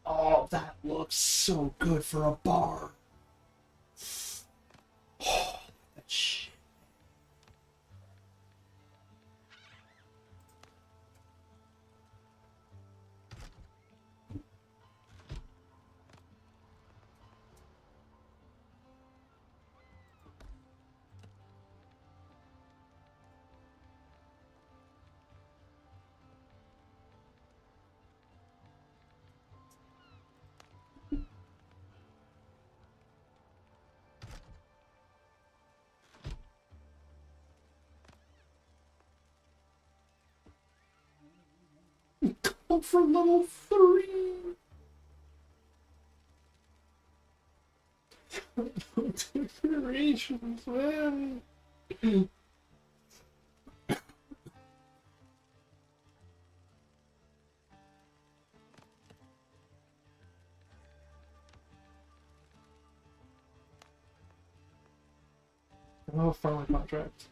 Oh, that looks so good for a bar. Oh, that shit. Go for level 3. Decorations, man. Oh, farmer contract.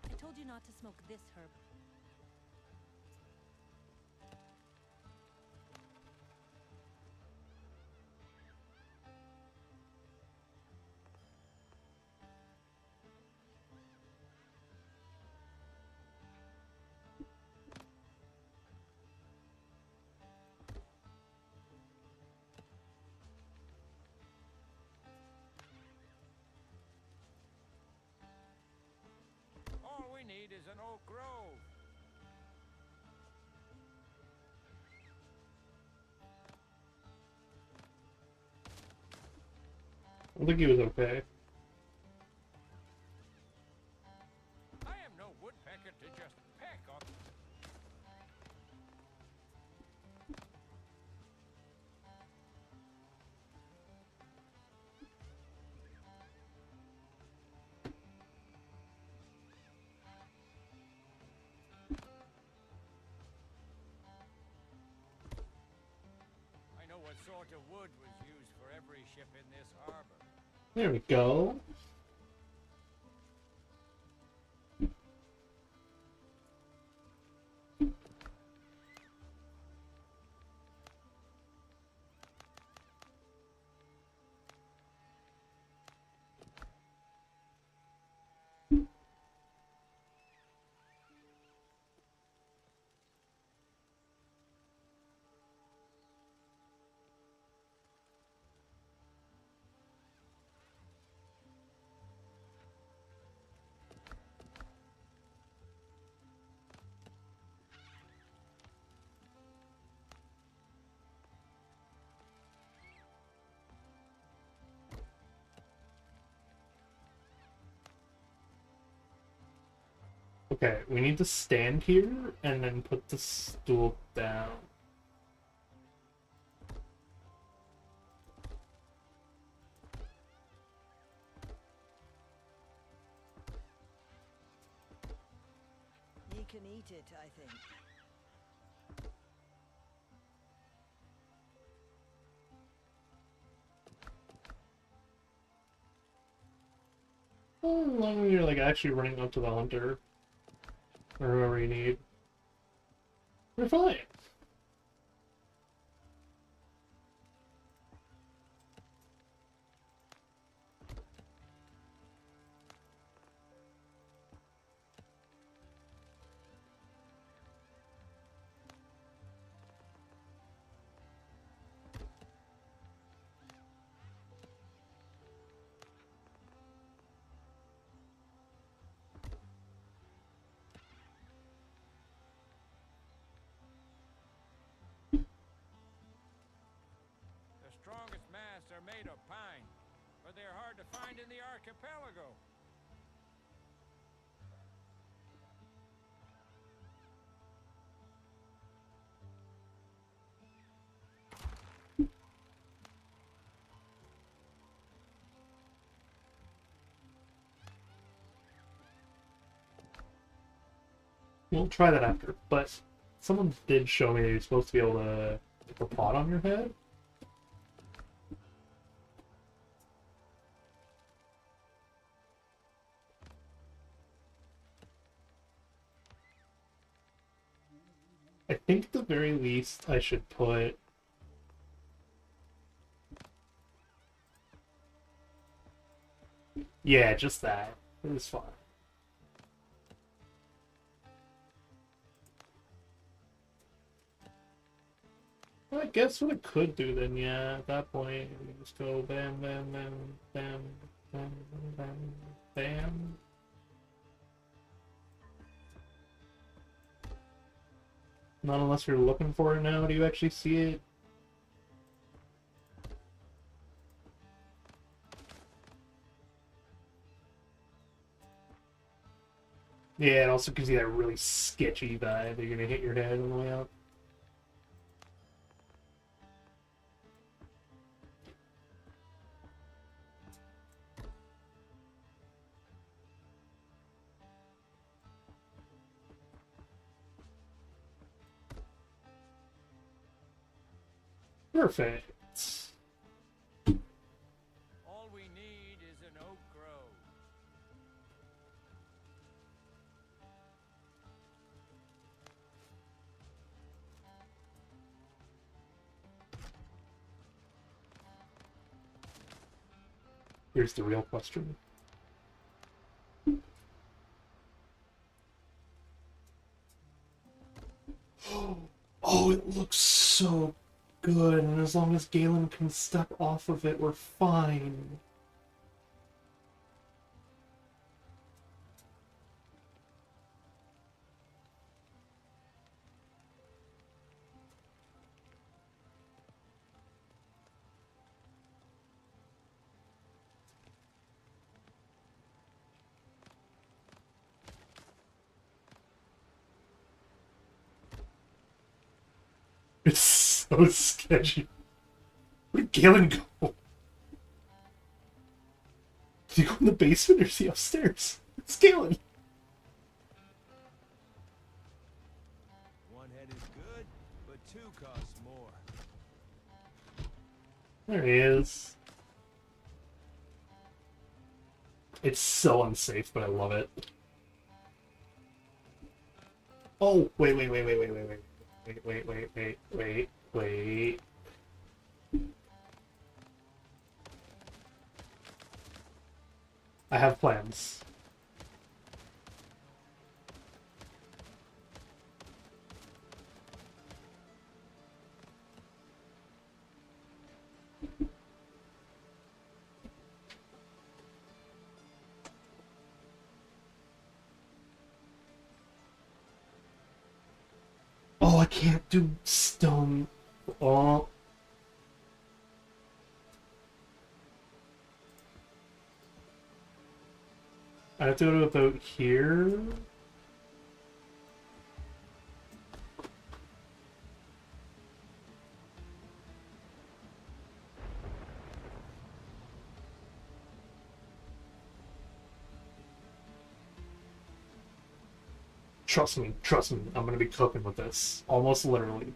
I told you not to smoke this herb. All we need is an oak grove. I think he was okay. I am no woodpecker to just peck on. I know what sort of wood was used for every ship in this harbor. There we go. Okay, we need to stand here and then put the stool down. You can eat it, I think. Oh, as long as you're like actually running up to the hunter or whoever you need, we're fine. The strongest masts are made of pine, but they're hard to find in the archipelago. We'll try that after. But someone did show me that you're supposed to be able to put a pot on your head. I think at the very least I should put... Yeah, just that. It was fine. Well, I guess what it could do then, yeah, at that point, we just go bam, bam, bam, bam, bam, bam, bam. Not unless you're looking for it now. Do you actually see it? Yeah, it also gives you that really sketchy vibe that you're gonna hit your head on the way out. Perfect. All we need is an oak grove. Here's the real question. Oh, it looks so good, and as long as Galen can step off of it, we're fine. It's so sketchy. Where did Galen go? Did he go in the basement or is he upstairs? It's Galen. One head is good, but two costs more. There he is. It's so unsafe, but I love it. Oh, wait. Wait. I have plans. Oh, I can't do stone. Oh. I have to go to about here. Trust me, I'm gonna be cooking with this. Almost literally.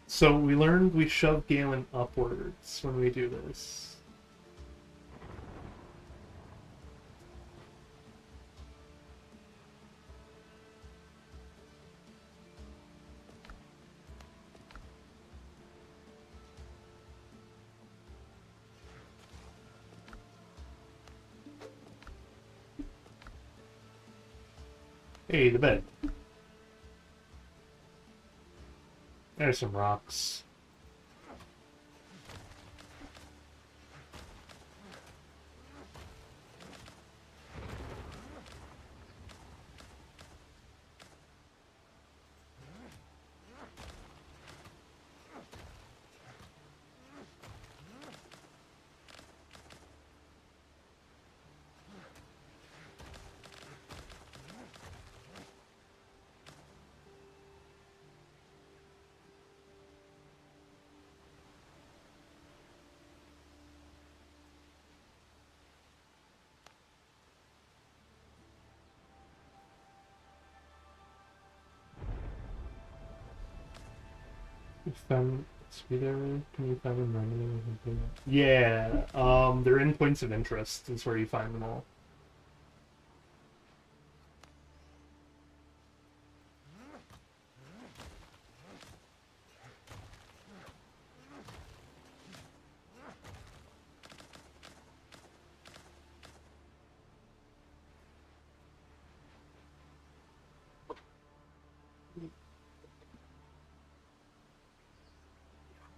So we learned we shove Galen upwards when we do this. Hey, the bed. There's some rocks. You found Seaweaver? Can you find them randomly? Yeah, they're in points of interest is where you find them all.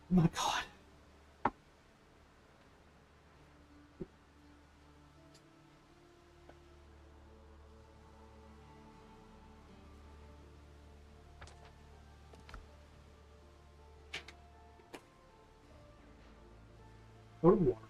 Oh my god. Go to water.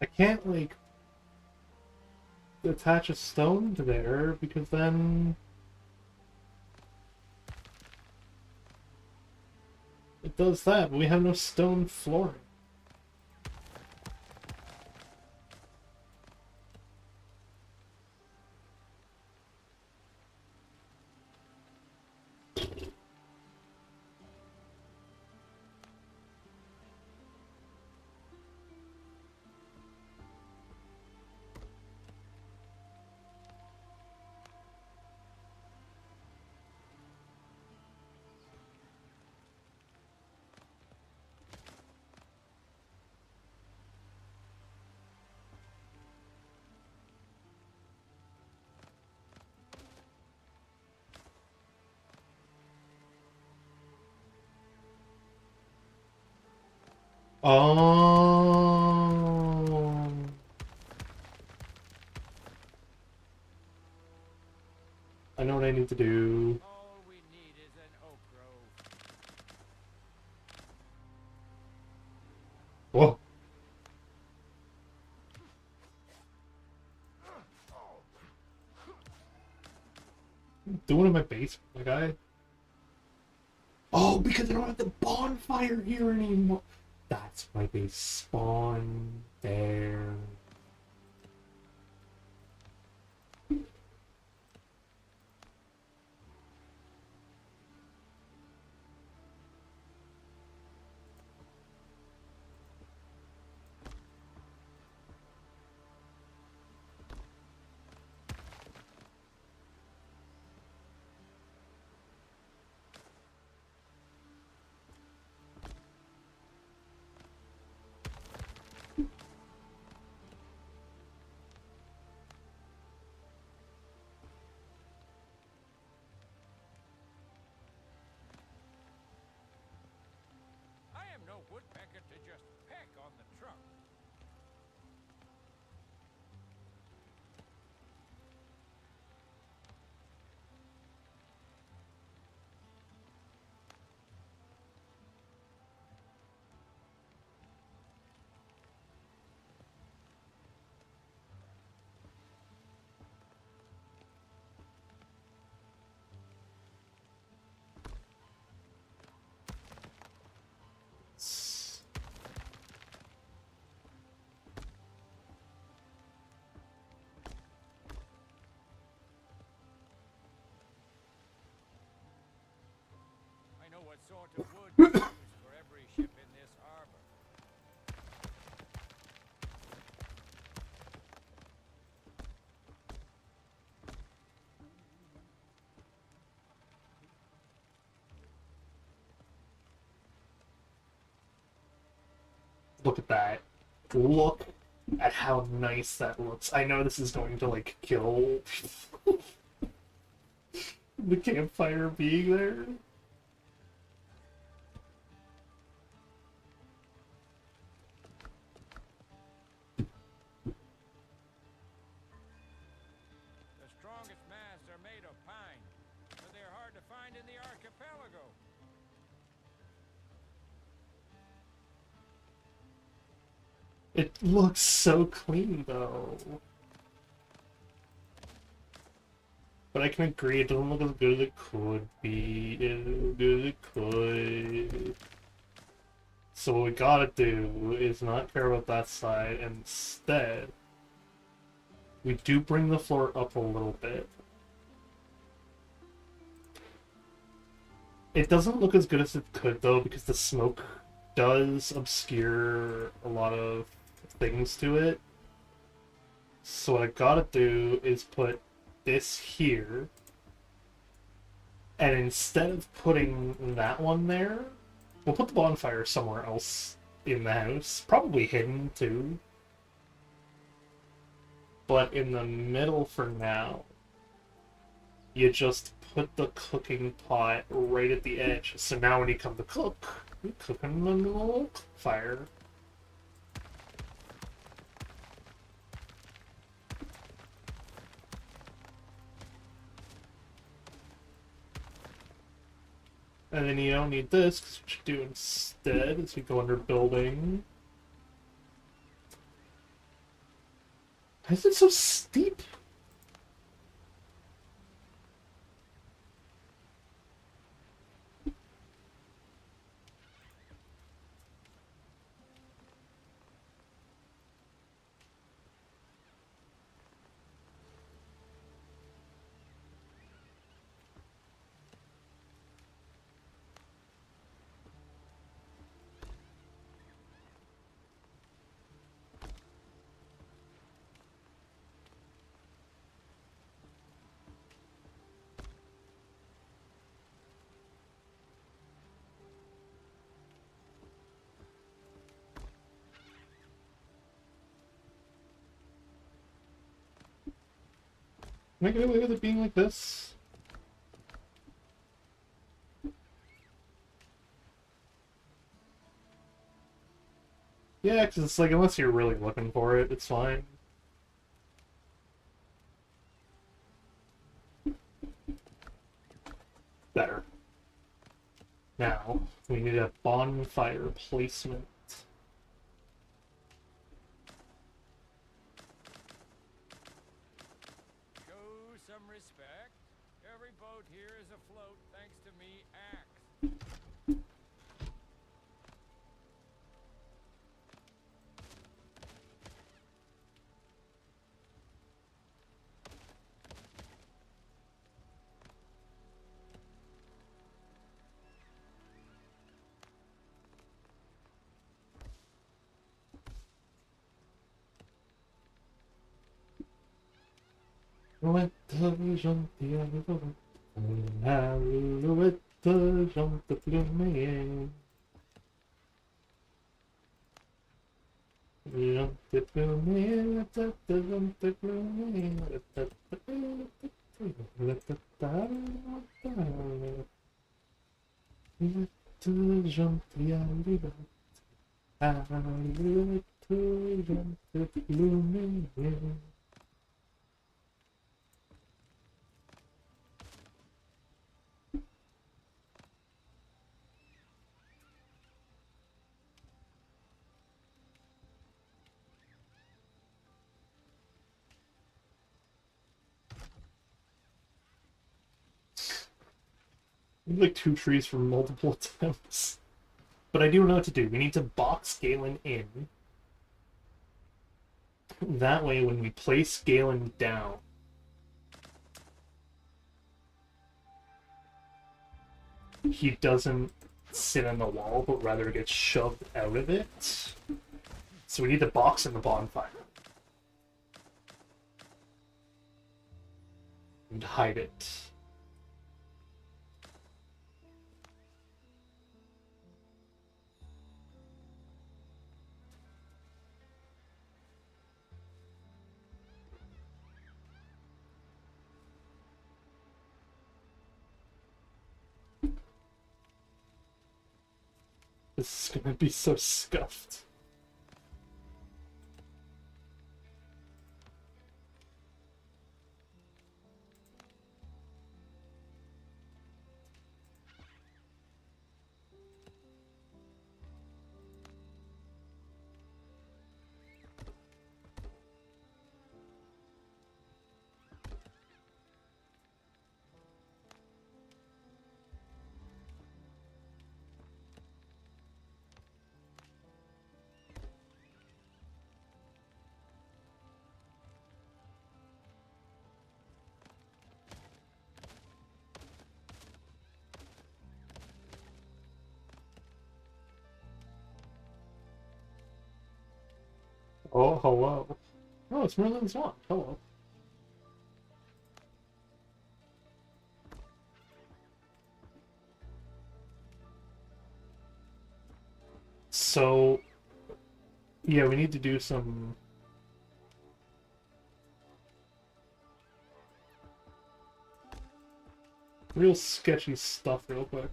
I can't, like, attach a stone to there because then it does that, but we have no stone flooring. Oh. I know what I need to do. All we need is an oak grove. Whoa. Doing in my basement, my guy. Oh, because I don't have the bonfire here anymore. That's why they spawn there. sort of wood we use for every ship in this harbor. Look at that. Look at how nice that looks. I know this is going to, like, kill the campfire being there. The strongest masts are made of pine, but they're hard to find in the archipelago. It looks so clean, though. But I can agree, it doesn't look as good as it could be. It doesn't look as good as it could. So what we gotta do is not care about that side, and instead, we do bring the floor up a little bit. It doesn't look as good as it could, though, because the smoke does obscure a lot of things to it. So what I gotta do is put this here, and instead of putting that one there, we'll put the bonfire somewhere else in the house, probably hidden too. But in the middle for now, you just put the cooking pot right at the edge. So now when you come to cook, you cook on the little fire. And then you don't need this, because what you do instead is we go under building. Why is it so steep? Can I get away with it being like this? Yeah, because it's like, unless you're really looking for it, it's fine. Better. Now, we need a bonfire placement. Show some respect. Every boat here is afloat thanks to me, Axe. Alouette gentille, alouette gentille plumée. Gentille plumée, gentille plumée. Alouette gentille, alouette gentille plumée. Like 2 trees from multiple attempts. But I do know what to do. We need to box Galen in. That way, when we place Galen down, he doesn't sit on the wall, but rather get shoved out of it. So we need the box in the bonfire. And hide it. This is gonna be so scuffed. Oh, hello. Oh, it's Merlin's Wand. Hello. So, yeah, we need to do some... real sketchy stuff real quick.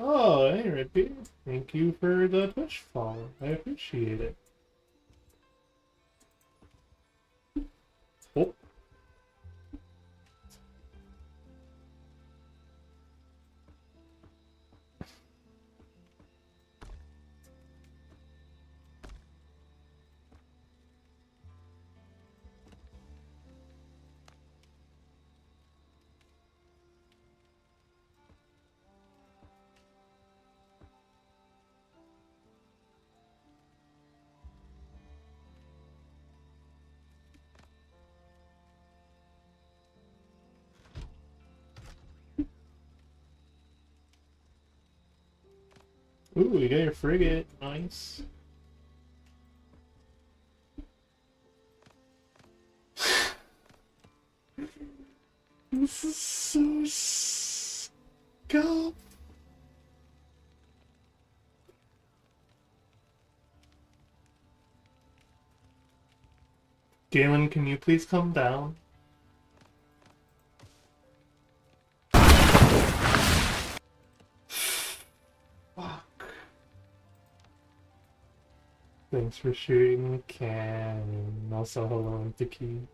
Oh, hey, Redbeard. Thank you for the Twitch follow. I appreciate it. Oh. Ooh, you got your frigate. Nice. This is so scuffed. Galen, can you please come down? Fuck. Thanks for shooting, Can. Also, hello, Dickie.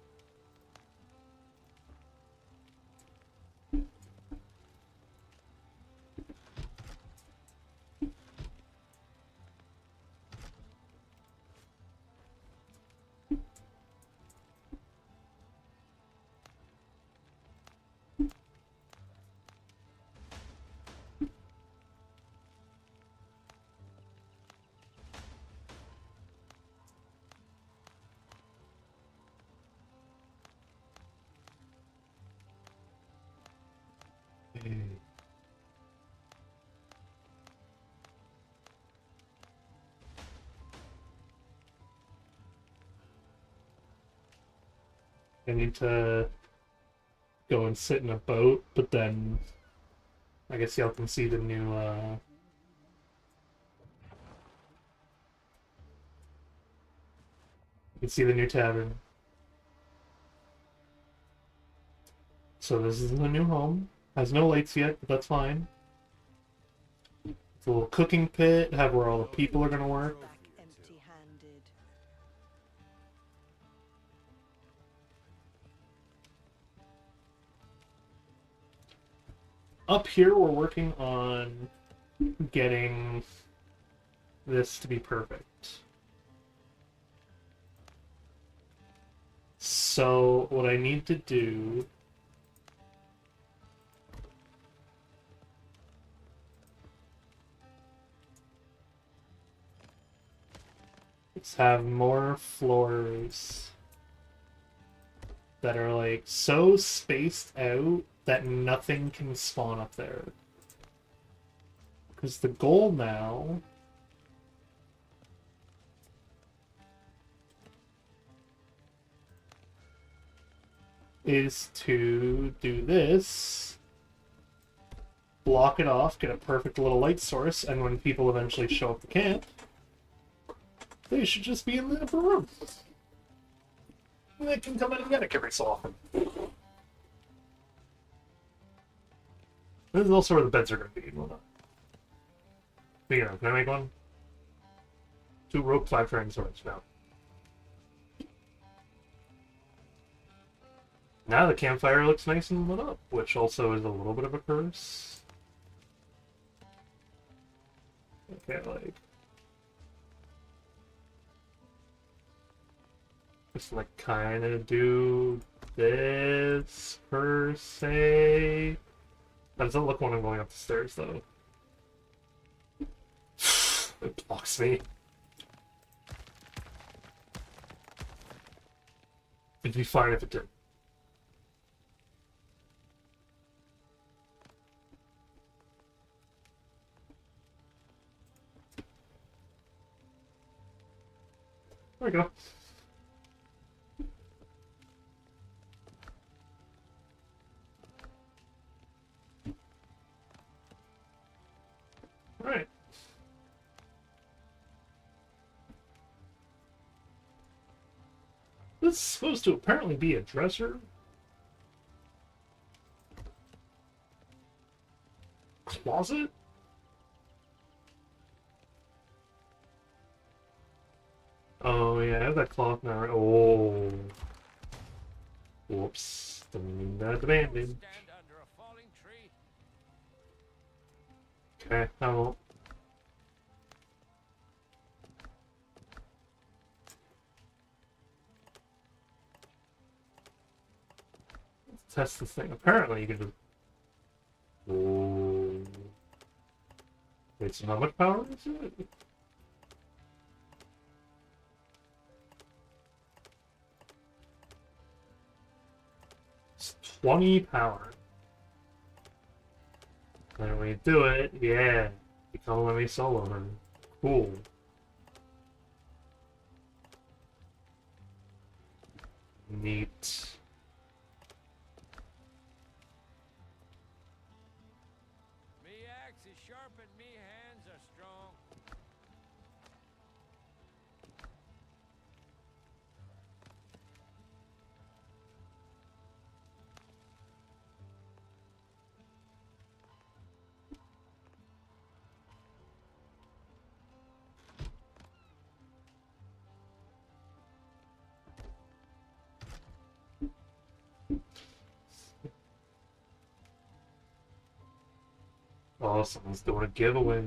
I need to go and sit in a boat, but then I guess y'all can see the new, you can see the new tavern. So this is the new home. Has no lights yet, but that's fine. It's a little cooking pit, have where all the people are gonna work. Back empty-handed. Up here, we're working on getting this to be perfect. So what I need to do is have more floors that are like so spaced out that nothing can spawn up there. Because the goal now is to do this, block it off, get a perfect little light source, and when people eventually show up to camp, they should just be in the upper room. And they can come in and get it every so often. This is also where the beds are going to be and whatnot. Speaking of, can I make one? 2 rope, 5 throwing swords now. Now the campfire looks nice and lit up, which also is a little bit of a curse. Okay, like... just like kind of do this per se. That doesn't look when I'm going up the stairs though. It blocks me. It'd be fine if it did. There we go. Alright. This is supposed to apparently be a dresser. Closet? Oh yeah, I have that cloth now. Oh. Whoops. Didn't mean that abandoned. Stand under a falling tree. Okay, I won't. Let's test this thing. Apparently you can just... Oh. Wait, so how much power is it? It's 20 power. And when you do it, yeah, you come let me solo her. Cool. Neat. Me axe is sharp and me hands are strong. Oh, someone's doing a giveaway.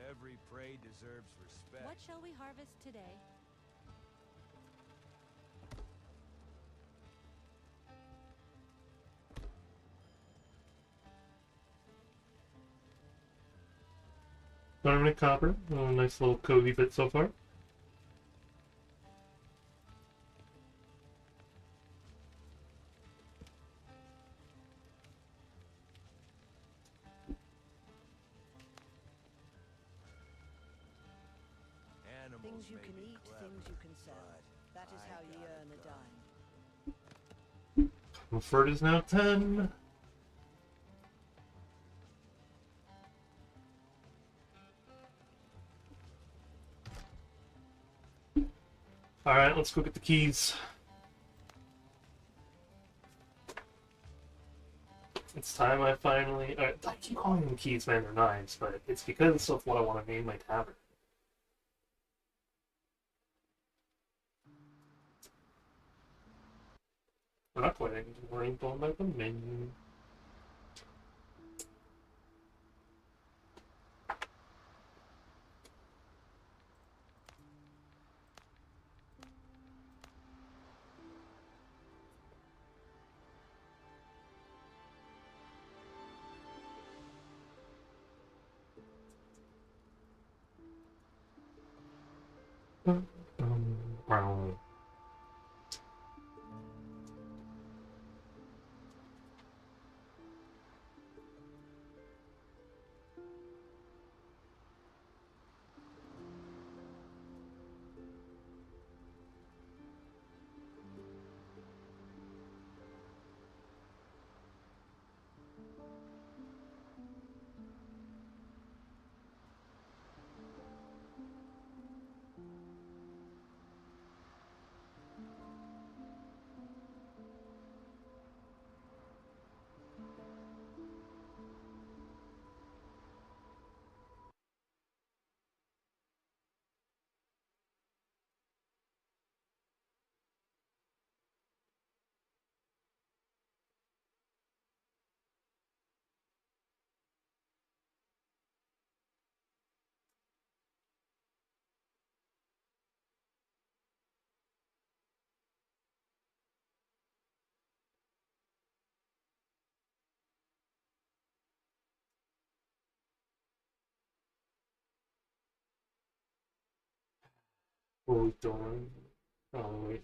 Every prey deserves respect. What shall we harvest today? Don't have any copper. Oh, nice little cozy bit so far. Animals Things you may can be eat, clever, things you can sell. but That is I how you got earn a gun. dime. Comfort is now 10. Alright, let's go get the keys. It's time I finally. I keep calling them keys, man. They're knives, but it's because of what I want to name my tavern. We're not quitting. We're going by the menu. Brown. What are we doing? Oh, wait.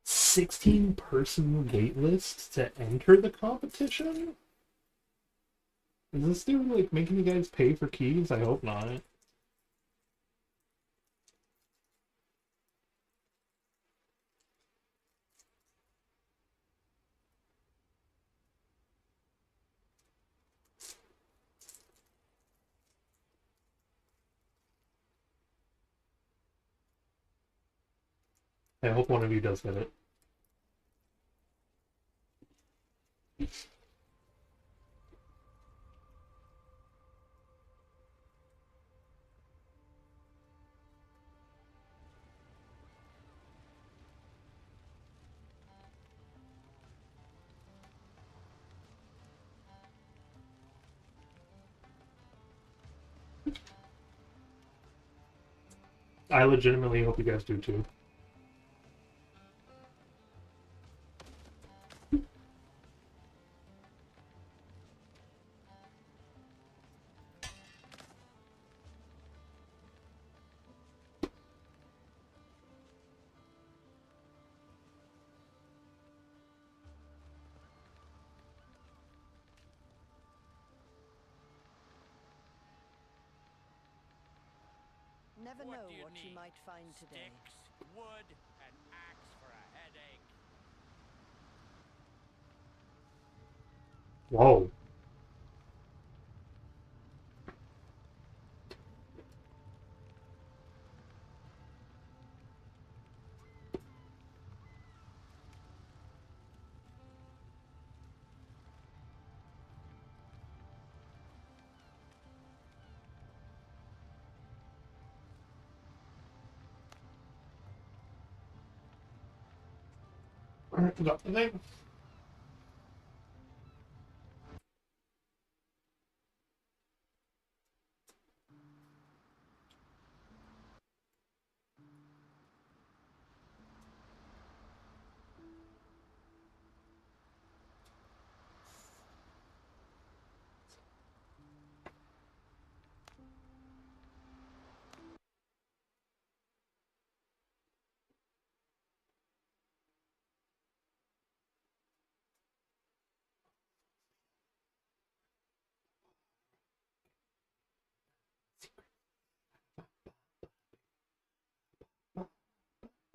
$16-person waitlist to enter the competition? Is this dude like making you guys pay for keys? I hope not. I hope one of you does get it. I legitimately hope you guys do too. Never What know do you what you need? might find today. Sticks, wood, an axe for a headache. Whoa. Alright, we got the thing.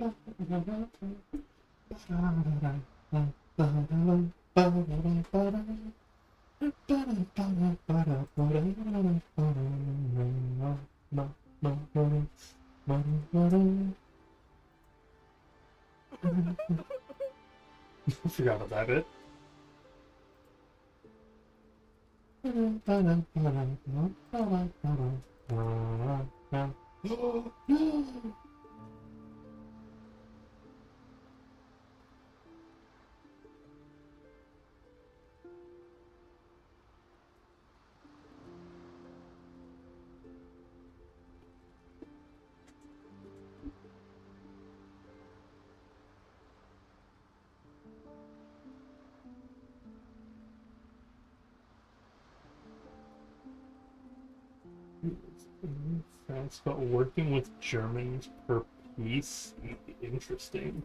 I forgot about that bit. No! France, but working with Germans per piece? Interesting.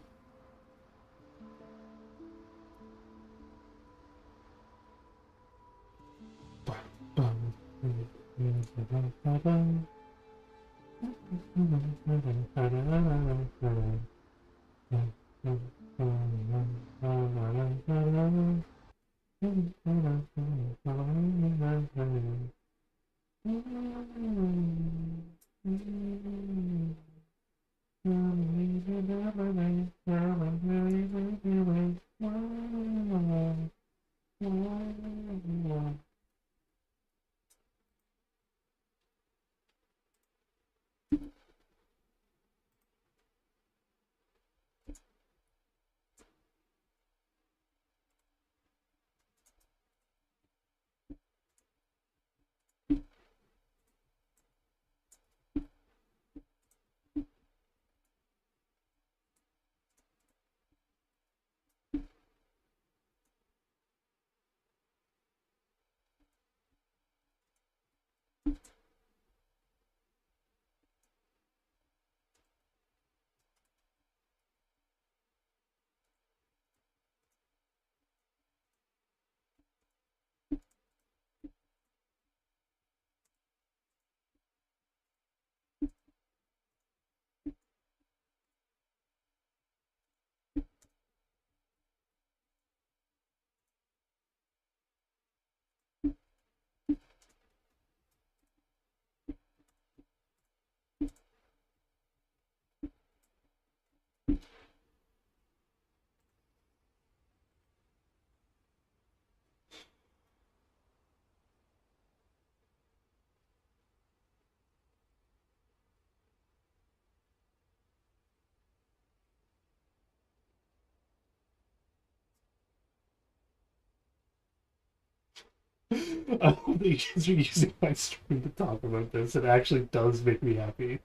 I hope that you guys are using my stream to talk about this. It actually does make me happy.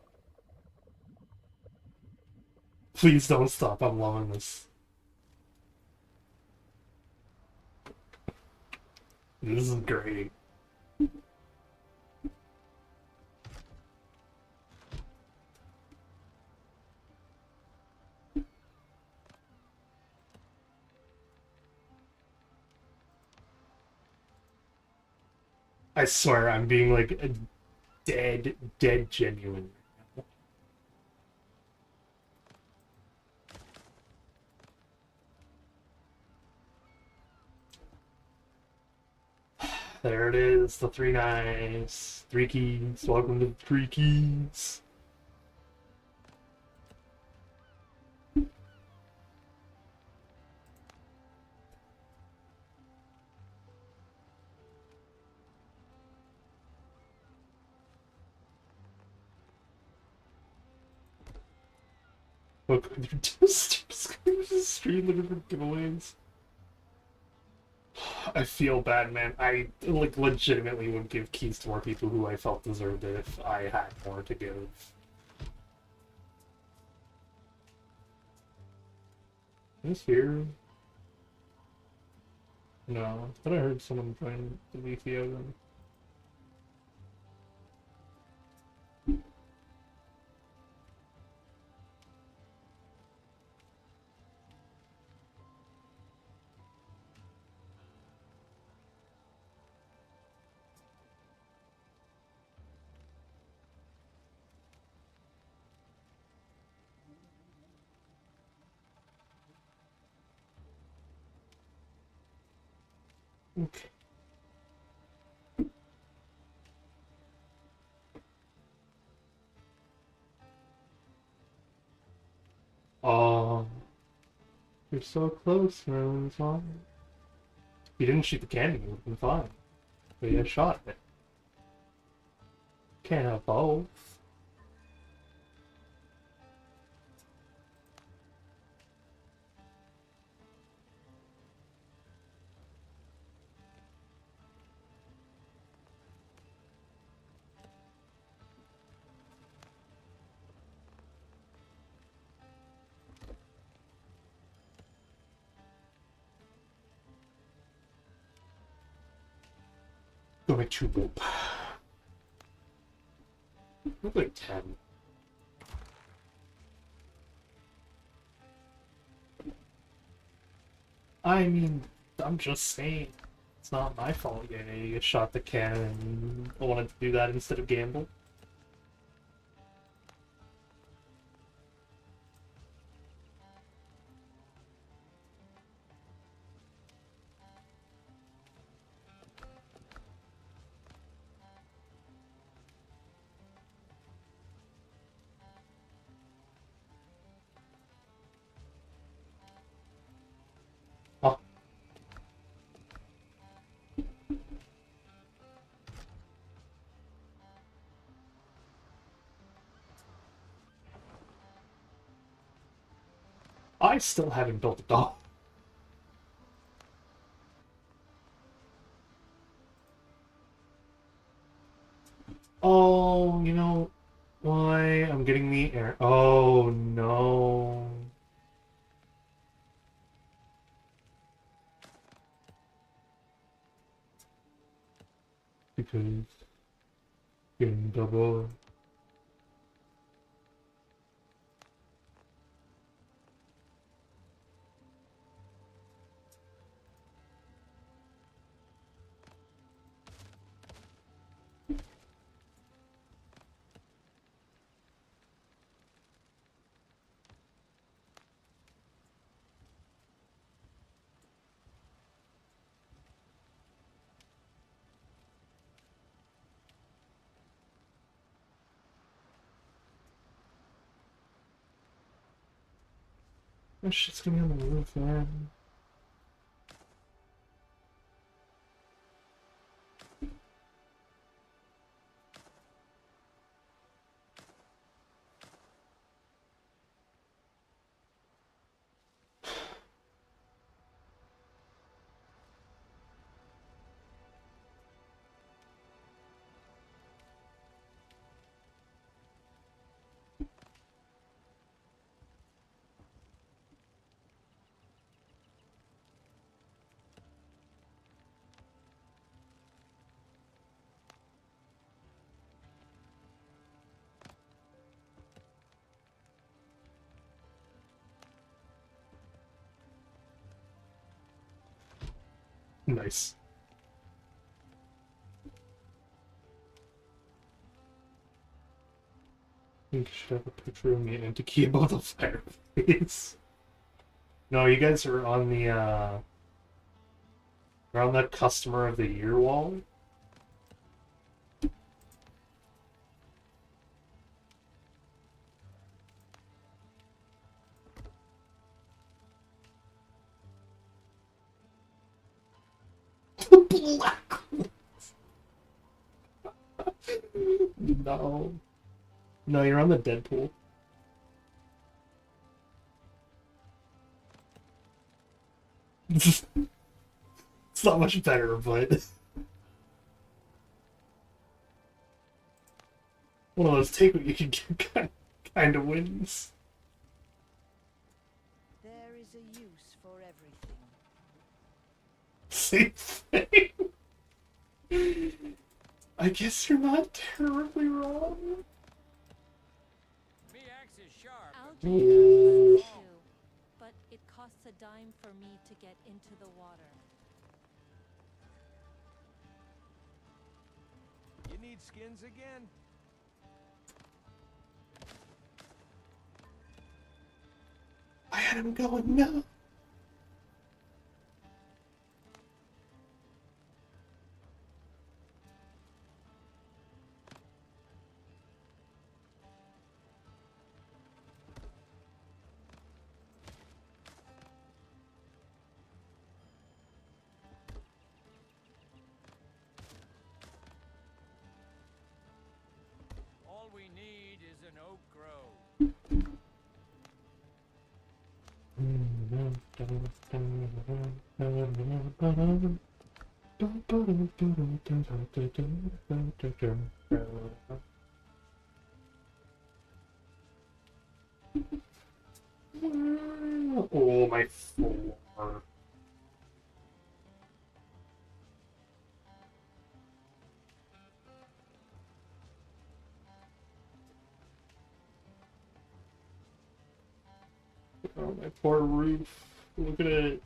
Please don't stop. I'm loving this. This is great. I swear I'm being like a dead genuine. There it is, the 3 knives, 3 keys. Welcome to the 3 keys. Welcome to the stream looking for giveaways. I feel bad, man. I like legitimately would give keys to more people who I felt deserved it if I had more to give. Is here? No, I thought I heard someone trying to leave the oven. Okay. Oh, you're so close, Merlin's on. If you didn't shoot the cannon, you would have been fine. But you shot it. Can't have both. Go make 2 rope. Look like 10. I mean, I'm just saying. It's not my fault you shot the cannon. I wanted to do that instead of gamble. Oh. I still haven't built a dock. Oh, you know why? I'm getting the air. Oh, no. Because getting double. That shit's gonna be on the roof, man. Nice. I think you should have a picture of me and Antikia above the fireplace. No, you guys are on the you're on the customer of the year wall. Black. No. No, you're on the Deadpool. It's not much better, but one of those take what you can get kind of wins. There is a use for everything. Same thing. I guess you're not terribly wrong. Me axe is sharp. I'll but do Ooh. that too, but it costs a dime for me to get into the water. You need skins again? I had him going, no. Oh, my floor. Oh, my poor roof. Look at it.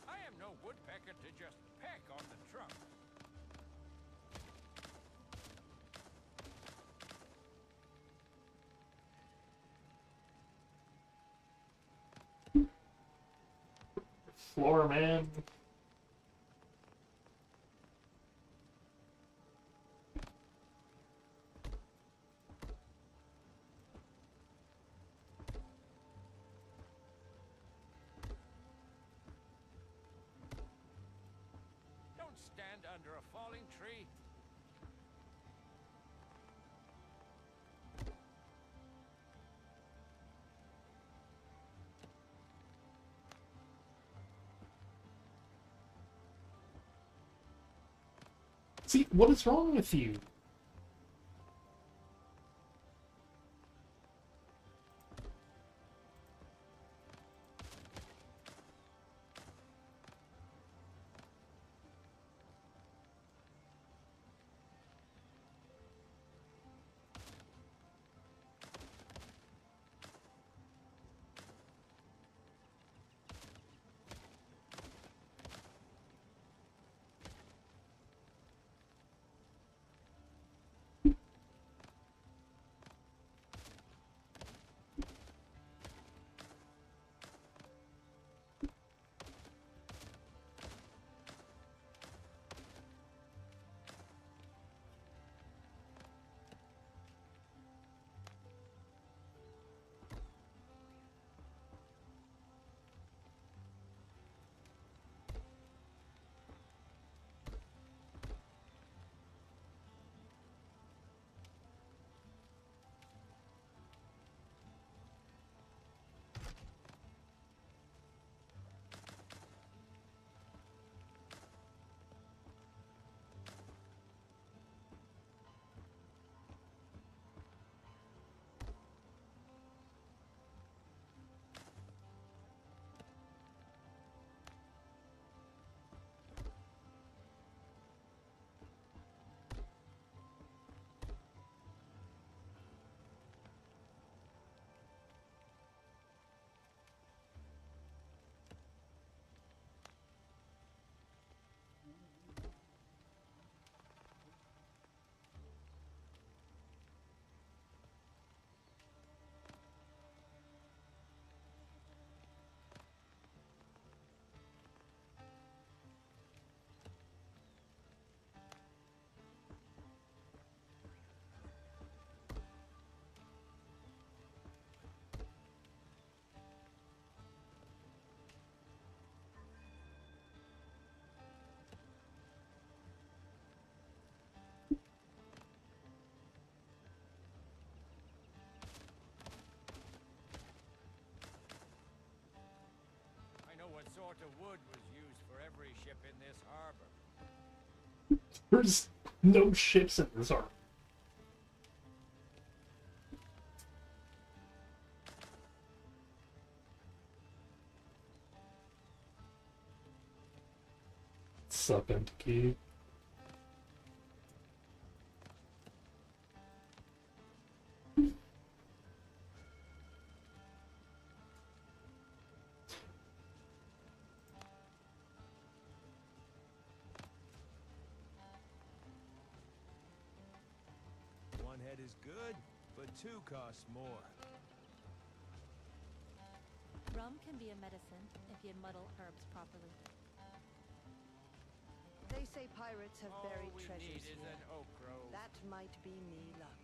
I am no woodpecker to just peck on the trunk. Floor, man. Don't stand under a falling tree. See, what is wrong with you? I know what sort of wood was used for every ship in this harbor. There's no ships in this harbor. Sup, empty. One head is good, but two costs more. Rum can be a medicine if you muddle herbs properly. They say pirates have All buried we treasures need is here. an oak grove. That might be me luck.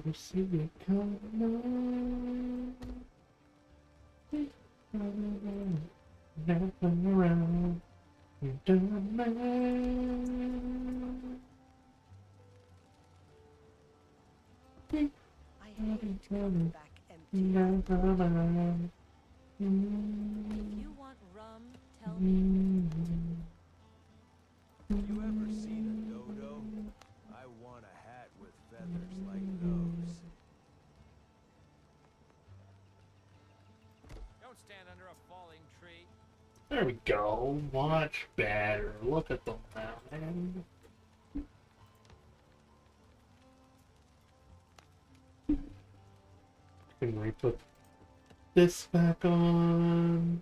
never see you come on. Never come around. You don't mind. I hate coming back empty. Never mind. If you want rum, tell me. You ever seen a dodo? I want a hat with feathers like those. Don't stand under a falling tree. There we go. Much better. Look at them now, man. Can we put this back on?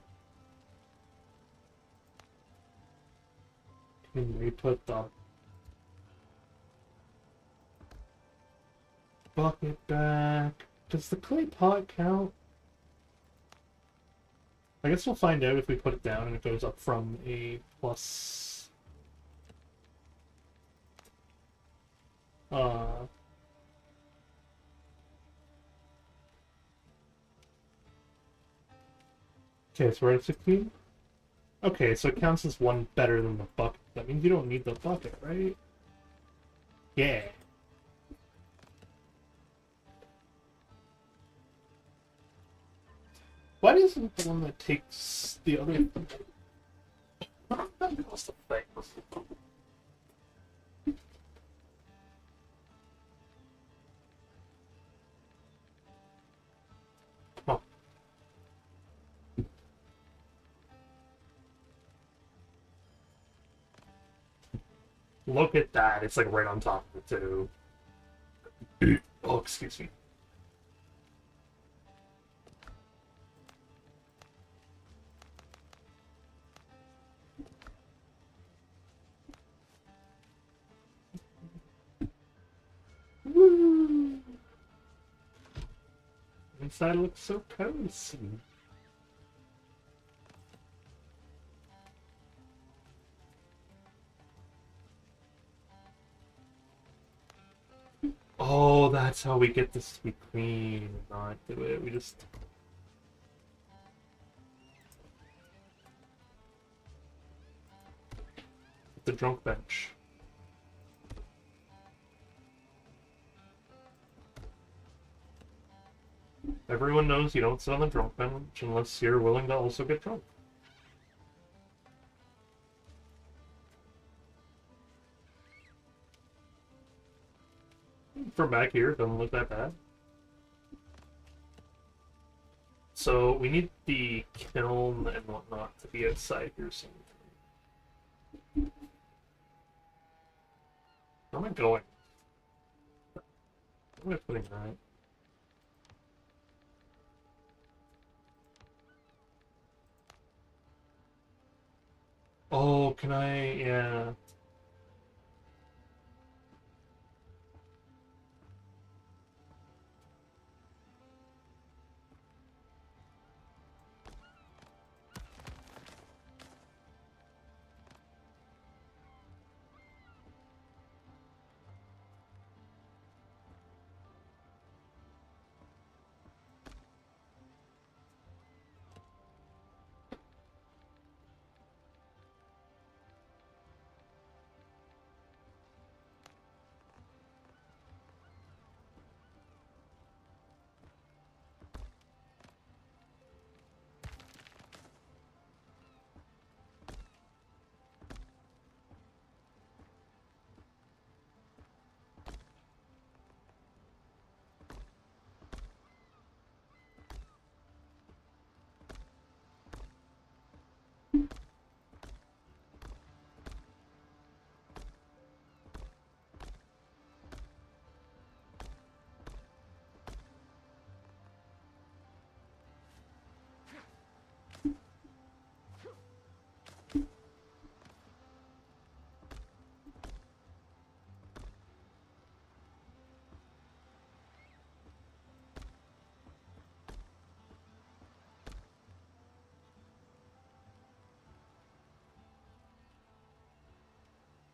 Can we put the bucket back? Does the clay pot count? I guess we'll find out if we put it down and it goes up from a plus. Okay, so we're at 16. Okay, so it counts as one better than the bucket. That means you don't need the bucket, right? Yeah. Why isn't the one that takes the other? That costs a thing. Oh. Look at that! It's like right on top of it too. Oh, excuse me. Woo! Inside looks so cozy. Oh, that's how we get this to be clean and not do it. We just... The drunk bench. Everyone knows you don't sit on the drunk bench unless you're willing to also get drunk. From back here, it doesn't look that bad. So we need the kiln and whatnot to be outside here soon. Where am I going? Where am I putting that? Oh, can I? Yeah.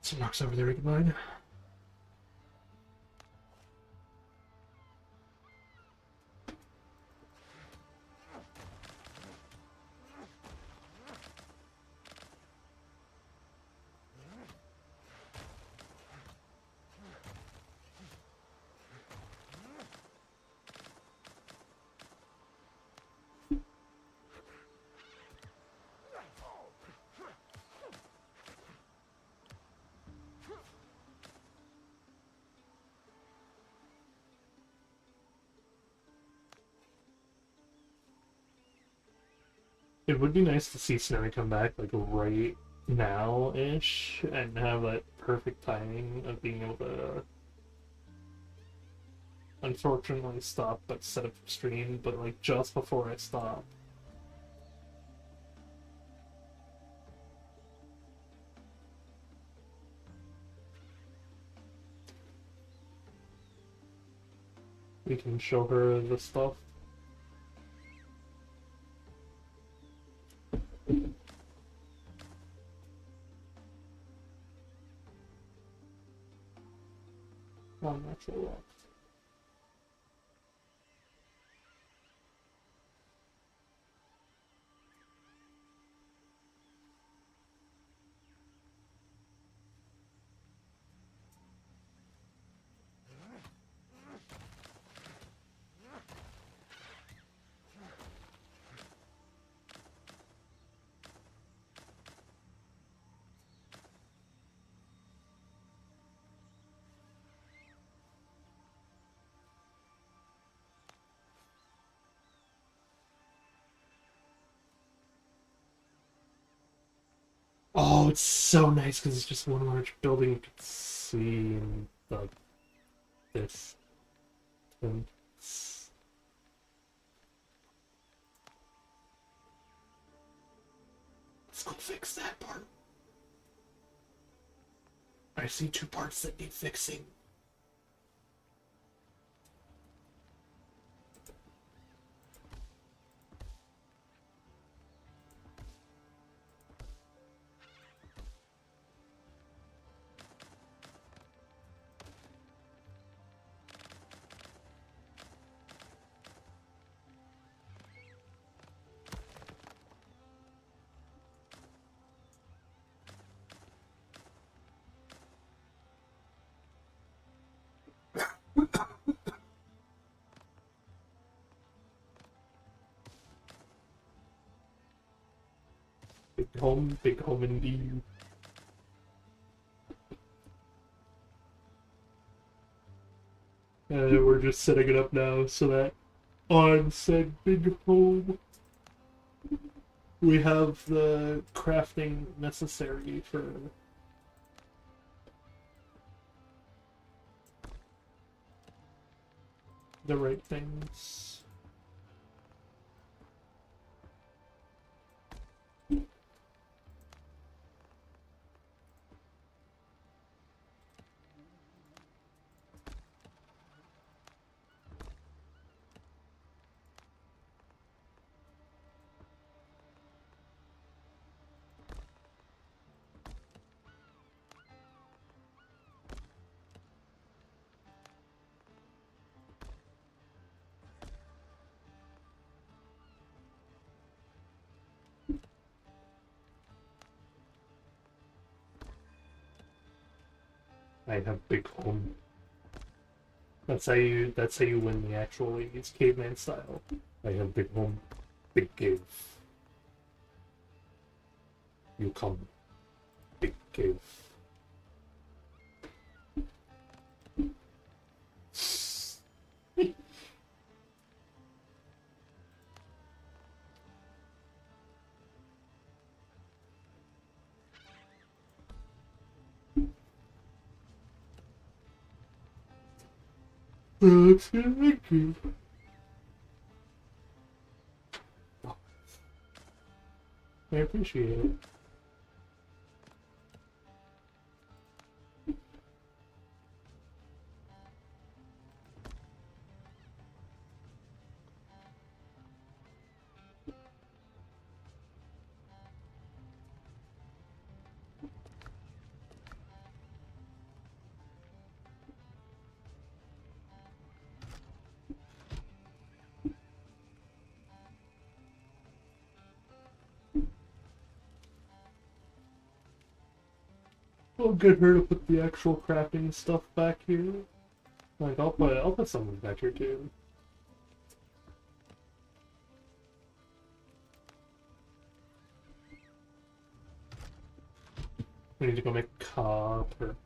Some rocks over there we can mine. It would be nice to see Snowy come back like right now-ish and have that perfect timing of being able to unfortunately stop but set up stream, but like just before I stop. We can show her the stuff. Unnatural rock. Oh, it's so nice because it's just one large building you can see in the this. Let's go fix that part. I see 2 parts that need fixing. Big home indeed. We're just setting it up now so that on said big home we have the crafting necessary for the right things. I have big home. That's how you win the actual league. It's caveman style. I have big home, big cave. You come, big cave. Thank you. I appreciate it. I'll get her to put the actual crafting stuff back here. Like I'll put something back here too. We need to go make copper.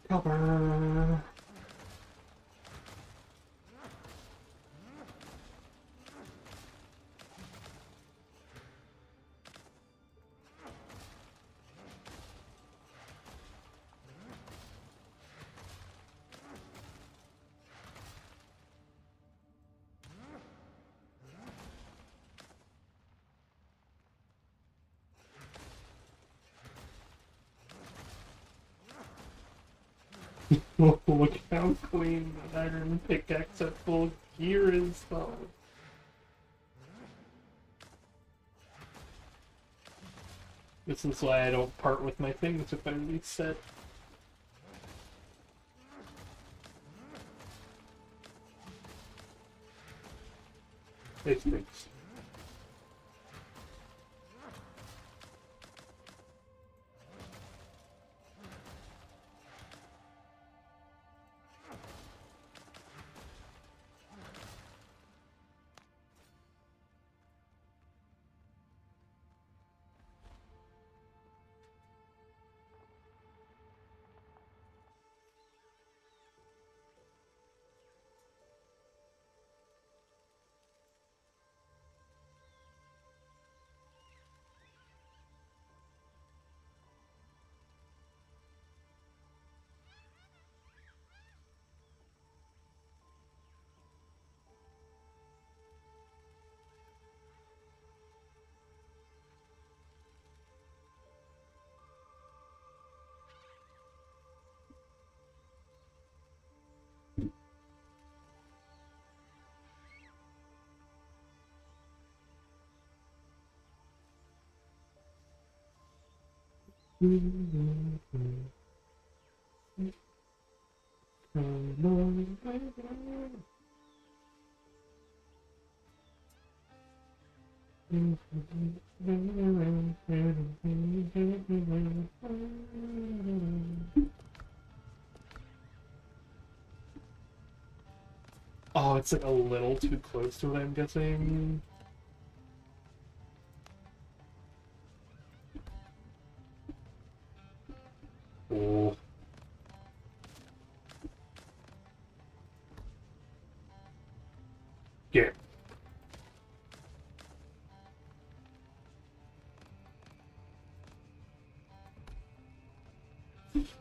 Cover. Look how clean that iron pickaxe at full gear is, though. This is why I don't part with my things if I reset. It's fixed. Oh, it's like a little too close to what I'm guessing. Oh. Yeah.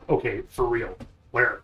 Okay, for real. Where?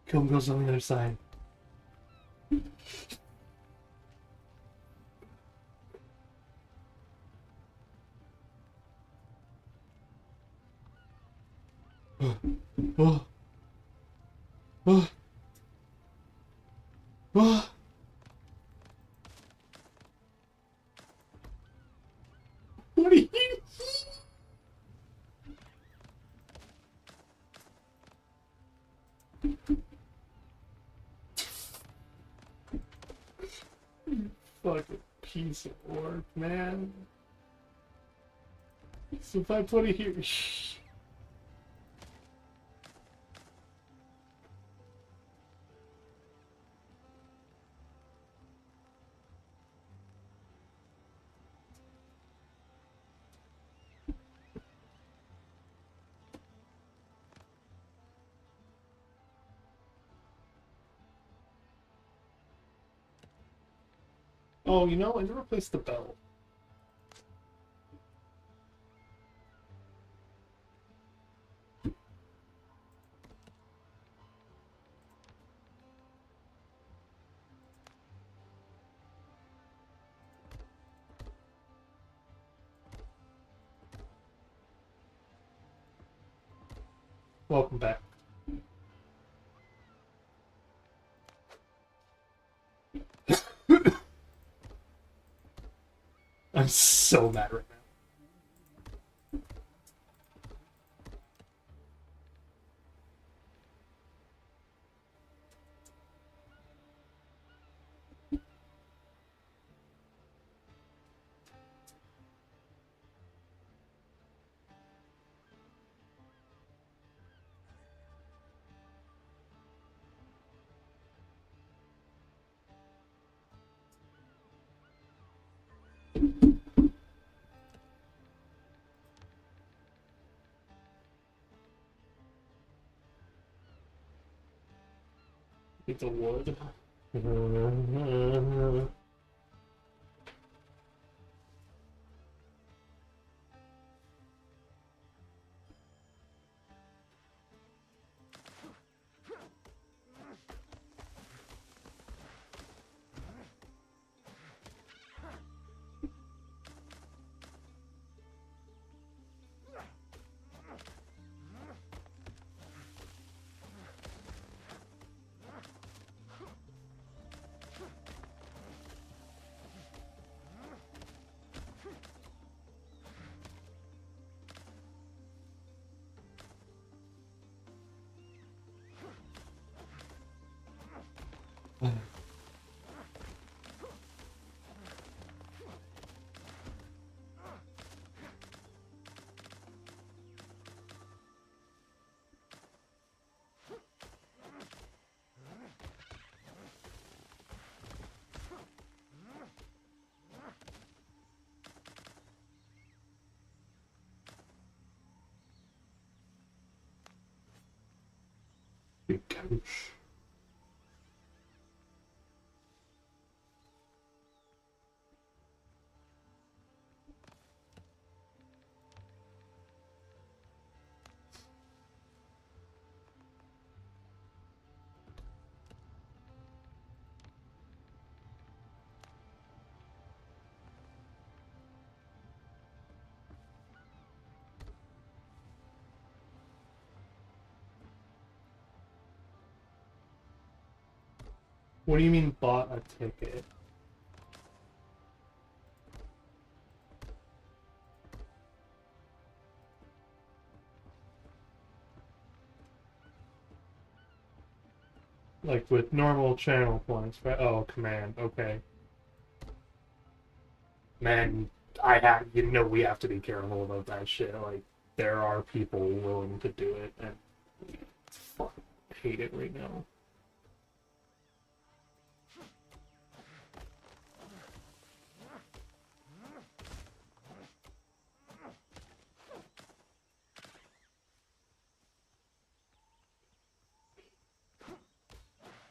Kill goes on the other side. Oh. Oh. Oh. What are you? Fucking piece of work, man. So if I put it here. Oh, you know, I never placed the bell. Welcome back. I'm so mad right now. Need the wood. Big couch. What do you mean bought a ticket? Like with normal channel points, right? Oh, command, okay. Man, you know, we have to be careful about that shit. Like, there are people willing to do it, and I fucking hate it right now.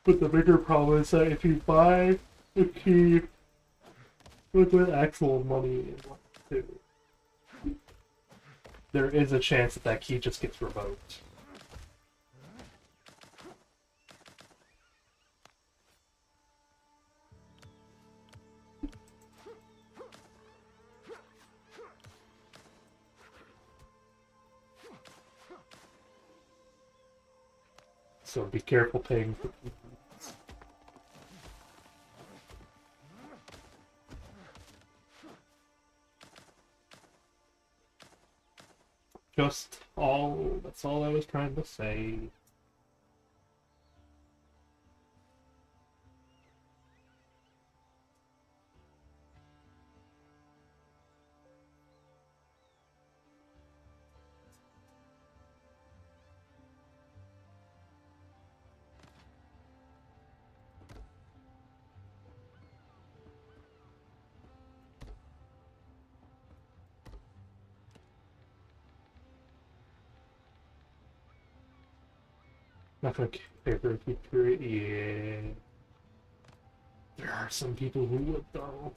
But the bigger problem is that if you buy a key with actual money in it too, there is a chance that that key just gets revoked. So be careful paying for keys. That's all I was trying to say. Not gonna ever keep period. Yeah. There are some people who would though.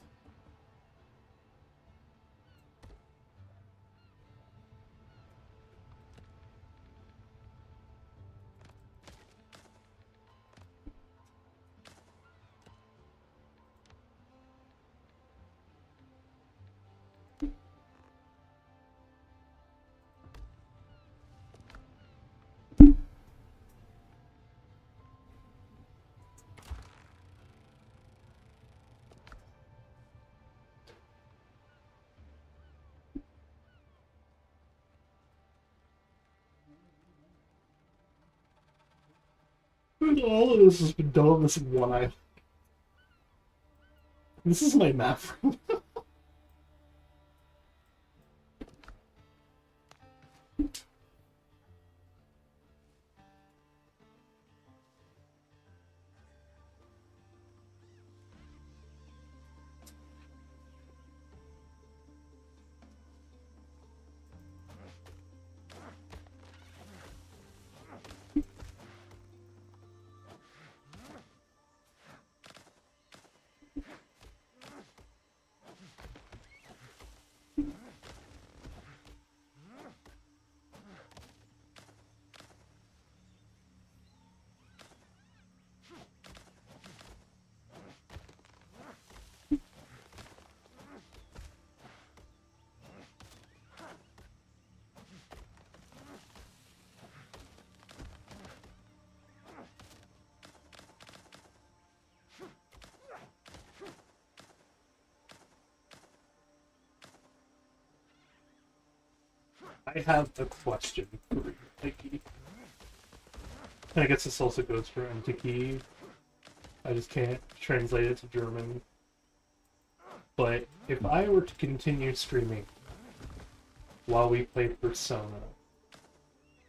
All of this has been done on this one island. This is my map. I have a question for you, Nikki. And I guess this also goes for Antiki. I just can't translate it to German. But if I were to continue streaming while we play Persona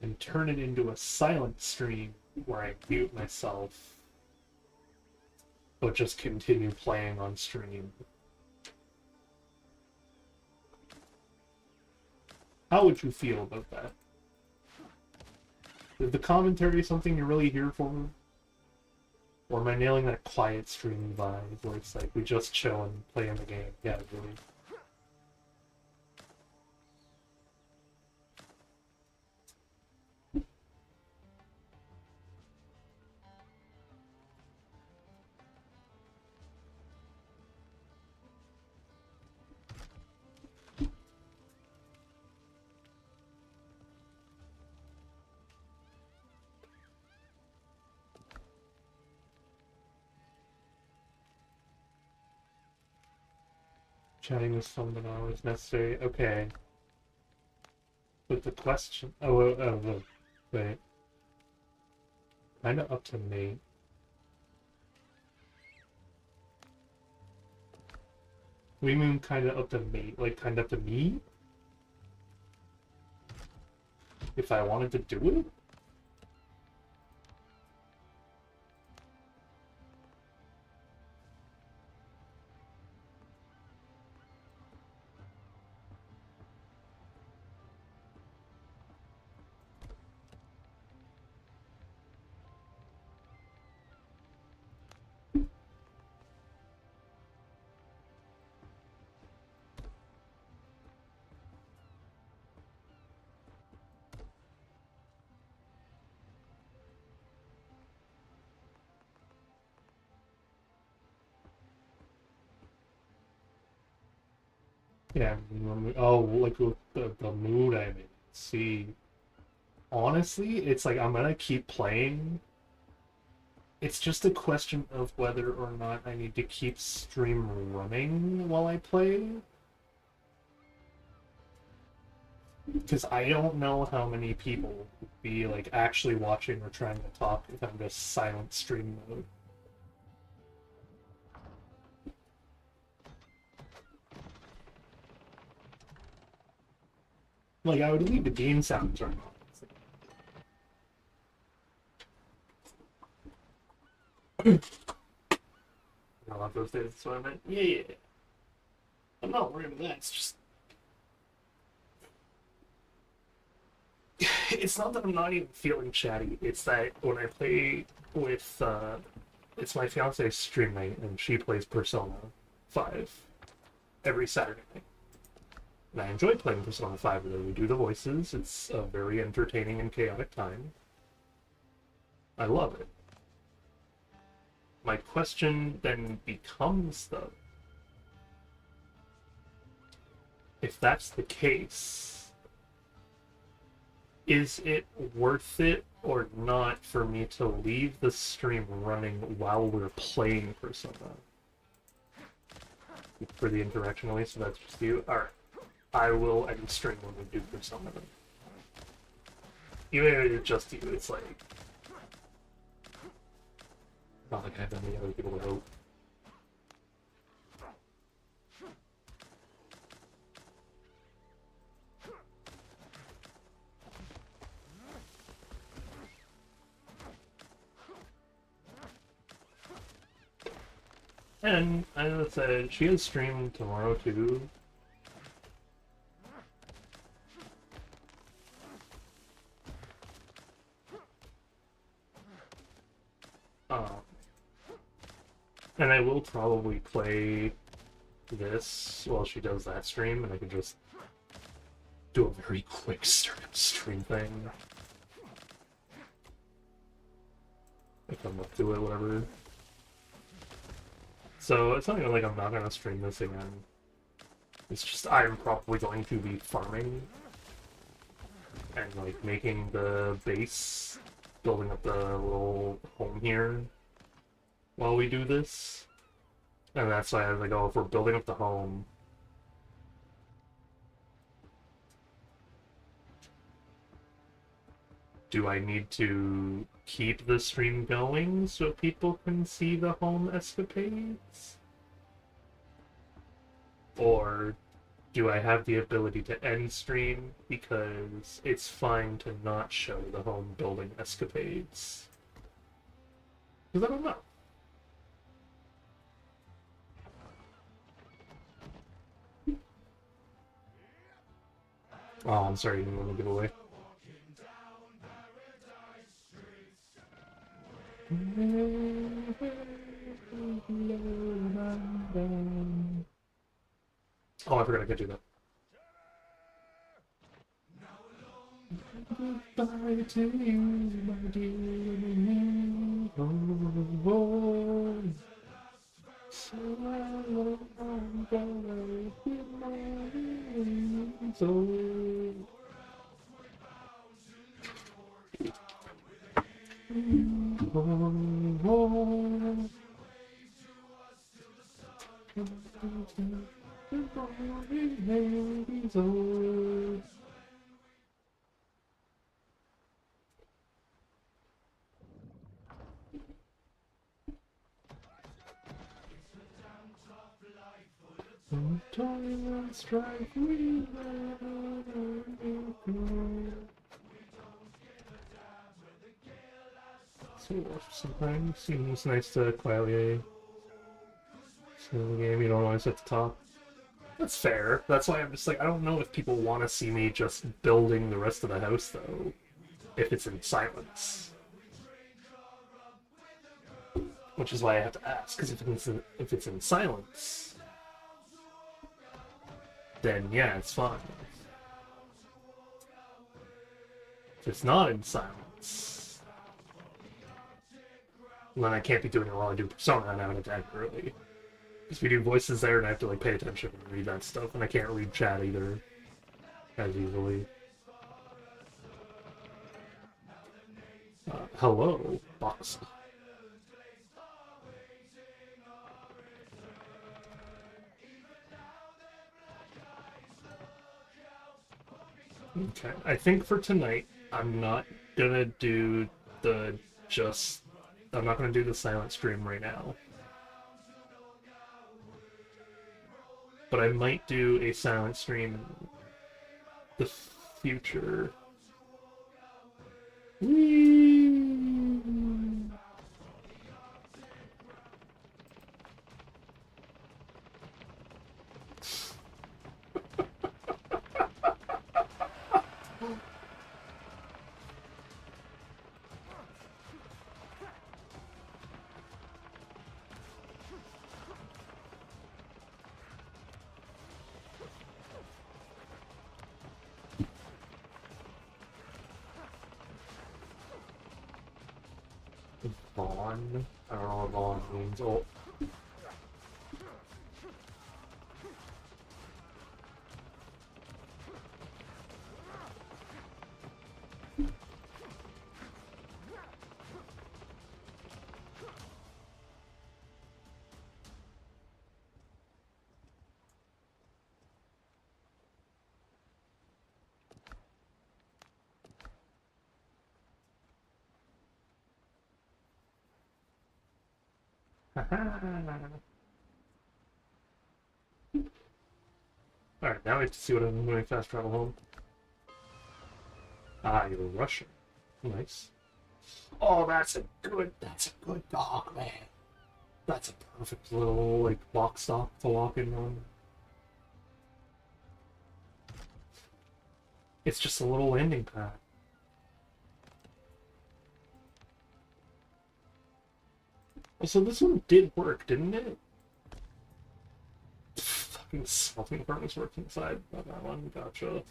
and turn it into a silent stream where I mute myself but just continue playing on stream, how would you feel about that? Is the commentary something you're really here for? Or am I nailing that quiet stream vibe where it's like we just chill and play in the game? Yeah, really. Chatting with someone always necessary. Okay. But the question... wait. Kinda up to me. We mean kinda up to me? Like, kinda up to me? If I wanted to do it? Yeah, oh, like with the mood I'm in. See, honestly, it's like I'm gonna keep playing. It's just a question of whether or not I need to keep stream running while I play. Because I don't know how many people would be like actually watching or trying to talk if I'm just silent stream mode. Like, I would leave the game sounds right on. I love those days, that's what I meant. Yeah. I'm not worried about that, it's just... It's not that I'm not even feeling chatty, it's that when I play with, it's my fiance's stream night, and she plays Persona 5 every Saturday night. And I enjoy playing Persona 5 with her. We do the voices, it's a very entertaining and chaotic time. I love it. My question then becomes, though, if that's the case, is it worth it or not for me to leave the stream running while we're playing Persona? For the interaction at least, so that's just you? Alright. I will end stream when we do Persona then. Even if it's just you, it's like... Not like I have any other people to hope. And as I said, she has stream tomorrow too. And I will probably play this while she does that stream, and I can just do a very quick stream thing. If I'm up to it, whatever. So it's not even like I'm not gonna stream this again. It's just I'm probably going to be farming and like making the base, building up the little home here while we do this. And that's why I was like, oh, if we're building up the home, do I need to keep the stream going so people can see the home escapades? Or do I have the ability to end stream because it's fine to not show the home building escapades? Because I don't know. Oh, I'm sorry, you didn't want to give away. Oh, I forgot I could do that. Goodbye to you, my dear. Oh, so I'm gonna keep my soul. Sometimes seems nice to quietly see the game. You don't always have to talk. That's fair. That's why I'm just like, I don't know if people want to see me just building the rest of the house, though, if it's in silence. Which is why I have to ask, because if it's in silence, then yeah, it's fine. If it's not in silence, then I can't be doing it while I do Persona, and I would have to end early. Because we do voices there, and I have to like pay attention and read that stuff, and I can't read chat either as easily. Hello, box. Okay, I think for tonight, I'm not gonna do the just. I'm not gonna do the silent stream right now. But I might do a silent stream in the future. Whee! Vaughn? I don't know what Vaughn means. Oh. Alright, now I have to see what I'm doing fast travel home. Ah, you're Russian. Nice. Oh, that's a good dog, man. That's a perfect little, like, walk stop to walk in on. It's just a little landing pad. So this one did work, didn't it? Fucking smelting furnace works inside on that one. Gotcha.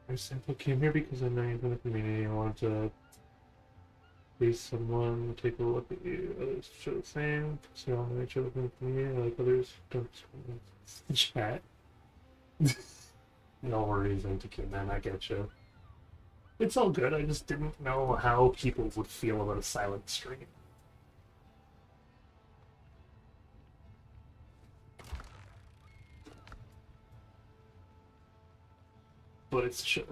I simply came here because I know you're in the community and wanted to please someone take a look at you. Others show the same. So you all know each other in the community, like others don't chat. No worries, Antikin, man. I get you. It's all good. I just didn't know how people would feel about a silent stream. But it's chill.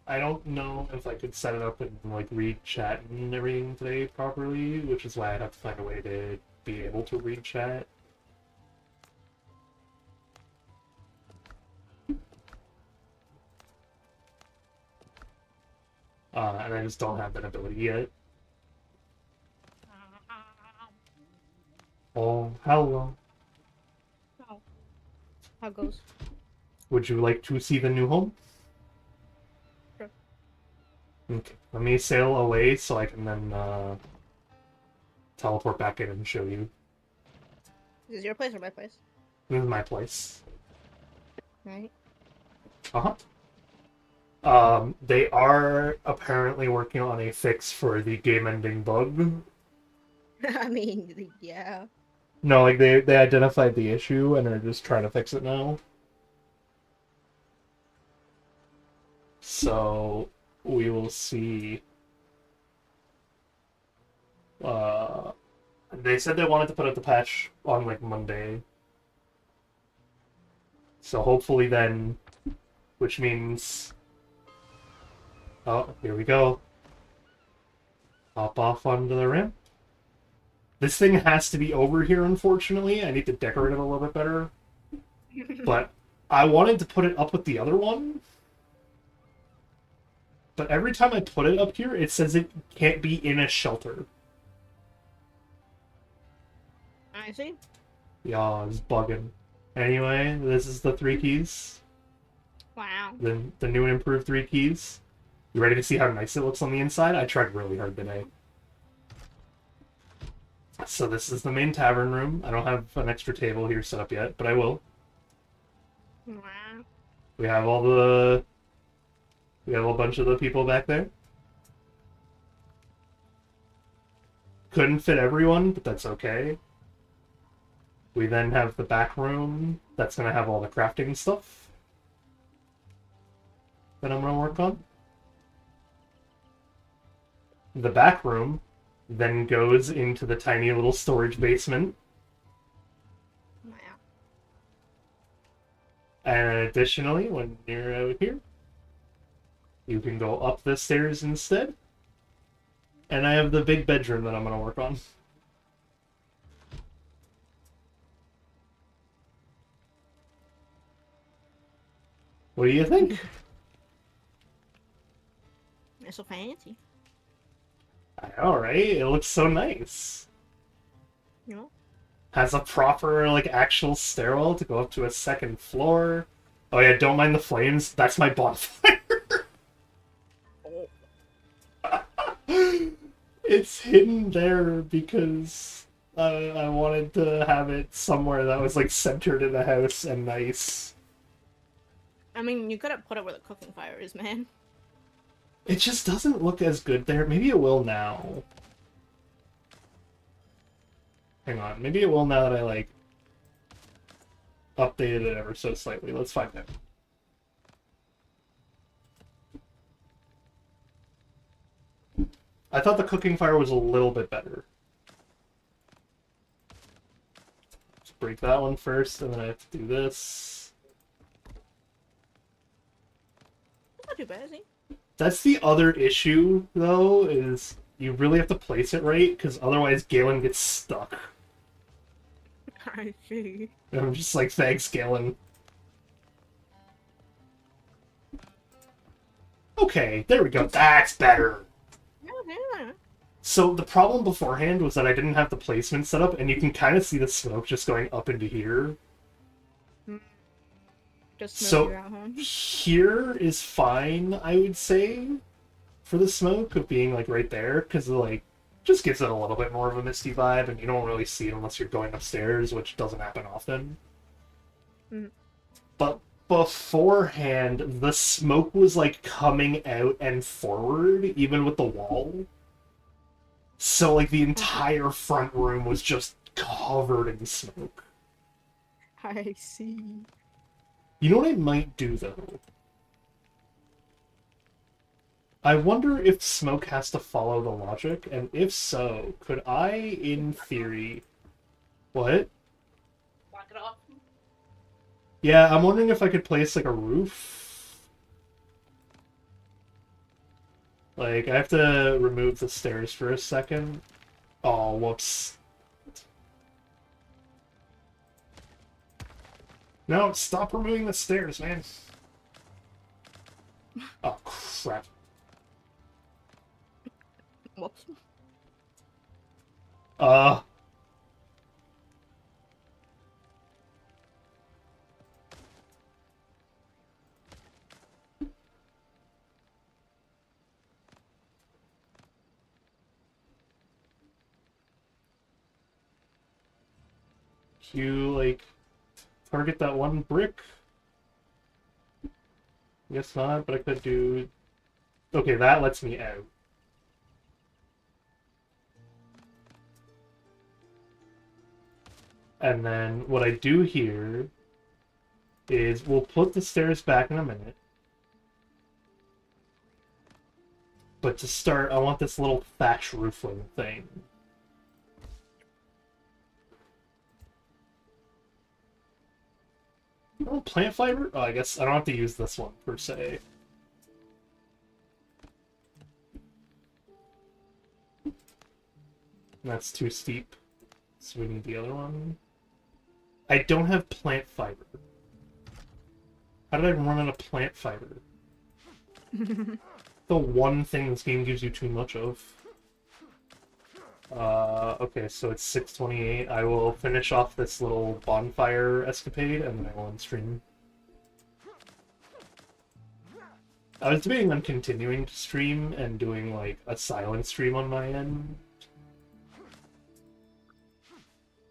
I don't know if I could set it up and like read chat and everything today properly, which is why I'd have to find a way to be able to read chat. And I just don't have that ability yet. Oh, hello. Oh. How goes? Would you like to see the new home? Sure. Okay, let me sail away so I can then teleport back in and show you. Is this your place or my place? This is my place. Right. Uh-huh. They are apparently working on a fix for the game-ending bug. I mean, yeah. No, like they identified the issue and are just trying to fix it now. So we will see. They said they wanted to put out the patch on like Monday. So hopefully then, which means, oh, here we go. Hop off onto the ramp. This thing has to be over here, unfortunately. I need to decorate it a little bit better. But I wanted to put it up with the other one. But every time I put it up here, it says it can't be in a shelter. I see. Yeah, it's bugging. Anyway, this is the 3 keys. Wow. The new and improved 3 keys. You ready to see how nice it looks on the inside? I tried really hard today. So this is the main tavern room. I don't have an extra table here set up yet, but I will. Wow. We have all the... We have a bunch of the people back there. Couldn't fit everyone, but that's okay. We then have the back room that's going to have all the crafting stuff that I'm going to work on. The back room then goes into the tiny little storage basement. Wow. And additionally, when you're out here, you can go up the stairs instead. And I have the big bedroom that I'm going to work on. What do you think? It's so fancy. I know, right? It looks so nice. You know? Has a proper, like, actual stairwell to go up to a second floor. Oh yeah, don't mind the flames. That's my bonfire. It's hidden there because I wanted to have it somewhere that was, like, centered in the house and nice. I mean, you could have put it where the cooking fire is, man. It just doesn't look as good there. Maybe it will now. Hang on. Maybe it will now that I, like, updated it ever so slightly. Let's find out. I thought the cooking fire was a little bit better. Let's break that one first, and then I have to do this. Not too bad, is he? That's the other issue, though, is you really have to place it right, because otherwise Galen gets stuck. I see. And I'm just like, thanks, Galen. Okay, there we go. That's better. Yeah. So the problem beforehand was that I didn't have the placement set up, and you can kind of see the smoke just going up into here. Just So move you out, huh? here is fine, I would say, for the smoke of being like right there, because like just gives it a little bit more of a misty vibe, and you don't really see it unless you're going upstairs, which doesn't happen often. Mm. But beforehand, the smoke was like coming out and forward, even with the wall. So like the entire front room was just covered in smoke. I see. You know what I might do, though? I wonder if smoke has to follow the logic, and if so, could I, in theory... What? Block it off. Yeah, I'm wondering if I could place, like, a roof. Like, I have to remove the stairs for a second. Oh, whoops. No, stop removing the stairs, man. Oh, crap. Whoops. You, like, target that one brick? Guess not, but I could do... Okay, that lets me out. And then what I do here is we'll put the stairs back in a minute. But to start, I want this little thatch roofing thing. Oh, plant fiber? Oh, I guess I don't have to use this one, per se. That's too steep. So we need the other one. I don't have plant fiber. How did I run out of plant fiber? The one thing this game gives you too much of. Okay, so it's 6:28. I will finish off this little bonfire escapade, and then I will end stream. I was debating on continuing to stream and doing, like, a silent stream on my end.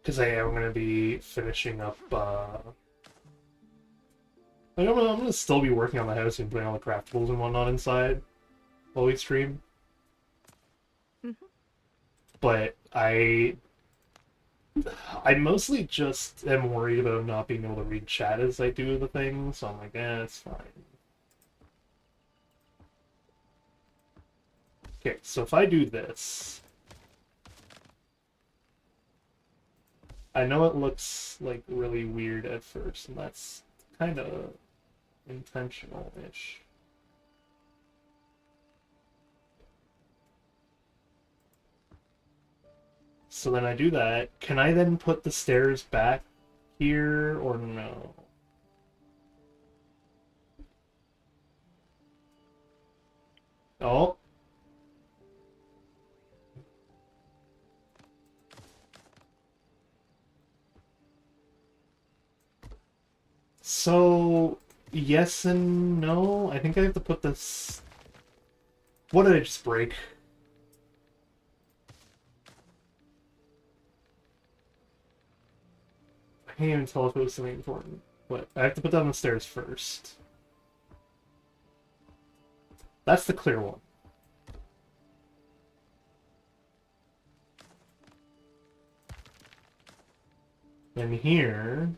Because I am going to be finishing up, I'm going to still be working on the house and putting all the craftables and whatnot inside while we stream. But I mostly just am worried about not being able to read chat as I do the thing, so I'm like, it's fine. Okay, so if I do this, I know it looks like really weird at first, and that's kind of intentional-ish. So then I do that. Can I then put the stairs back here, or no? Oh. So, yes and no. I think I have to put this... What did I just break? I can't even tell if it was something important. But I have to put down the stairs first. That's the clear one. And here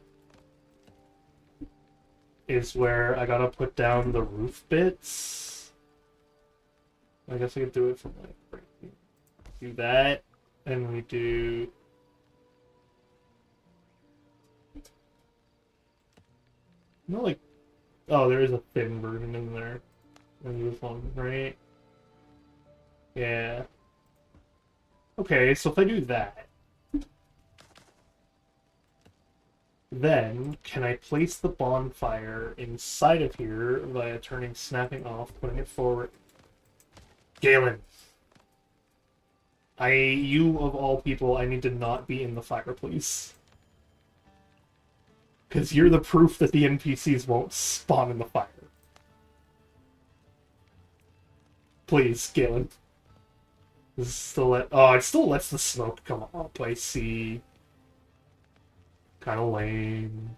is where I gotta put down the roof bits. I guess I could do it from like right here. Do that, and we do... No, like... Oh, there is a thin version in there. And this one, right? Yeah. Okay, so if I do that, then can I place the bonfire inside of here via turning snapping off, putting it forward? Galen! You of all people, I need to not be in the fire, please. Because you're the proof that the NPCs won't spawn in the fire. Please, Galen. This is still oh, it still lets the smoke come up, I see. Kinda lame.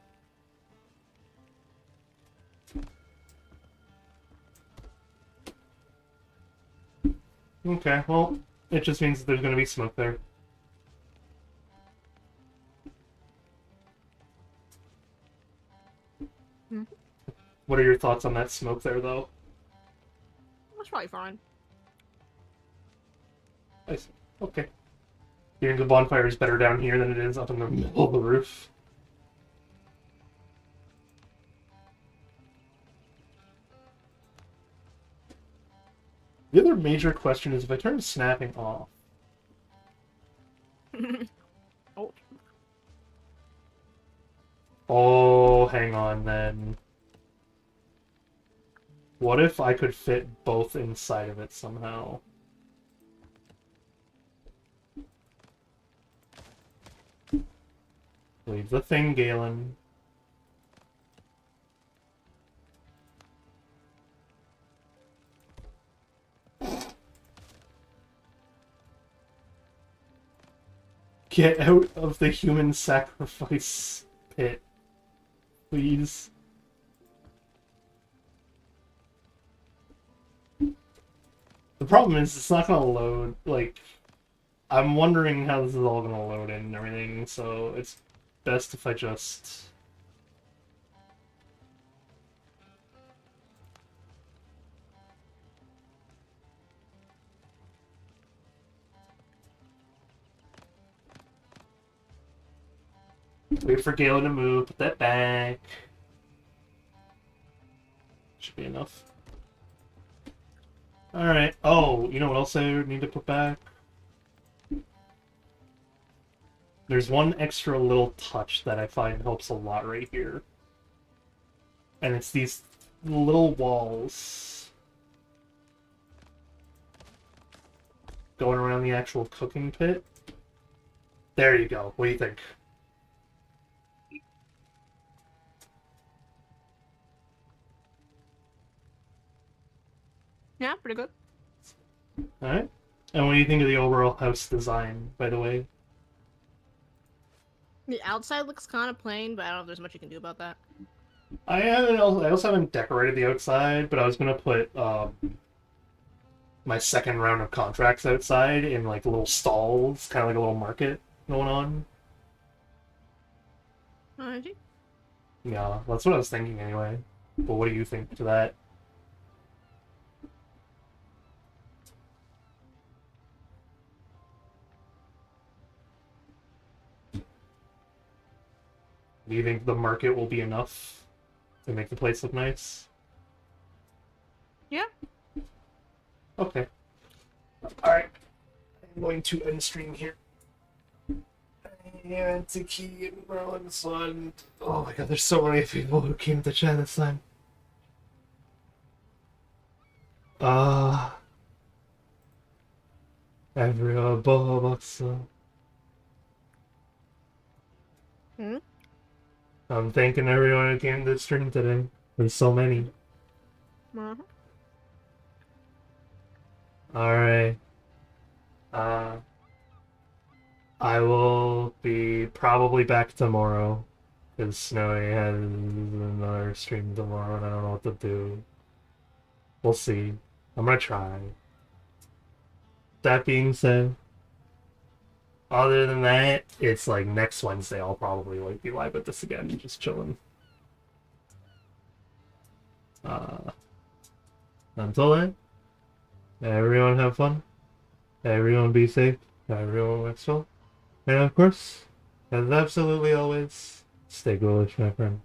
Okay, well, it just means that there's gonna be smoke there. What are your thoughts on that smoke there, though? That's probably fine. I see. Okay. You think the bonfire is better down here than it is up in the middle of the roof? The other major question is if I turn snapping off. Oh. Oh, hang on then. What if I could fit both inside of it somehow? Leave the thing, Galen. Get out of the human sacrifice pit, please. The problem is it's not gonna load, like, I'm wondering how this is all gonna load in and everything, so it's best if I just... Wait for Galen to move, put that back. Should be enough. Alright. Oh, you know what else I need to put back? There's one extra little touch that I find helps a lot right here. And it's these little walls going around the actual cooking pit. There you go. What do you think? Yeah, pretty good. Alright. And what do you think of the overall house design, by the way? The outside looks kind of plain, but I don't know if there's much you can do about that. I also haven't decorated the outside, but I was gonna put my second round of contracts outside in like little stalls, kind of like a little market going on. Alrighty. Yeah, that's what I was thinking anyway. But what do you think to that? Do you think the market will be enough to make the place look nice? Yeah. Okay. Alright. I'm going to end stream here. And to Key and Merlin's son. Oh my god, there's so many people who came to chat this time. Everyone, Boboxa. Hmm? I'm thanking everyone who came to the stream today. There's so many. Uh-huh. Alright. I will be probably back tomorrow. Because Snowy has another stream tomorrow and I don't know what to do. We'll see. I'm gonna try. That being said, other than that, it's like next Wednesday I'll probably like be live with this again, just chilling. Until then, everyone have fun. Everyone be safe. Everyone works well. And of course, as absolutely always, stay ghoulish, my friend.